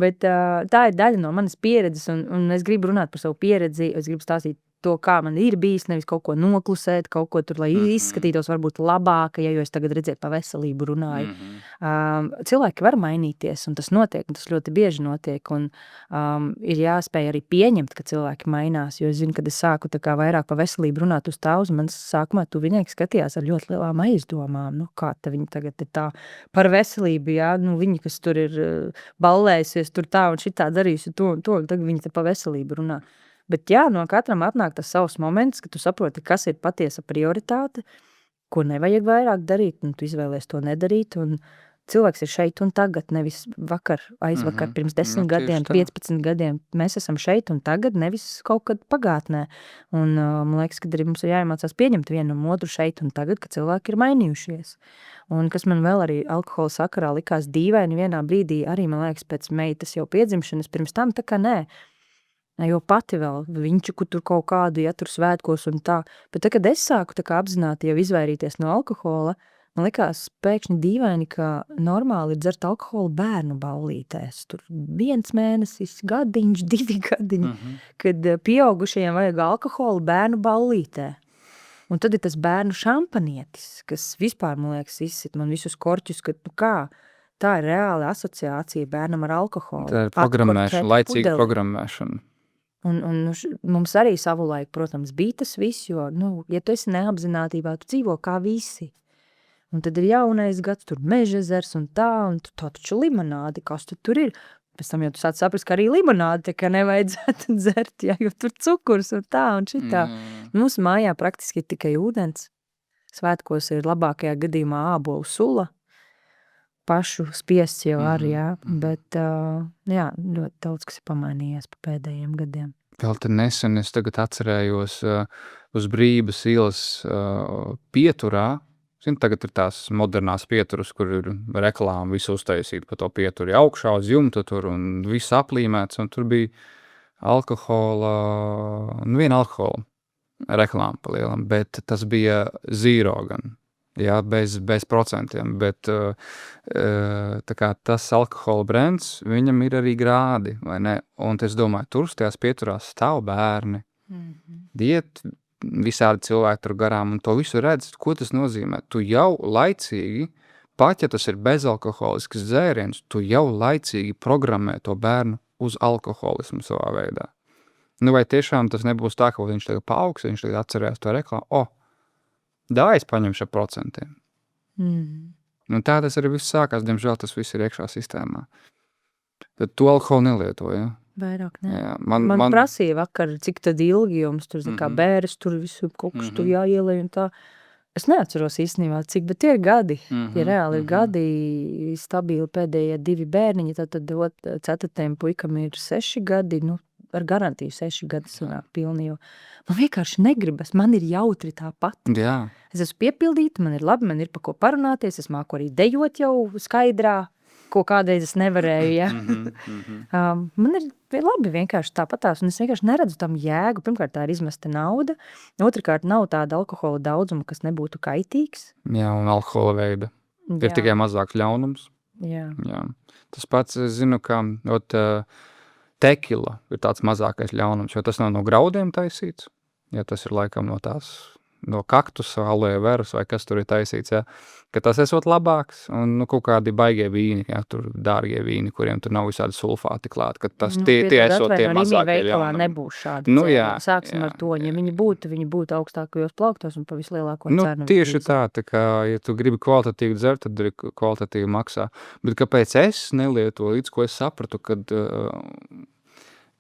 [SPEAKER 1] Bet tā ir daļa no manas pieredzes, un es gribu runāt par savu pieredzi, es gribu stāstīt to, kā man ir bijis, nevis kaut ko noklusēt, kaut ko tur, lai izskatītos varbūt labāk, jo es tagad redzēju pa veselību runāju. Cilvēki var mainīties, un tas notiek, un tas ļoti bieži notiek, un ir jāspēj arī pieņemt, ka cilvēki mainās, jo es zinu, kad es sāku tā kā vairāk pa veselību runāt uz tā, uz manas sākumā tuvinieki skatījās ar ļoti lielām aizdomām, kā te viņi tagad ir tā par veselību, jā, viņi, kas tur ir ballējusies, tur tā un šitā darījusi to un to, un tagad viņi te pa veselību runā. Bet jā, no katram atnāk tas savs moments, ka tu saproti, kas ir patiesa prioritāte, ko nevajag vairāk darīt, un tu izvēlies to nedarīt, un cilvēks ir šeit un tagad, nevis vakar, aizvakar, pirms 10 gadiem, 15 gadiem. Mēs esam šeit un tagad, nevis kaut kad pagātnē. Un man liekas, ka arī mums ir jāiemācās pieņemt vienam otru šeit un tagad, ka cilvēki ir mainījušies. Un kas man vēl arī alkohola sakarā likās dīvaini vienā brīdī, arī man liekas pēc meitas jau piedzimšanas, pirms tam tā kā nē. Jo pati vēl viņčuku tur kaut kādu, ja tur svētkos un tā. Bet tad, kad es sāku tā kā apzināti jau izvairīties no alkohola, man likās pēkšņi dīvaini, ka normāli ir dzert alkoholu bērnu ballītēs. Tur 1 mēnesis, gadiņš, 2 gadiņi, kad pieaugušajiem vajag alkoholu bērnu ballītē. Un tad ir tas bērnu šampanietis, kas vispār, man liekas, izsit man visus korķus, ka kā, tā ir reāla asociācija bērnam ar alkoholu.
[SPEAKER 2] Tā ir programmēšana, laicīga programmēšana.
[SPEAKER 1] Un mums arī savulaik, protams, bija tas viss, jo, ja tu esi neapzinātībā, tu dzīvo kā visi. Un tad ir jaunais gads, tur Mežezers un tā taču limonādi, kas tur ir. Pēc tam jau tu sāc saprast, ka arī limonādi tā kā nevajadzētu dzert, jo tur cukurs un tā un šitā. Mūsu mājā praktiski ir tikai ūdens. Svētkos ir labākajā gadījumā ābolu sula. Pašu spiests jau arī, jā. Bet, jā, ļoti daudz, kas ir pamainījies pa pēdējiem gadiem.
[SPEAKER 2] Vēl te nesen es tagad atcerējos uz Brības ielas pieturā. Tagad ir tās modernās pieturas, kur ir reklāma visu uztaisīt pa to pieturi augšā uz jumta tur un viss aplīmēts. Un tur bija viena alkohola reklāma pa lielam, bet tas bija zero gan. Jā, bez procentiem, bet tā kā tas alkohola brands, viņam ir arī grādi, vai ne? Un es domāju, tur tajās pieturās stāv bērni, diet visādi cilvēki tur garām un to visu redz, ko tas nozīmē. Tu jau laicīgi pat ja tas ir bezalkoholisks dzēriens, tu jau laicīgi programmē to bērnu uz alkoholismu savā veidā. Nu, vai tiešām tas nebūs tā, ka viņš tagad paaugs, viņš tagad atcerējās to reklāmu, davai es paņemšu ar procentiem. Nu, tā tas arī viss sākās, diemžēl tas viss ir iekšā sistēmā. Tad tu alkoholu nelieto, ja?
[SPEAKER 1] Vairāk, ne?
[SPEAKER 2] Jā,
[SPEAKER 1] Man prasīja vakar, cik tad ilgi jums tur, kā bēres, tur visu kaut kas tur jāielej un tā. Es neatceros īstenībā, cik, bet tie ir gadi. Tie reāli ir gadi, stabili pēdējie 2 bērniņi, tad 4. puikam ir 6 gadi, nu, ar garantiju 6 gadi sanāk pilni, jo man vienkārši negribas, man ir jautri tāpat.
[SPEAKER 2] Jā.
[SPEAKER 1] Es esmu piepildīta, man ir labi, man ir pa ko parunāties, es māku arī dejot jau skaidrā, ko kādreiz es nevarēju, ja. Man ir labi vienkārši tāpatās, un es vienkārši neredzu tam jēgu. Pirmkārt, tā ir izmesta nauda. Otrkārt, nav tāda alkohola daudzuma, kas nebūtu kaitīgs.
[SPEAKER 2] Jā, un alkohola veida. Ir tikai mazāk ļaunums.
[SPEAKER 1] Jā.
[SPEAKER 2] Jā. Tas pats, es zinu, ka tekila ir tāds mazākais ļaunums, jo tas nav no graudiem taisīts. Ja tas ir laikam no kaktusa, aloe veras vai kas tur ir taisīts, ja, ka tas esot labāks, un kaut kādi baigie vīni, ja, tur dārgie vīni, kuriem tur nav visādi sulfāti klāt, ka tas tie esot tie mazākie ļaunumi.
[SPEAKER 1] Nebūs šādi Sāksim ar to, ja viņi būtu augstākajos plauktos un pa vislielāko cenu.
[SPEAKER 2] Tieši tā kā, ja tu gribi kvalitatīvi dzert, tad arī kvalitatīvi maksā. Bet kāpēc es nelietoju, līdz ko es sapratu, kad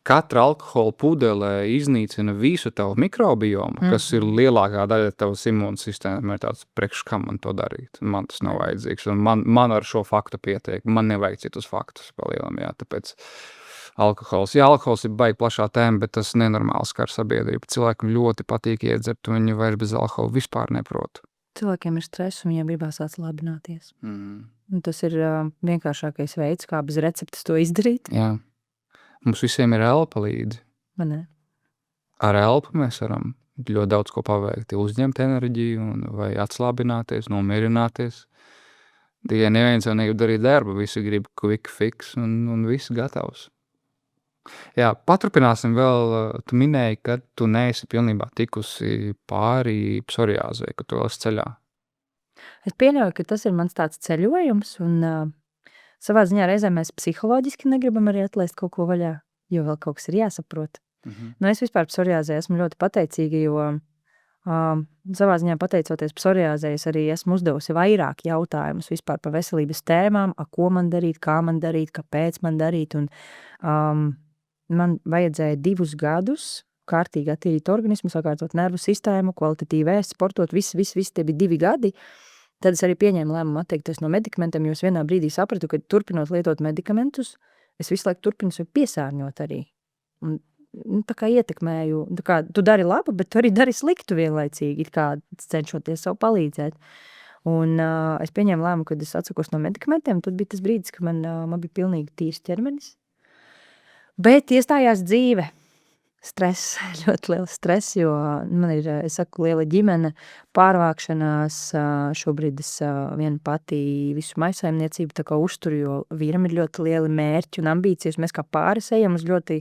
[SPEAKER 2] katra alkohola pudelē iznīcina visu tavu mikrobiomu, kas ir lielākā daļa tavas imūnsistēma, ir tāds, priekš kam man to darīt. Man tas nav vajadzīgs, un man ar šo faktu pietiek. Man nevajag citus faktus palielam, jā, tāpēc alkohols. Jā, alkohols ir baigi plašā tēma, bet tas nenormāli skar sabiedrību. Cilvēkiem ļoti patīk iedzert, un viņi vairs bez alkohola vispār neprot.
[SPEAKER 1] Cilvēkiem ir stress, un viņiem gribās atslābināties. Un tas ir vienkāršākais veids, kā bez receptes to izdarīt.
[SPEAKER 2] Jā. Mums visiem ir elpa līdzi.
[SPEAKER 1] Man ne.
[SPEAKER 2] Ar elpu mēs varam ļoti daudz ko paveikt, uzņemt enerģiju vai atslābināties, nomierināties. Tikai neviens jau negrib darīt darbu, visi grib quick fix un viss gatavs. Jā, paturpināsim vēl, tu minēji, ka tu neesi pilnībā tikusi pāri psoriāzei, ka tu vēl esi ceļā.
[SPEAKER 1] Es pieļauju, ka tas ir mans tāds ceļojums, un savā ziņā reizē mēs psiholoģiski negribam arī atlaist kaut ko vaļā, jo vēl kaut kas ir jāsaprot. Nu, es vispār psoriāzē esmu ļoti pateicīga, jo savā ziņā pateicoties psoriāzē, es arī esmu uzdevusi vairāk jautājumus vispār par veselības tēmām, ko man darīt, kā man darīt, kāpēc man darīt, un man vajadzēja 2 gadus kārtīgi attīrīt organismu, sakārtot nervu sistēmu, kvalitatīvi ēst, sportot, viss, tie bija 2 gadi. Tad es arī pieņēmu lēmumu atteikties no medikamentiem, jo es vienā brīdī sapratu, ka turpinot lietot medikamentus, es visu laiku turpinu sevi piesārņot arī. Un, tā kā ietekmēju, tā kā tu dari labu, bet tu arī dari sliktu vienlaicīgi, kā cenšoties sev palīdzēt. Un es pieņēmu lēmumu, kad es atsakos no medikamentiem, tad bija tas brīdis, ka man bija pilnīgi tīrs ķermenis. Bet iestājās dzīve. Stress, ļoti liels stress, jo man ir, es saku, liela ģimene, pārvākšanās, šobrīd es viena pati visu maisaimniecību tā kā uzturu, jo vīram ir ļoti lieli mērķi un ambīcijas, mēs kā pāris ejam uz ļoti,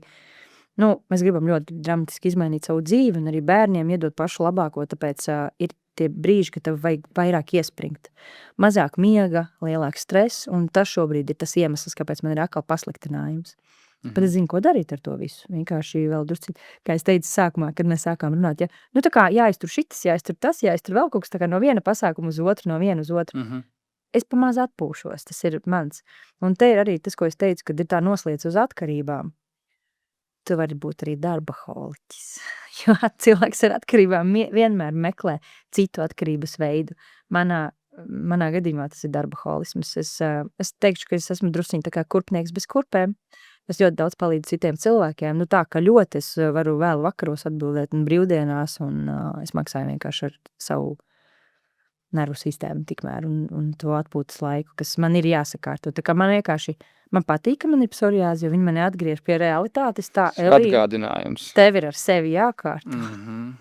[SPEAKER 1] mēs gribam ļoti dramatiski izmainīt savu dzīvi un arī bērniem iedot pašu labāko, tāpēc ir tie brīži, ka tev vajag vairāk iespringt. Mazāk miega, lielāks stress, un tas šobrīd ir tas iemesls, kāpēc man ir atkal pasliktinājums. Bet es zinu, ko darīt ar to visu. Vienkārši vēl drusci, kā es teicu sākumā, kad mēs sākām runāt, tā kā jāiztur šitas, jāiztur tas, jāiztur vēl kaut kas, tā kā no viena pasākuma uz otru, no viena uz otru. Es pamaz atpūšos, tas ir mans. Un te ir arī tas, ko es teicu, kad ir tā noslēdz uz atkarībām. Tu vari būt arī darbaholiķis, jo cilvēks ar atkarībām vienmēr meklē citu atkarības veidu. Manā gadījumā tas ir darbaholisms. Es teikšu, ka es esmu drusciņ tā kā kurpnieks bez kurpēm. Es ļoti daudz palīdzu citiem cilvēkiem. Tā, ka ļoti es varu vēl vakaros atbildēt un brīvdienās, un es maksāju vienkārši ar savu nervu sistēmu tikmēr un to atpūtas laiku, kas man ir jāsakārto. Tā kā man vienkārši, man patīk, ka man ir psoriāze, jo viņi mani atgriež pie realitātes. Tā,
[SPEAKER 2] atgādinājums.
[SPEAKER 1] Tev ir ar sevi jākārto,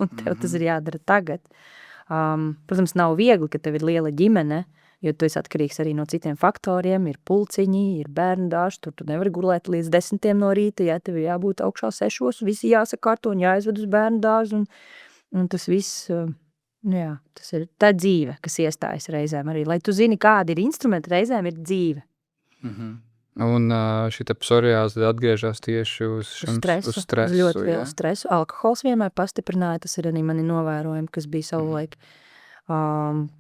[SPEAKER 1] un tev tas ir jādara tagad. Protams, nav viegli, ka tev ir liela ģimene, jo tu esi atkarīgs arī no citiem faktoriem, ir pulciņi, ir bērnu dārsts, tur tu nevari gulēt līdz 10 no rīta, tev ir jābūt augšā 6, visi jāsakārto un jāizved uz bērnu dārzu, un tas viss Jā, tas ir tā dzīve, kas iestājas reizēm arī. Lai tu zini, kādi ir instrumenti, reizēm ir dzīve.
[SPEAKER 2] Un šī psoriāze atgriežas tieši uz
[SPEAKER 1] stresu, uz ļoti lielu stresu. Alkohols vienmēr pastiprināja, tas ir arī mani novērojumi, kas bija savulaik.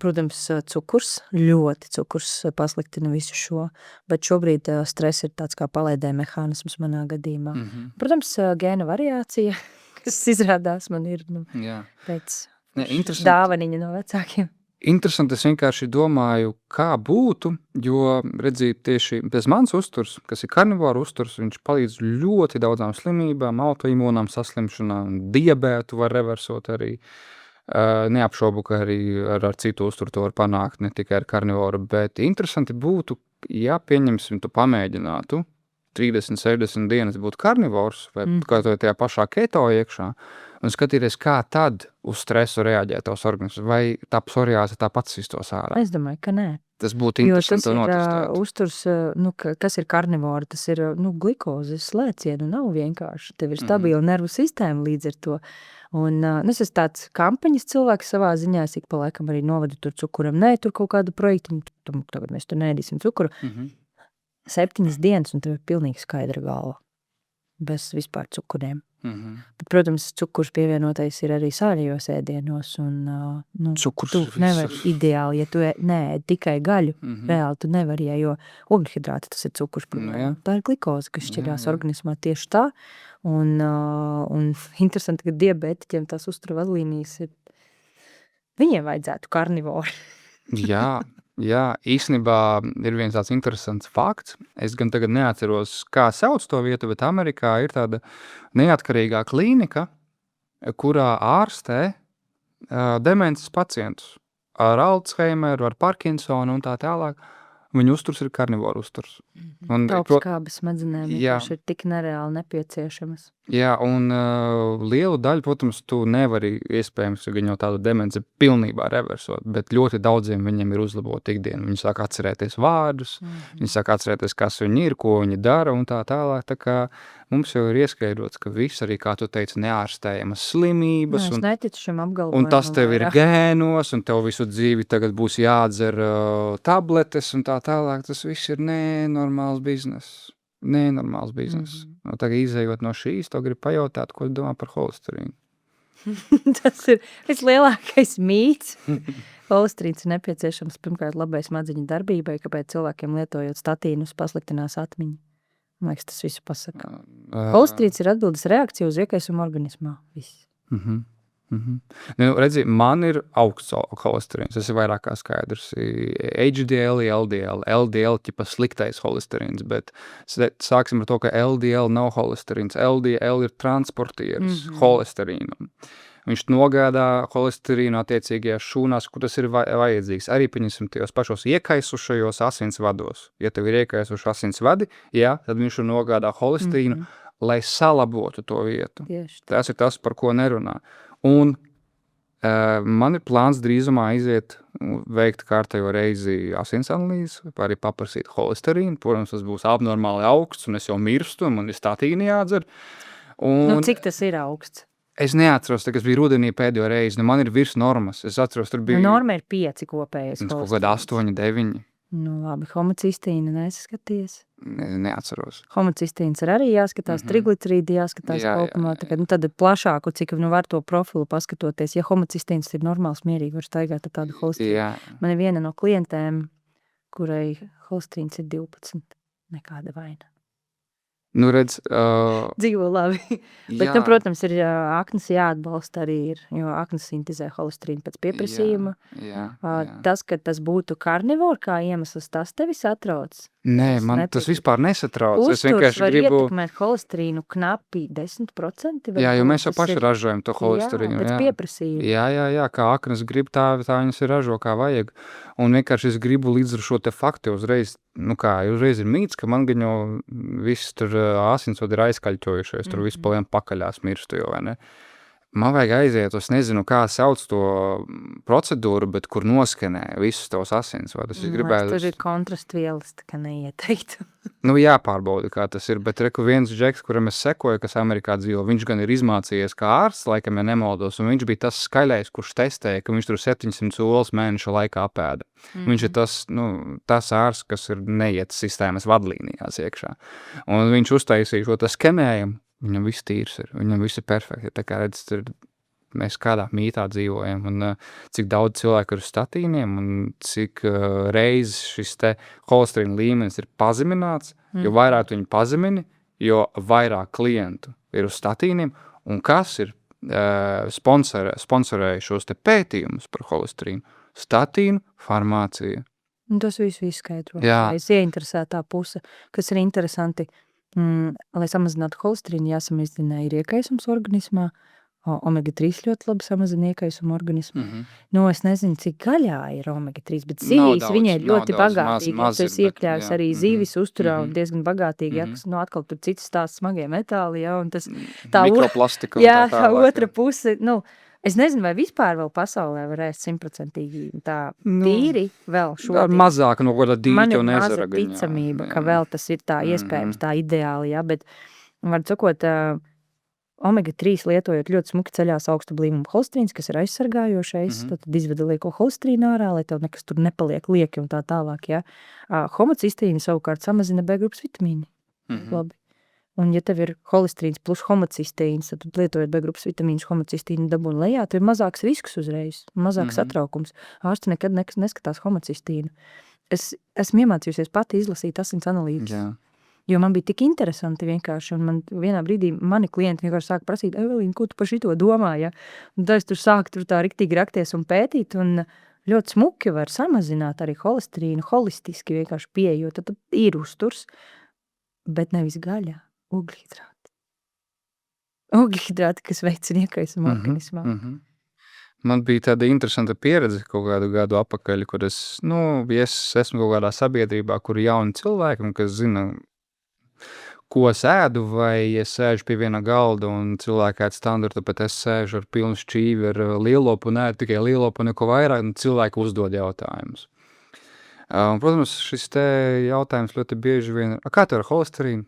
[SPEAKER 1] Protams, cukurs pasliktina visu šo, bet šobrīd stress ir tāds kā palaidē mehānisms manā gadījumā. Protams, gēna variācija, kas izrādās man ir pēc dāvaniņa no vecākiem.
[SPEAKER 2] Interesanti, es vienkārši domāju, kā būtu, jo, redzīt, tieši bez mans uzturs, kas ir karnivora uzturs, viņš palīdz ļoti daudzām slimībām, autoimūnām saslimšanām, diabētu var reversot arī. Neapšaubu, ka arī ar citu uzturu to var panākt, ne tikai ar karnivoru, bet interesanti būtu, ja pieņemsim, tu pamēģinātu 30-60 dienas būt karnivors vai kā to tajā pašā keto iekšā, un skatīties, kā tad uz stresu reaģē tavs organisms, vai tā psoriāze tāpat sistos ārā?
[SPEAKER 1] Es domāju, ka nē.
[SPEAKER 2] Tas būtu interesanti to notestēt.
[SPEAKER 1] Jo tas ir uzturs, kas ir karnivora, tas ir glukozes slēcienu, nav vienkārši. Tev ir stabila nervu sistēma līdz ar to. Un es esmu tāds kampaņas cilvēks savā ziņā, es ik pa laikam arī novadu tur cukuram, nē, tur kaut kādu projektu, tagad mēs tur neēdīsim cukuru. 7 dienas, un tev ir pilnīgi skaidra galva. Bez vispār cukuriem. Bet, protams, cukurs pievienotais ir arī sāļajos ēdienos, un
[SPEAKER 2] Cukurs
[SPEAKER 1] tu nevari ideāli, ja tu neēd tikai gaļu, reāli tu nevari, jo ogļhidrāti tas ir cukurs, tā ir glikoze, kas šķirās organismā tieši tā, un interesanti, ka diabētiķiem tās uztura vadlīnijas ir, viņiem vajadzētu karnivori.
[SPEAKER 2] Jā, īstenībā ir viens tāds interesants fakts. Es gan tagad neatceros, kā sauc to vietu, bet Amerikā ir tāda neatkarīgā klīnika, kurā ārstē demences pacientus ar Alzheimeru, ar Parkinsonu un tā tālāk. Viņu uzturs ir karnivoru uzturs.
[SPEAKER 1] Taupskābes smadzenēm vienkārši ir tik nereāli nepieciešamas.
[SPEAKER 2] Jā, un lielu daļu, protams, tu nevari iespējams gan jau tādu demenci pilnībā reversot, bet ļoti daudziem viņiem ir uzlabota ikdiena. Viņi sāk atcerēties vārdus, viņi sāk atcerēties, kas viņi ir, ko viņi dara un tā tālāk. Tā kā mums jau ir ieskaidrots, ka viss arī, kā tu teici, neārstējamas slimības.
[SPEAKER 1] Es neticu šim apgalvojumam.
[SPEAKER 2] Un tas tev ir gēnos, un tev visu dzīvi tagad būs jādzer tabletes un tā tālāk. Tas viss ir nenormāls biznes. Tagad izējot no šīs, to gribu pajautāt, ko domā par holesterīnu.
[SPEAKER 1] Tas ir vislielākais mīts. Holesterīns ir nepieciešams pirmkārt labai smadzeņu darbībai, kāpēc cilvēkiem lietojot statīnus pasliktinās atmiņu. Man liekas, tas visu pasaka. Holesterīns ir atbildes reakcija uz iekaisumu organismā. Viss.
[SPEAKER 2] Redzi, man ir augsts holesterīns, tas ir vairāk kā skaidrs. HDL, LDL. LDL ķipa sliktais holesterīns, bet sāksim ar to, ka LDL nav holesterīns. LDL ir transportieris holesterīnu. Viņš nogādā holesterīnu attiecīgajās šūnās, kur tas ir vajadzīgs. Arī pieņemsim tajos pašos iekaisušajos asinsvados. Ja tev ir iekaisuši asinsvadi, tad viņš nogādā holesterīnu, lai salabotu to vietu. Tas ir tas, par ko nerunā. Un man ir plāns drīzumā veikt kārtējo reizi asins analīzi, arī paprasīt holesterīnu. Protams, tas būs abnormāli augsts, un es jau mirstu, un man ir statīni jādzer.
[SPEAKER 1] Cik tas ir augsts?
[SPEAKER 2] Es neatceros, tas bija rudenī pēdējo reizi, man ir virs normas. Es atceros, tur bija...
[SPEAKER 1] Norma ir 5 kopējais holesterīns.
[SPEAKER 2] Kaut kādā 8, 9.
[SPEAKER 1] Labi, homocistīna nesaskaties.
[SPEAKER 2] Neatceros.
[SPEAKER 1] Homocistīns ir arī jāskatās, triglicerīdi jāskatās kopumā. Tad plašāku, cik var to profilu paskatoties. Ja homocistīns ir normāls, mierīgi var staigāt ar tādu holesterīnu. Man ir viena no klientēm, kurai holesterīns ir 12. Nekāda vaina.
[SPEAKER 2] Redz...
[SPEAKER 1] Dzīvo labi. Bet, protams, ir aknas jāatbalsta arī ir, jo aknas sintezē holesterīnu pēc pieprasījuma. Tas, ka tas būtu karnivora kā iemesls, tas tevi satrauc.
[SPEAKER 2] Nē, man tas vispār nesatrauc.
[SPEAKER 1] Uzturs var ietekmēt holesterīnu knapi 10%.
[SPEAKER 2] Jā, jo mēs jau paši ražojam to holesterīnu.
[SPEAKER 1] Jā, pēc pieprasījuma.
[SPEAKER 2] Jā, kā aknas grib, tā viņas ir ražo kā vajag. Un vienkārši es gribu līdz ar šo te faktu uzreiz ir mīts, ka man gan jau viss tur asinsvadi ir aizkaļķojušies, tur visu paliem pakaļās mirstu jau, vai ne? man vajag aiziet, es nezinu, kā sauc to procedūru, bet kur noskenē visus tos asins, vai tas ir gribētu...
[SPEAKER 1] Tur ir kontrastvielas, tā kā neieteiktu.
[SPEAKER 2] Nu, jāpārbauda, kā tas ir, bet reku viens džeks, kuram es sekoju, kas Amerikā dzīvo, viņš gan ir izmācījies kā ārsts, laikam, ja nemaldos, un viņš bija tas skaļais, kurš testēja, ka viņš tur 700 olas mēneša laikā apēda. Viņš ir tas ārsts, kas ir neiet sistēmas vadlīnijās iekšā. Un viņš uztaisīja šo tas skenējumu, viņam viss tīrs ir, viņam viss ir perfekti. Tā kā redz, mēs kādā mītā dzīvojam, un cik daudz cilvēku ir uz statīniem, un cik reizes šis te holesterīna līmenis ir pazemināts, jo vairāk viņi pazemini, jo vairāk klientu ir uz statīniem, un kas ir sponsorēja šos te pētījumus par holesterīnu? Statīnu farmācija.
[SPEAKER 1] Tas visu izskaidro.
[SPEAKER 2] Jā.
[SPEAKER 1] Es ieinteresētā puse, kas ir interesanti, lai samazinātu holesterīnu, jāsamazina ir iekaisums organismā, omega-3 ļoti labi samazina iekaisumu organismu. Es nezinu, cik gaļā ir omega-3, bet zivīs viņai ir ļoti bagātīgi. Es iekļāvis arī zivis uzturā un diezgan bagātīgi, kas atkal tur cits stāsts smagie metāli, un tas tā
[SPEAKER 2] mikroplastika.
[SPEAKER 1] Jā, tā otra puse, es nezinu, vai vispār vēl pasaulē var ēst 100% tā tīri vēl šodien.
[SPEAKER 2] Mazāk no kāda dīķa un ezera.
[SPEAKER 1] Man ir maza ticamība, ka vēl tas ir tā iespējams, tā ideāli, bet var sakot, omega-3 lietojot ļoti smuki ceļās augsta blīvuma holesterīns, kas ir aizsargājošais, tad izveda lieko holesterīnu ārā, lai tev nekas tur nepaliek lieki un tā tālāk, Homocistīni savukārt samazina B grupas vitamīni. Labi. Un ja tev ir holesterīns plus homocistīns, tad lietojot B grupas vitamīnus, homocistīnu dabūna lejā, tev ir mazāks risks uzreiz, mazāks satraukums. Ārsti nekad neskatās homocistīnu. Es esmu iemācījusies pati izlasīt asins analīzes.
[SPEAKER 2] Jā.
[SPEAKER 1] Jo man bija tik interesanti vienkārši, un man vienā brīdī mani klienti vienkārši sāka prasīt, Evelīna, ko tu par šito domā, ja? Un tad es tur sāku tā riktīgi rakties un pētīt, un ļoti smuki var samazināt arī holesterīnu, holistiski vienkārši pieejot, tad ir uzturs, bet nevis gaļā, ugļhidrāti. Ugļhidrāti, kas veicina iekaisumu organismā.
[SPEAKER 2] Man bija tāda interesanta pieredze kaut kādu gadu apakaļ, kur es esmu kaut kādā sabiedrībā, kur jauni cilvēki, kas zina, ko es ēdu, vai es sēžu pie viena galda un cilvēki ēd standartu, bet es sēžu ar pilnu šķīvi, ar lielopu un ēdu tikai lielopu un neko vairāk, un cilvēki uzdod jautājumus. Protams, šis te jautājums ļoti bieži vien ir, kā tev ar holesterīnu?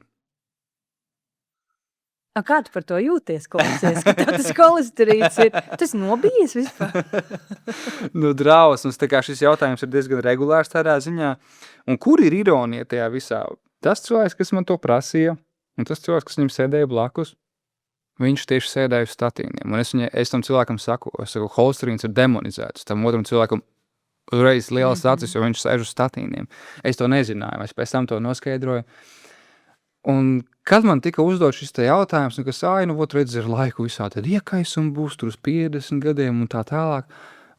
[SPEAKER 1] Kā tu par to jūties, klausies, ka tev tas holesterīns ir? Tas nobijies vispār?
[SPEAKER 2] Drausmas, tā kā šis jautājums ir diezgan regulārs tādā ziņā. Un kur ir ironija tajā visā? Tas cilvēks, kas man to prasīja, un tas cilvēks, kas viņam sēdēja blakus, viņš tieši sēdēja uz statīniem. Un es tam cilvēkam saku, holesterīns ir demonizēts. Tam otram cilvēkam uzreiz lielas acis, jo viņš sēž uz statīniem. Es to nezināju, es pēc tam to noskaidroju. Un kad man tika uzdot šis te jautājums, un kas, redz, ir laiku visā tad iekaisumi būs tur uz 50 gadiem un tā tālāk,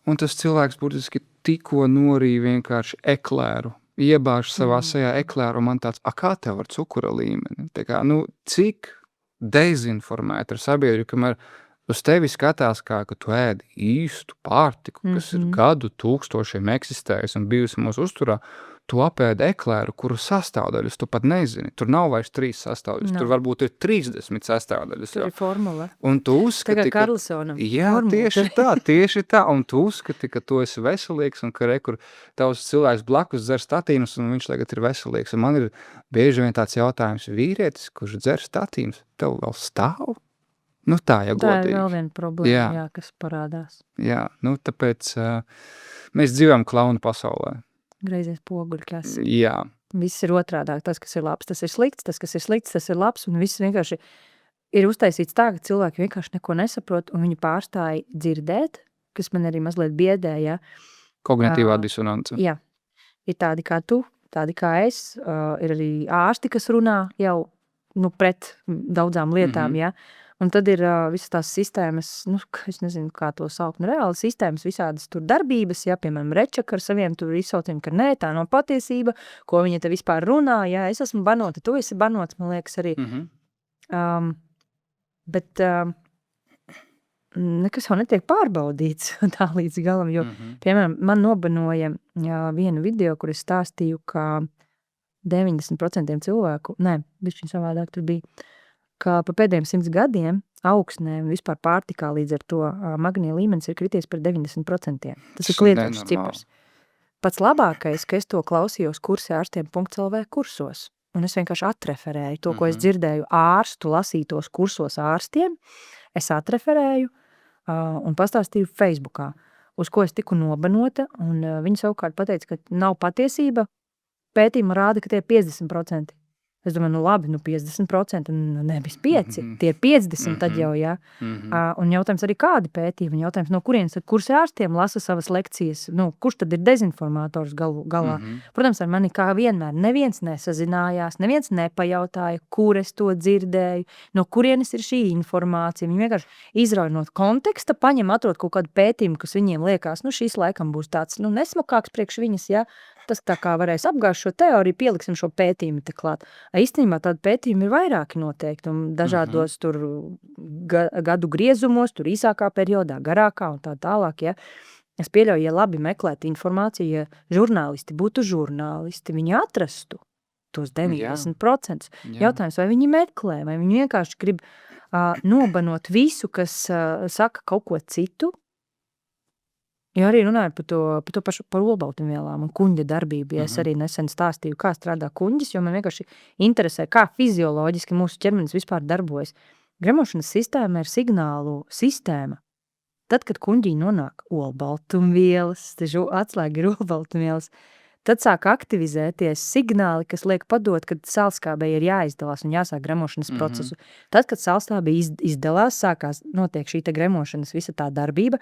[SPEAKER 2] un tas cilvēks burtiski tikko norīja vienkārši eklēru, iebāž savā sejā eklēru, un man tāds, kā tev ar cukura līmeni? Tā kā, cik dezinformēta ir sabiedrība, kamēr uz tevi skatās kā, ka tu ēdi īstu pārtiku, kas ir gadu tūkstošiem eksistējis un bijusi mūsu uzturā, tu apēdi eklēru, kuru sastāvdaļas tu pat nezini. Tur nav vairs 3 sastāvdaļas, tur varbūt ir 30 sastāvdaļas.
[SPEAKER 1] Tur ir formula.
[SPEAKER 2] Un tu uzskati,
[SPEAKER 1] tā kā Karlsonam.
[SPEAKER 2] Jā, tieši tā. Un tu uzskati, ka tu esi veselīgs un ka rekur tavs cilvēks blakus dzer statīnus un viņš tagad ir veselīgs. Un man ir bieži vien tāds jautājums, vīrietis, kurš dzer statīnus, tev vēl stāv? Tā jau godīgi.
[SPEAKER 1] Tā ir vēl viena problēma, kas parādās.
[SPEAKER 2] Jā, tāpēc mēs dzīvojam klaunu pasaulē.
[SPEAKER 1] Greizies poguļkas.
[SPEAKER 2] Jā.
[SPEAKER 1] Viss ir otrādāk. Tas, kas ir labs, tas ir slikts, tas, kas ir slikts, tas ir labs, un viss vienkārši ir uztaisīts tā, ka cilvēki vienkārši neko nesaprot, un viņi pārstāja dzirdēt, kas man arī mazliet biedē, ja.
[SPEAKER 2] Kognitīvā disonance.
[SPEAKER 1] Jā. Ir tādi kā tu, tādi kā es, ir arī ārsti, kas runā jau, pret daudzām lietām, ja. Un tad ir visas tās sistēmas, es nezinu, kā to saukt, reāli sistēmas, visādas tur darbības, ja, piemēram, Rečaka ar saviem tur izsauciem, ka nē, tā nav patiesība, ko viņa te vispār runā, ja, es esmu banota, tu esi banots, man liekas arī. Bet nekas jau netiek pārbaudīts tā līdz galam, jo, piemēram, man nobanoja vienu video, kur es stāstīju, ka 90% cilvēku, bišķiņ savādāk tur bija, ka pa pēdējiem 100 gadiem augsnē un vispār pārtikā līdz ar to magnija līmenis ir krities par 90%. Tas ir kliedzošs cipars. Pats labākais, ka es to klausījos kursiārstiem.lv kursos. Un es vienkārši atreferēju to, ko es dzirdēju ārstu lasītos kursos ārstiem. Es atreferēju un pastāstīju Facebookā, uz ko es tiku nobanota. Un viņi savukārt pateica, ka nav patiesība. Pētījuma rāda, ka tie ir 50%. Es domāju, labi, 50%, nevis 5, tie ir 50 tad jau, jā. Un jautājums arī kādi pētījumi, jautājums, no kurienes tad kursi ārstiem lasa savas lekcijas, kurš tad ir dezinformātors galā. Protams, ar mani kā vienmēr neviens nesazinājās, neviens nepajautāja, kur es to dzirdēju, no kurienes ir šī informācija. Viņi vienkārši izrauj no konteksta, paņem, atrod kaut kādu pētījumu, kas viņiem liekas, šīs laikam būs tāds, nesmukāks priekš viņas, jā. Tas tā kā varēs apgāzt šo teoriju, pieliksim šo pētījumu te klāt. Īstenībā tādi pētījumi ir vairāki noteikti, un dažādos tur gadu griezumos, tur īsākā periodā, garākā un tā tālāk, ja. Es pieļauju, ja labi meklēt informāciju, ja žurnālisti būtu žurnālisti, viņi atrastu tos 90%. Jautājums, vai viņi meklē, vai viņi vienkārši grib nobanot visu, kas saka kaut ko citu. Jo arī runāju par to pašu par olbaltumvielām un kuņģa darbību. Ja es arī nesen stāstīju, kā strādā kuņģis, jo man vienkārši interesē, kā fizioloģiski mūsu ķermenis vispār darbojas. Gremošanas sistēma ir signālu sistēma. Tad, kad kuņģī nonāk olbaltumvielas, atslēga ir olbaltumvielas, tad sāk aktivizēties signāli, kas liek padot, kad sālskābei ir jāizdalās un jāsāk gremošanas procesu. Tad, kad sālskābe izdalās, sākās notiek šī te gremošanas visa tā darbība,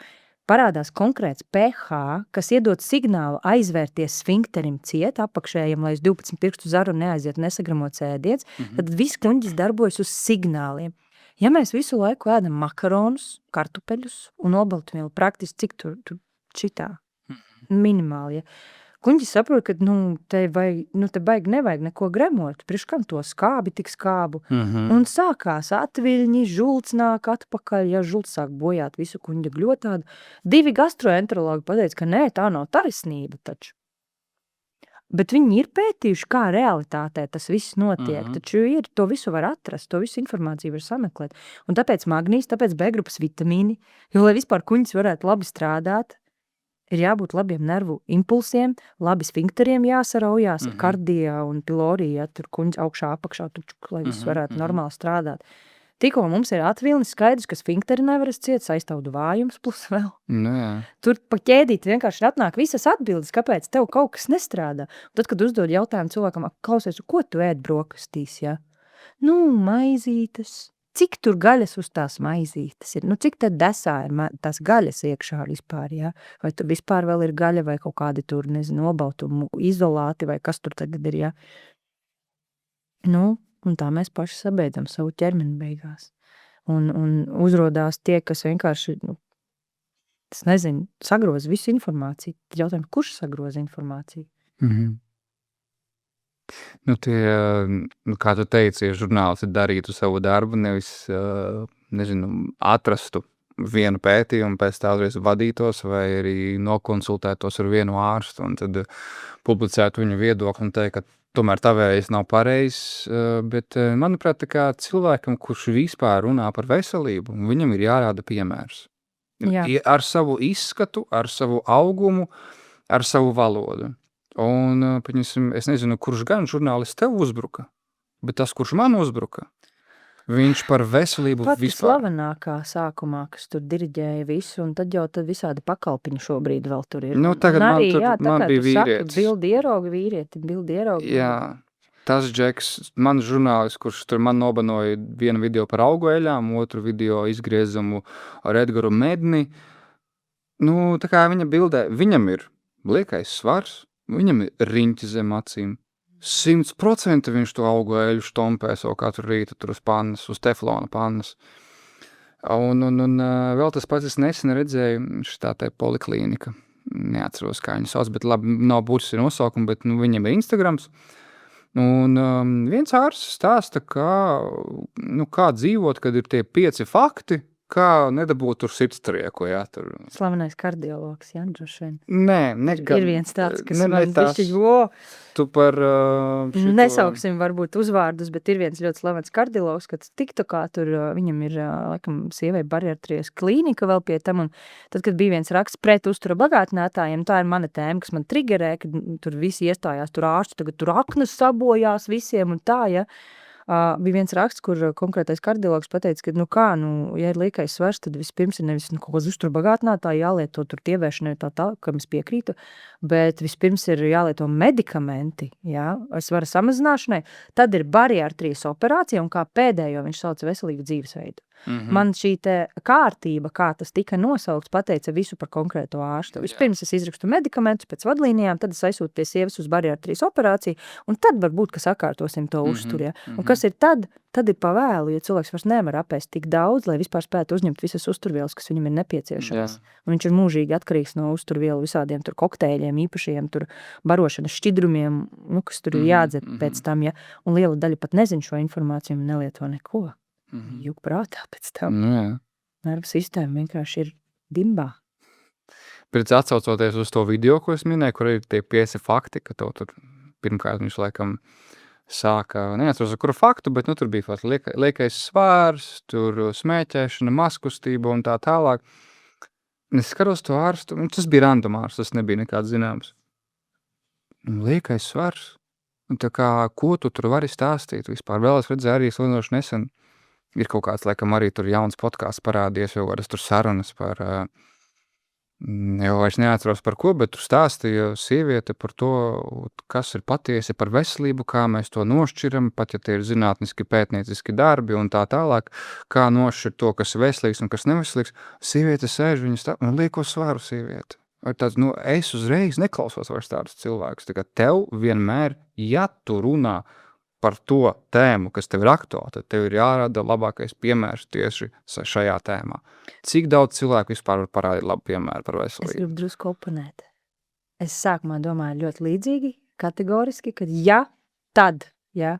[SPEAKER 1] parādās konkrēts pH, kas iedod signālu aizvērties sfinkterim ciet apakšējiem, lai uz 12 pirkstu zaru neaiziet nesagramots ēdiens, tad viss kuņģis darbojas uz signāliem. Ja mēs visu laiku ēdam makaronus, kartupeļus un olbaltumvielu praktiski cik tur šitā minimāli, ja. Kuņģis saprot, ka te baigi nevajag neko gremot, priekš kam to skābi tik skābu. Un sākās atviļņi, žults nāk atpakaļ, ja žults sāk bojāt visu kuņģa gļotādu. 2 gastroenterologi pateica, ka nē, tā nav taisnība taču. Bet viņi ir pētījuši, kā realitātē tas viss notiek, taču to visu var atrast, to visu informāciju var sameklēt. Un tāpēc magnīs, tāpēc B-grupas vitamīni, jo, lai vispār kuņģis varētu labi strādāt, ir jābūt labiem nervu impulsiem, labi sfinkteriem jāsaraujās, kardijā un pilorija, tur kuņģis augšā, apakšā, lai viss varētu normāli strādāt. Tikko mums ir atvilnis skaidrs, ka sfinkteri nevaras ciet, saistaudu vājums plus vēl. Tur pa ķēdīt vienkārši atnāk visas atbildes, kāpēc tev kaut kas nestrādā. Un tad, kad uzdod jautājumu cilvēkam, klausies, ko tu ēd brokastīs, ja? Maizītes. Cik tur gaļas uz tās maizītes ir? Cik tad desā ir tās gaļas iekšā vispār, ja? Vai tur vispār vēl ir gaļa vai kaut kādi tur, olbaltumu izolāti vai kas tur tagad ir, ja? Un tā mēs paši sabeidzam savu ķermeni beigās. Un uzrodās tie, kas vienkārši, es nezinu, sagroza visu informāciju. Tad jautājums, kurš sagroza informāciju?
[SPEAKER 2] Kā tu teici, ja žurnālisti darītu savu darbu, nevis, atrastu vienu pētījumu, pēc tā uzreiz vadītos vai arī nokonsultētos ar vienu ārstu un tad publicētu viņu viedokli un teikt, ka tomēr tavējais nav pareizs, bet, manuprāt, tā kā cilvēkam, kurš vispār runā par veselību, viņam ir jārāda piemērs.
[SPEAKER 1] Jā.
[SPEAKER 2] Ar savu izskatu, ar savu augumu, ar savu valodu. Un, es nezinu, kurš gan žurnālists tev uzbruka, bet tas, kurš man uzbruka, viņš par veselību
[SPEAKER 1] Pati
[SPEAKER 2] vispār.
[SPEAKER 1] slavenākā sākumā, kas tur diriģēja visu, un tad visādi pakalpiņi šobrīd vēl tur ir.
[SPEAKER 2] Tagad
[SPEAKER 1] Un arī,
[SPEAKER 2] man bija vīrietis.
[SPEAKER 1] Bildi ieraugi.
[SPEAKER 2] Jā, tas Džeks, mans žurnālists, kurš tur man nobanoja vienu video par augu eļām, otru video izgriezumu ar Edgaru Medni. Tā kā viņa bildē, viņam ir liekais svars, viņam ir riņķi zem acīm. 100% viņš to augu eļu štompē savu katru rītu tur uz pannas, uz teflona pannas. Un vēl tas pats es nesen redzēju šitā te poliklīnika. Neatceros, kā viņu sauc, bet labi, nav būtiski nosaukumi, bet viņam ir Instagrams. Un viens ārsts stāsta, kā dzīvot, kad ir tie 5 fakti, kā nedabūt tur sirdstrieku, jā, tur.
[SPEAKER 1] Slavenais kardiologs, jā, droši vien.
[SPEAKER 2] Nē,
[SPEAKER 1] Ir viens tāds, kas
[SPEAKER 2] ne
[SPEAKER 1] man
[SPEAKER 2] tās.
[SPEAKER 1] bišķiņ,
[SPEAKER 2] Tu par šito.
[SPEAKER 1] nesauksim varbūt uzvārdus, bet ir viens ļoti slavens kardiologs, kad TikTokā tur viņam ir, laikam, sievai bariatrijas klīnika vēl pie tam, un tad, kad bija viens raksts pret uztura bagātinātājiem, tā ir mana tēma, kas man trigerē, kad tur visi iestājās, tur ārsti, tagad tur aknas sabojās visiem un tā, ja. Bija viens raksts, kur konkrētais kardiologs pateica, ka, ja ir liekais svars, tad vispirms ir nevis kaut kāds uztura bagātinātāji jālieto tur tievēršanai tā, kam es piekrītu, bet vispirms ir jālieto medikamenti, jā, svara samazināšanai, tad ir bariatrijas operācija un kā pēdējo viņš sauc veselīgu dzīvesveidu. Man šī te kārtība, kā tas tika nosaukts, pateica visu par konkrēto ārstu. Vispirms es izrakstu medikamentus pēc vadlīnijām, tad es aizsūtu pie sievas uz bariatrijas operāciju, un tad varbūt, ka sakārtosim to uzturu. Ja? Un kas ir tad? Tad ir pavēlu, jo cilvēks vairs nevar apēst tik daudz, lai vispār spētu uzņemt visas uzturvielas, kas viņam ir nepieciešamas. Un viņš ir mūžīgi atkarīgs no uzturvielu visādiem tur kokteiļiem, īpašiem tur barošanas šķidrumiem, kas tur ir jādzer pēc tam, ja. Un liela daļa pat nezin šo informāciju un nelieto neko. Juk prātā pēc tam. Nervu sistēma vienkārši ir dimbā.
[SPEAKER 2] Pēc atsaucoties uz to video, ko es minēju, kur ir tie 5 fakti, ka to tur pirmkārt viņš laikam sāka, neatceros ar kuru faktu, bet tur bija liekais svārs, tur smēķēšana, maskustība un tā tālāk. Es skatos to ārstu, tas bija random ārsts, tas nebija nekāds zināms. Liekais svars, un tā kā, ko tu tur vari stāstīt vispār? Vēl es redzēju arī slinoši nesen, ir kaut kāds, laikam, arī tur jauns podcasts parādies, jau varas tur sarunas par, jau vairs neatceros par ko, bet tur stāstīja sieviete par to, kas ir patiesi par veselību, kā mēs to nošķiram, pat ja tie ir zinātniski pētnieciski darbi un tā tālāk, kā nošķirt to, kas ir veselīgs un kas neveselīgs. Sieviete sēž, viņa stāv, un lieko svaru sieviete. Tāds, es uzreiz neklausos vairs tādus cilvēkus, tā kā tev vienmēr, ja tu runā par to tēmu, kas tev ir aktuāli, tad tev ir jārada labākais piemērs tieši šajā tēmā. Cik daudz cilvēku vispār var parādīt labu piemēru par veselību?
[SPEAKER 1] Es gribu drusku oponēt. Es sākumā domāju ļoti līdzīgi, kategoriski, kad ja, tad, ja.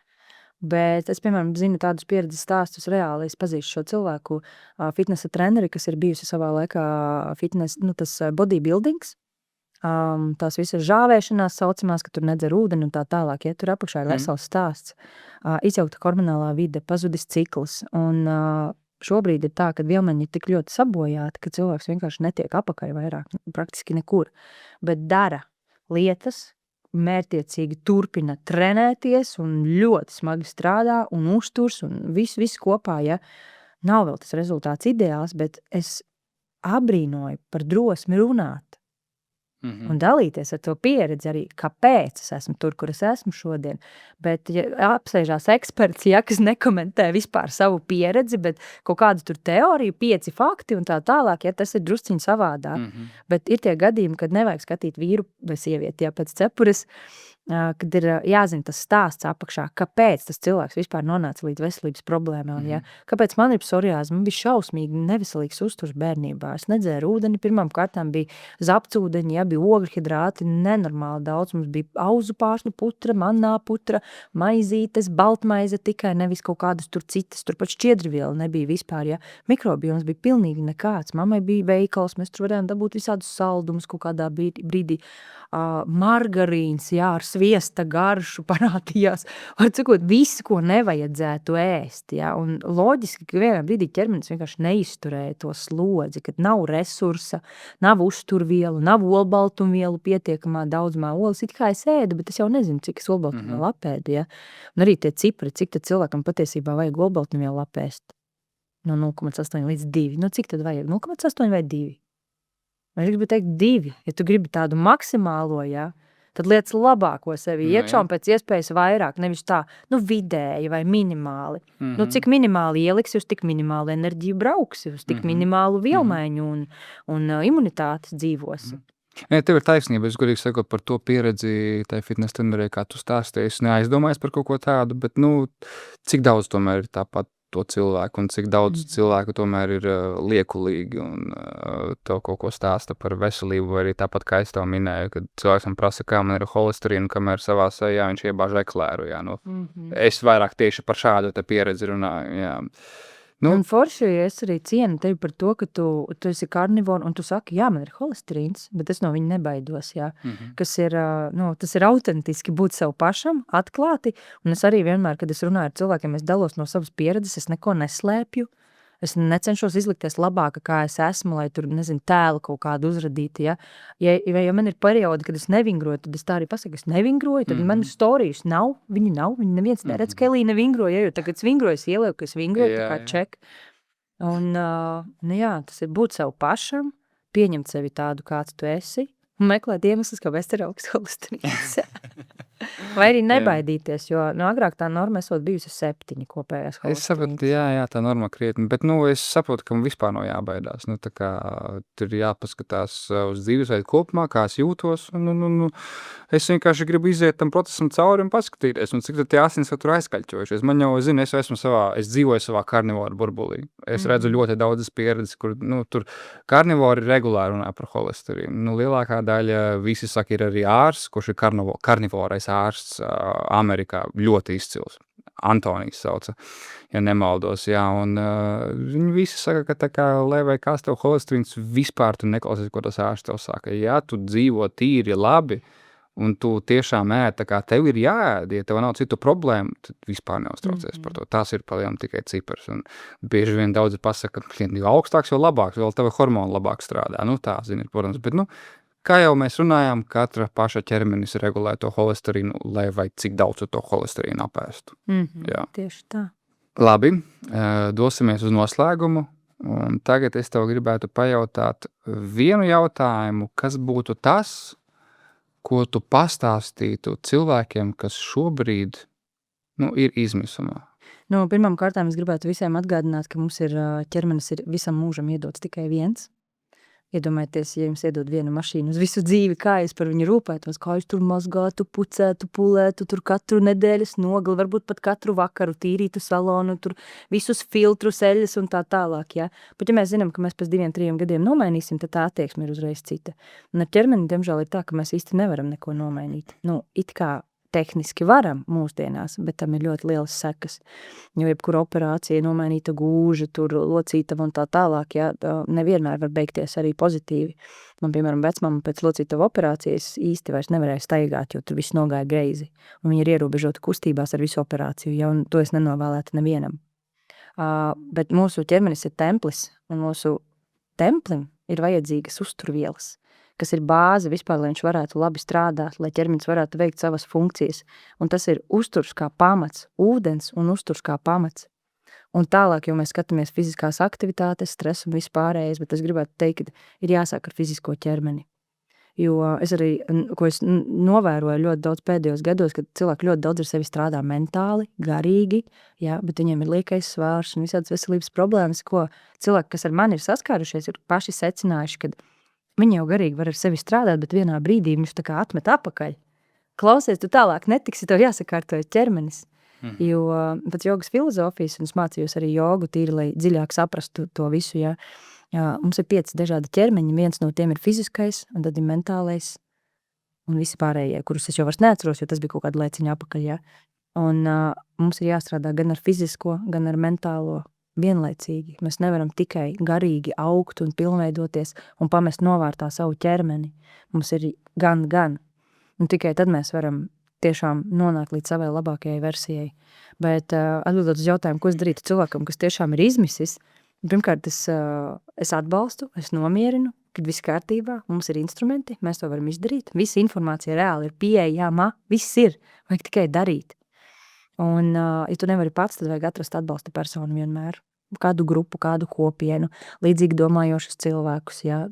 [SPEAKER 1] Bet es, piemēram, zinu tādus pieredzes stāstus reāli. Es pazīstu šo cilvēku, fitnesa treneri, kas ir bijusi savā laikā fitness, tas bodybuildings, tās visas žāvēšanās saucamās, ka tur nedzer ūdeni un tā tālāk, ja tur apakšā ir vesels stāsts, izjaukta hormonālā vide, pazudis cikls, un šobrīd ir tā, ka vielmeņi ir tik ļoti sabojāti, ka cilvēks vienkārši netiek apakaļ vairāk, praktiski nekur, bet dara lietas, mērķiecīgi turpina trenēties un ļoti smagi strādā un uzturs un viss kopā, ja nav vēl tas rezultāts ideāls, bet es abrīnoju par drosmi runāt. Un dalīties ar to pieredzi arī, kāpēc es esmu tur, kur es esmu šodien. Bet ja apsēžās eksperts, kas nekomentē vispār savu pieredzi, bet kaut kādu tur teoriju, 5 fakti un tā tālāk, tas ir drusciņi savādāk. Bet ir tie gadījumi, kad nevajag skatīt vīru vai sievieti, pēc cepures, kad ir jāzina tas stāsts apakšā, kāpēc tas cilvēks vispār nonāca līdz veselības problēmām. Kāpēc man ir psoriāze? Man bija šausmīgi neveselīgs uzturs bērnībā. Es nedzēru ūdeni, pirmām kārtām bija zapcūdeņi, bija ogļhidrāti, nenormāli daudz. Mums bija auzu pārsnu putra, manā putra, maizītes, baltmaize tikai, nevis kaut kādas tur citas, tur pat šķiedrviela nebija vispār, Mikrobioms bija pilnīgi nekāds. Mammai bija veikals, mēs tur varējām dabūt visādus saldumus kaut kādā brīdī. Margarīns, ar sviesta garšu parādījās. Var cikot, visu, ko nevajadzētu ēst, Un loģiski, ka vienā brīdī ķermenis vienkārši neizturēja to slodzi, kad nav resursa, nav uzturvielu, nav olbaltumvielu pietiekamā daudzumā. Olas it kā es ēdu, bet es jau nezinu, cik es olbaltumvielu apēdu, Un arī tie cipari, cik tad cilvēkam patiesībā vajag olbaltumvielu apēst. No 0,8 līdz 2. Cik tad vajag? 0,8 vai 2? Es gribu teikt 2. Ja tu gribi tādu maksimālo, tad liec labāko sevi iekšā un pēc iespējas vairāk, nevis tā, vidēji vai minimāli. Cik minimāli ieliksi, uz tik minimālu enerģiju brauksi, uz tik minimālu vielmaiņu un imunitātes dzīvosi.
[SPEAKER 2] Tev ir taisnība, es godīgi sakot par to pieredzi tai fitness trenerē, kā tu stāstīji, es neaizdomājos par kaut ko tādu, bet, cik daudz tomēr ir tāpat to cilvēku un cik daudz cilvēku tomēr ir liekulīgi un tev kaut ko stāsta par veselību, vai arī tāpat, kā es tev minēju, kad cilvēks man prasa, kā man ir holesterīna, kamēr savā sejā viņš iebāž eklēru, Es vairāk tieši par šādu te pieredzi runāju, Nu,
[SPEAKER 1] Un forši, ja es arī cienu tevi par to, ka tu esi karnivora un tu saki, jā, man ir holesterīns, bet es no viņa nebaidos, jā. Kas ir, tas ir autentiski būt sev pašam, atklāti, un es arī vienmēr, kad es runāju ar cilvēkiem, es dalos no savas pieredzes, es neko neslēpju, es necenšos izlikties labāka, kā es esmu, lai tur, nezinu, tēlu kaut kādu uzradītu, ja. Ja man ir periodi, kad es nevingroju, tad es tā arī pasaku, es nevingroju, tad man storijas nav, viņi neviens neredz, ka Elīna vingroja, jo tagad es vingroju, es ielieku, ka es vingroju, tā kā ček. Un, jā, tas ir būt sev pašam, pieņemt sevi tādu, kāds tu esi, un meklēt iemeslus, kāpēc ir augsts holesterīns. Vai arī nebaidīties, jo agrāk tā norma esot bijusi 7 kopējās holesterīns.
[SPEAKER 2] Es saprotu, jā, tā norma krietni, bet, es saprotu, ka man vispār nav jābaidās. Tā kā tur jāpaskatās uz dzīvesveidu kopumā, kā es jūtos, un es vienkārši gribu iziet tam procesam cauri un paskatīties, un cik tad tie asins tur aizkaļķojušies. Man jau, es dzīvoju savā karnivoru burbulī. Es redzu ļoti daudzas pieredzes, kur, tur karnivori regulāri runā par holesterīnu. Lielākā daļa visi saka, ir arī ārsts, kurš ir karnivorais ārsts Amerikā, ļoti izcils. Antonijs sauca, ja nemaldos, jā, un viņi visi saka, ka tā kā, lai vai kāds tev holesterīns, vispār tu neklausies, ko tas ārsts tev saka. Ja tu dzīvo tīri labi, un tu tiešām ēd, tā kā tev ir jāēd, ja tev nav citu problēmu, tad vispār neuztraucies par to. Tas ir palielam tikai cipars, un bieži vien daudzi pasaka, ka jo augstāks, jo labāks, vēl tev hormoni labāk strādā. Tā, zini, protams, bet, kā jau mēs runājām, katra paša ķermenis regulē to holesterīnu, lai vai cik daudz to holesterīnu apēstu. Jā.
[SPEAKER 1] Tieši tā.
[SPEAKER 2] Labi, dosimies uz noslēgumu, un tagad es tev gribētu pajautāt vienu jautājumu, kas būtu tas, ko tu pastāstītu cilvēkiem, kas šobrīd, ir izmisumā.
[SPEAKER 1] Pirmām kārtām es gribētu visiem atgādināt, ka mums ir ķermenis ir visam mūžam iedots tikai viens. Iedomājieties, ja jums iedod vienu mašīnu uz visu dzīvi, kā jūs par viņu rūpētos, kā jūs tur mazgātu, pucētu, pulētu, tur katru nedēļas nogali, varbūt pat katru vakaru tīrītu salonu, tur visus filtrus, eļas un tā tālāk, jā. Bet ja mēs zinām, ka mēs pēc 2-3 gadiem nomainīsim, tad tā attieksme ir uzreiz cita. Un ar ķermeni, diemžēl, ir tā, ka mēs īsti nevaram neko nomainīt. It kā tehniski varam mūsdienās, bet tam ir ļoti lielas sekas. Jo jebkura operācija, nomainīta gūža, tur locītava un tā tālāk, jā, nevienmēr var beigties arī pozitīvi. Man, piemēram, vecmama pēc locītava operācijas īsti vairs nevarēja staigāt, jo tur viss nogāja greizi. Un viņa ir ierobežota kustībās ar visu operāciju, ja, un to es nenovēlētu nevienam. Bet mūsu ķermenis ir templis, un mūsu templim ir vajadzīgas uzturvielas, kas ir bāze vispār, lai viņš varētu labi strādāt, lai ķermenis varētu veikt savas funkcijas. Un tas ir uzturs kā pamats, ūdens un uzturs kā pamats. Un tālāk, jo mēs skatāmies fiziskās aktivitātes, stresu un vispārējais, bet es gribētu teikt, ka ir jāsāk ar fizisko ķermeni. Jo es arī, ko es novēroju ļoti daudz pēdējos gados, kad cilvēki ļoti daudz ar sevi strādā mentāli, garīgi, jā, bet viņiem ir liekais svārs un visādas veselības problēmas, ko cilvēki, kas ar mani ir saskārušies, ir paši secinājuši, kad viņi jau garīgi var ar sevi strādāt, bet vienā brīdī viņš tā kā atmet apakaļ. Klausies, tu tālāk netiksi, tev jāsakārtojas ķermenis. Jo pēc jogas filozofijas, un es mācījos arī jogu tīri, lai dziļāk saprastu to visu, jā, mums ir 5 dažādi ķermeņi, viens no tiem ir fiziskais, un tad ir mentālais, un visi pārējie, kurus es jau vairs neatceros, jo tas bija kaut kāda laiciņa apakaļ, jā. Un mums ir jāstrādā gan ar fizisko, gan ar mentālo vienlaicīgi. Mēs nevaram tikai garīgi augt un pilnveidoties un pamest novārtā savu ķermeni. Mums ir gan. Un tikai tad mēs varam tiešām nonākt līdz savai labākajai versijai. Bet atbildot uz jautājumu, ko es darītu cilvēkam, kas tiešām ir izmisis, pirmkārt, es atbalstu, es nomierinu, kad viss kārtībā, mums ir instrumenti, mēs to varam izdarīt. Visa informācija reāli ir pieejama, viss ir, vajag tikai darīt. Un, ja tu nevari pats, tad vajag atrast atbalsta personu vienmēr. Kādu grupu, kādu kopienu, līdzīgi domājošus cilvēkus, jā,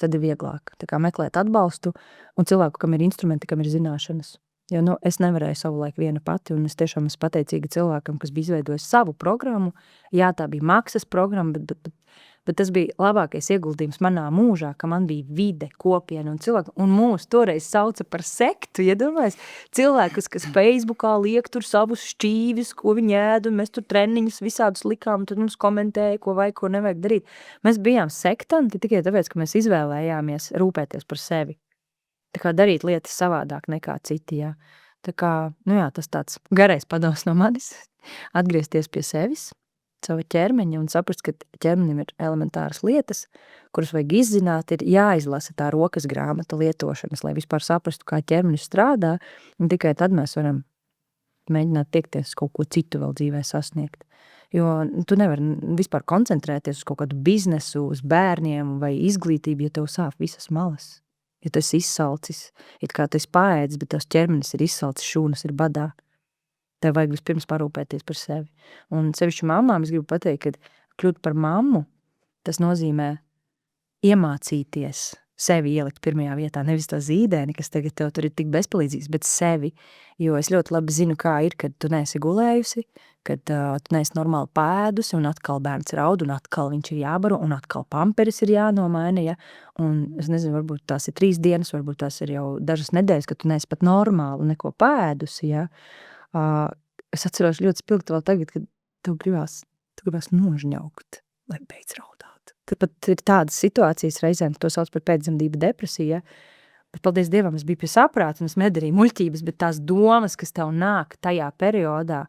[SPEAKER 1] tad ir vieglāk. Tā kā meklēt atbalstu un cilvēku, kam ir instrumenti, kam ir zināšanas. Jo, es nevarēju savulaik viena pati, un es tiešām esmu pateicīga cilvēkam, kas bija izveidojis savu programmu. Jā, tā bija maksas programma, bet tas bija labākais ieguldījums manā mūžā, ka man bija vide, kopiena un cilvēki, un mūs toreiz sauca par sektu, iedomājies, cilvēkus, kas Facebookā liek tur savus šķīvis, ko viņi ēd, un mēs tur treniņus visādus likām, un tad mums komentēja, ko vajag, ko nevajag darīt. Mēs bijām sektanti tikai tāpēc, ka mēs izvēlējāmies rūpēties par sevi. Tā kā darīt lietas savādāk nekā citi, jā. Tā kā, tas tāds garais padoms no manis, atgriezties pie sevis, sava ķermeņa un saprast, ka ķermenim ir elementāras lietas, kuras vajag izzināt, ir jāizlasa tā rokas grāmata lietošanas, lai vispār saprastu, kā ķermenis strādā, un tikai tad mēs varam mēģināt tiekties kaut ko citu vēl dzīvē sasniegt. Jo tu nevari vispār koncentrēties uz kaut kādu biznesu, uz bērniem vai izglītību, ja tev sāp visas malas. Ja tu esi izsalcis, it kā tu esi paēdis, bet tavs ķermenis ir izsalcis, šūnas ir badā. Tev vajag vispirms parūpēties par sevi. Un sevišķi mammām es gribu pateikt, ka kļūt par mammu, tas nozīmē iemācīties sevi ielikt pirmajā vietā, nevis to zīdēni, kas tagad tev tur ir tik bezpalīdzīgs, bet sevi, jo es ļoti labi zinu, kā ir, kad tu neesi gulējusi, kad tu neesi normāli pēdusi, un atkal bērns raud, un atkal viņš ir jābaro, un atkal pamperis ir jānomaina, ja? Un es nezinu, varbūt tās ir 3 dienas, varbūt tās ir jau dažas nedēļas, kad tu neesi pat normāli neko pēdusi, ja? Es atceros ļoti spilgti vēl tagad, kad tev gribās nožņaukt, lai beidz raudāt. Tad pat ir tādas situācijas reizēm, to sauc par pēcdzemdību depresiju, ja? Bet paldies Dievam, es biju pie saprāta, un es nedarīju muļķības, bet tās domas, kas tev nāk tajā periodā,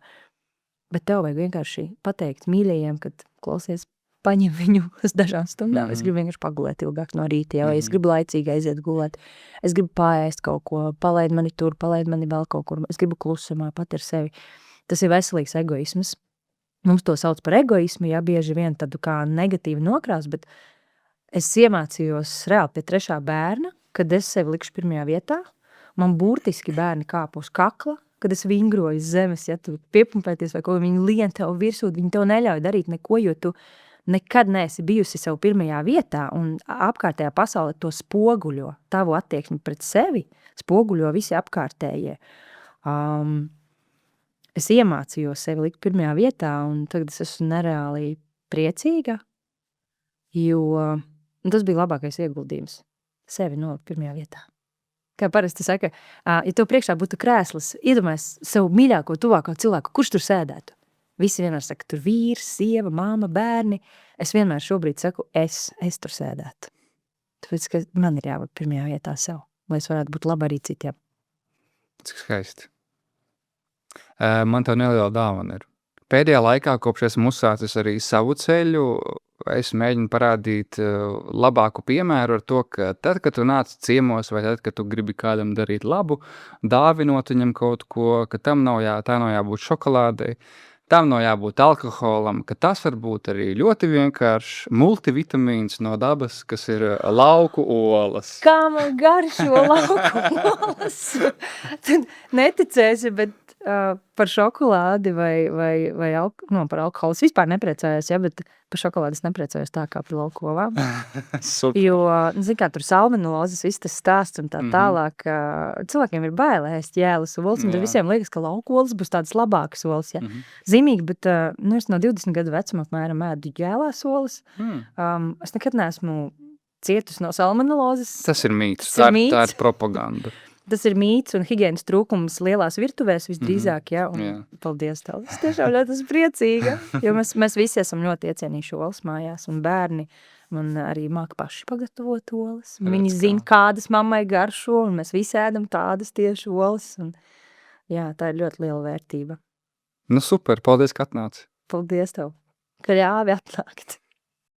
[SPEAKER 1] bet tev vajag vienkārši pateikt mīļajiem, kad klausies, paņem viņu uz dažām stundām, es gribu vienkārši pagulēt ilgāk no rīta, ja? Vai es gribu laicīgi aiziet gulēt, es gribu paēst kaut ko, palaid mani tur, palaid mani vēl kaut kur, es gribu klusumā pat ar sevi. Tas ir veselīgs egoisms. Mums to sauc par egoismu, ja bieži vien tādu kā negatīvu nokrās, bet es iemācījos reāli pie 3. bērna, kad es sevi likšu pirmajā vietā. Man burtiski bērni kāpa uz kakla, kad es vingroju uz zemes, ja tu piepumpēties vai ko, viņi lien tev virsū, viņi tev neļauj darīt neko, jo tu nekad neesi bijusi sev pirmajā vietā, un apkārtējā pasaule to spoguļo, tavu attieksmi pret sevi, spoguļo visi apkārtējie. Es iemācījos sevi likt pirmajā vietā, un tagad es esmu nereāli priecīga, jo tas bija labākais ieguldījums. Sevi nolikt pirmajā vietā. Kā parasti saka, ja tev priekšā būtu krēsls, iedomājies sev mīļāko, tuvāko cilvēku, kurš tur sēdētu? Visi vienmēr saka, tur vīrs, sieva, māma, bērni. Es vienmēr šobrīd saku, es tur sēdētu. Tāpēc, ka man ir jābūt pirmajā vietā sev, lai es varētu būt laba arī citiem.
[SPEAKER 2] Cik skaisti. Man tev neliela dāvana ir. Pēdējā laikā, kopš esmu uzsācis arī savu ceļu, es mēģinu parādīt labāku piemēru ar to, ka tad, kad tu nāc ciemos vai tad, kad tu gribi kādam darīt labu, dāvinot viņam kaut ko, ka tā nav jābūt šokolādei, tam nav jābūt alkoholam, ka tas var būt arī ļoti vienkāršs multivitamīns no dabas, kas ir lauku olas.
[SPEAKER 1] Kā man garšo lauku olas? Tad neticēsi, bet par šokolādi vai par alkoholu es vispār nepriecājos, ja, bet par šokolādi es nepriecājos tā kā par lauku olām. Jo, zin kā, tur salmonelozes, viss tas stāsts un tā tālāk, cilvēkiem ir bail ēst jēlas olas, un tad visiem liekas, ka lauku olas būs tādas labākas olas, ja. Zīmīgi, bet es no 20 gadu vecuma apmēram ēdu jēlās olas. Es nekad neesmu cietusi no salmonelozes.
[SPEAKER 2] Tas ir mīts, tā ir propaganda.
[SPEAKER 1] Tas ir mīts un higienas trūkums lielās virtuvēs visdrīzāk, ja, un paldies tev. Es tiešām ļoti esmu priecīga, jo mēs visi esam ļoti iecienījuši olas mājās, un bērni man arī māka paši pagatavot olas. Viņi zina, kādas mammai garšo, un mēs visi ēdam tādas tieši olas, un jā, tā ir ļoti liela vērtība.
[SPEAKER 2] Nu super, paldies, ka atnāci.
[SPEAKER 1] Paldies tev, ka ļāvi atnākt.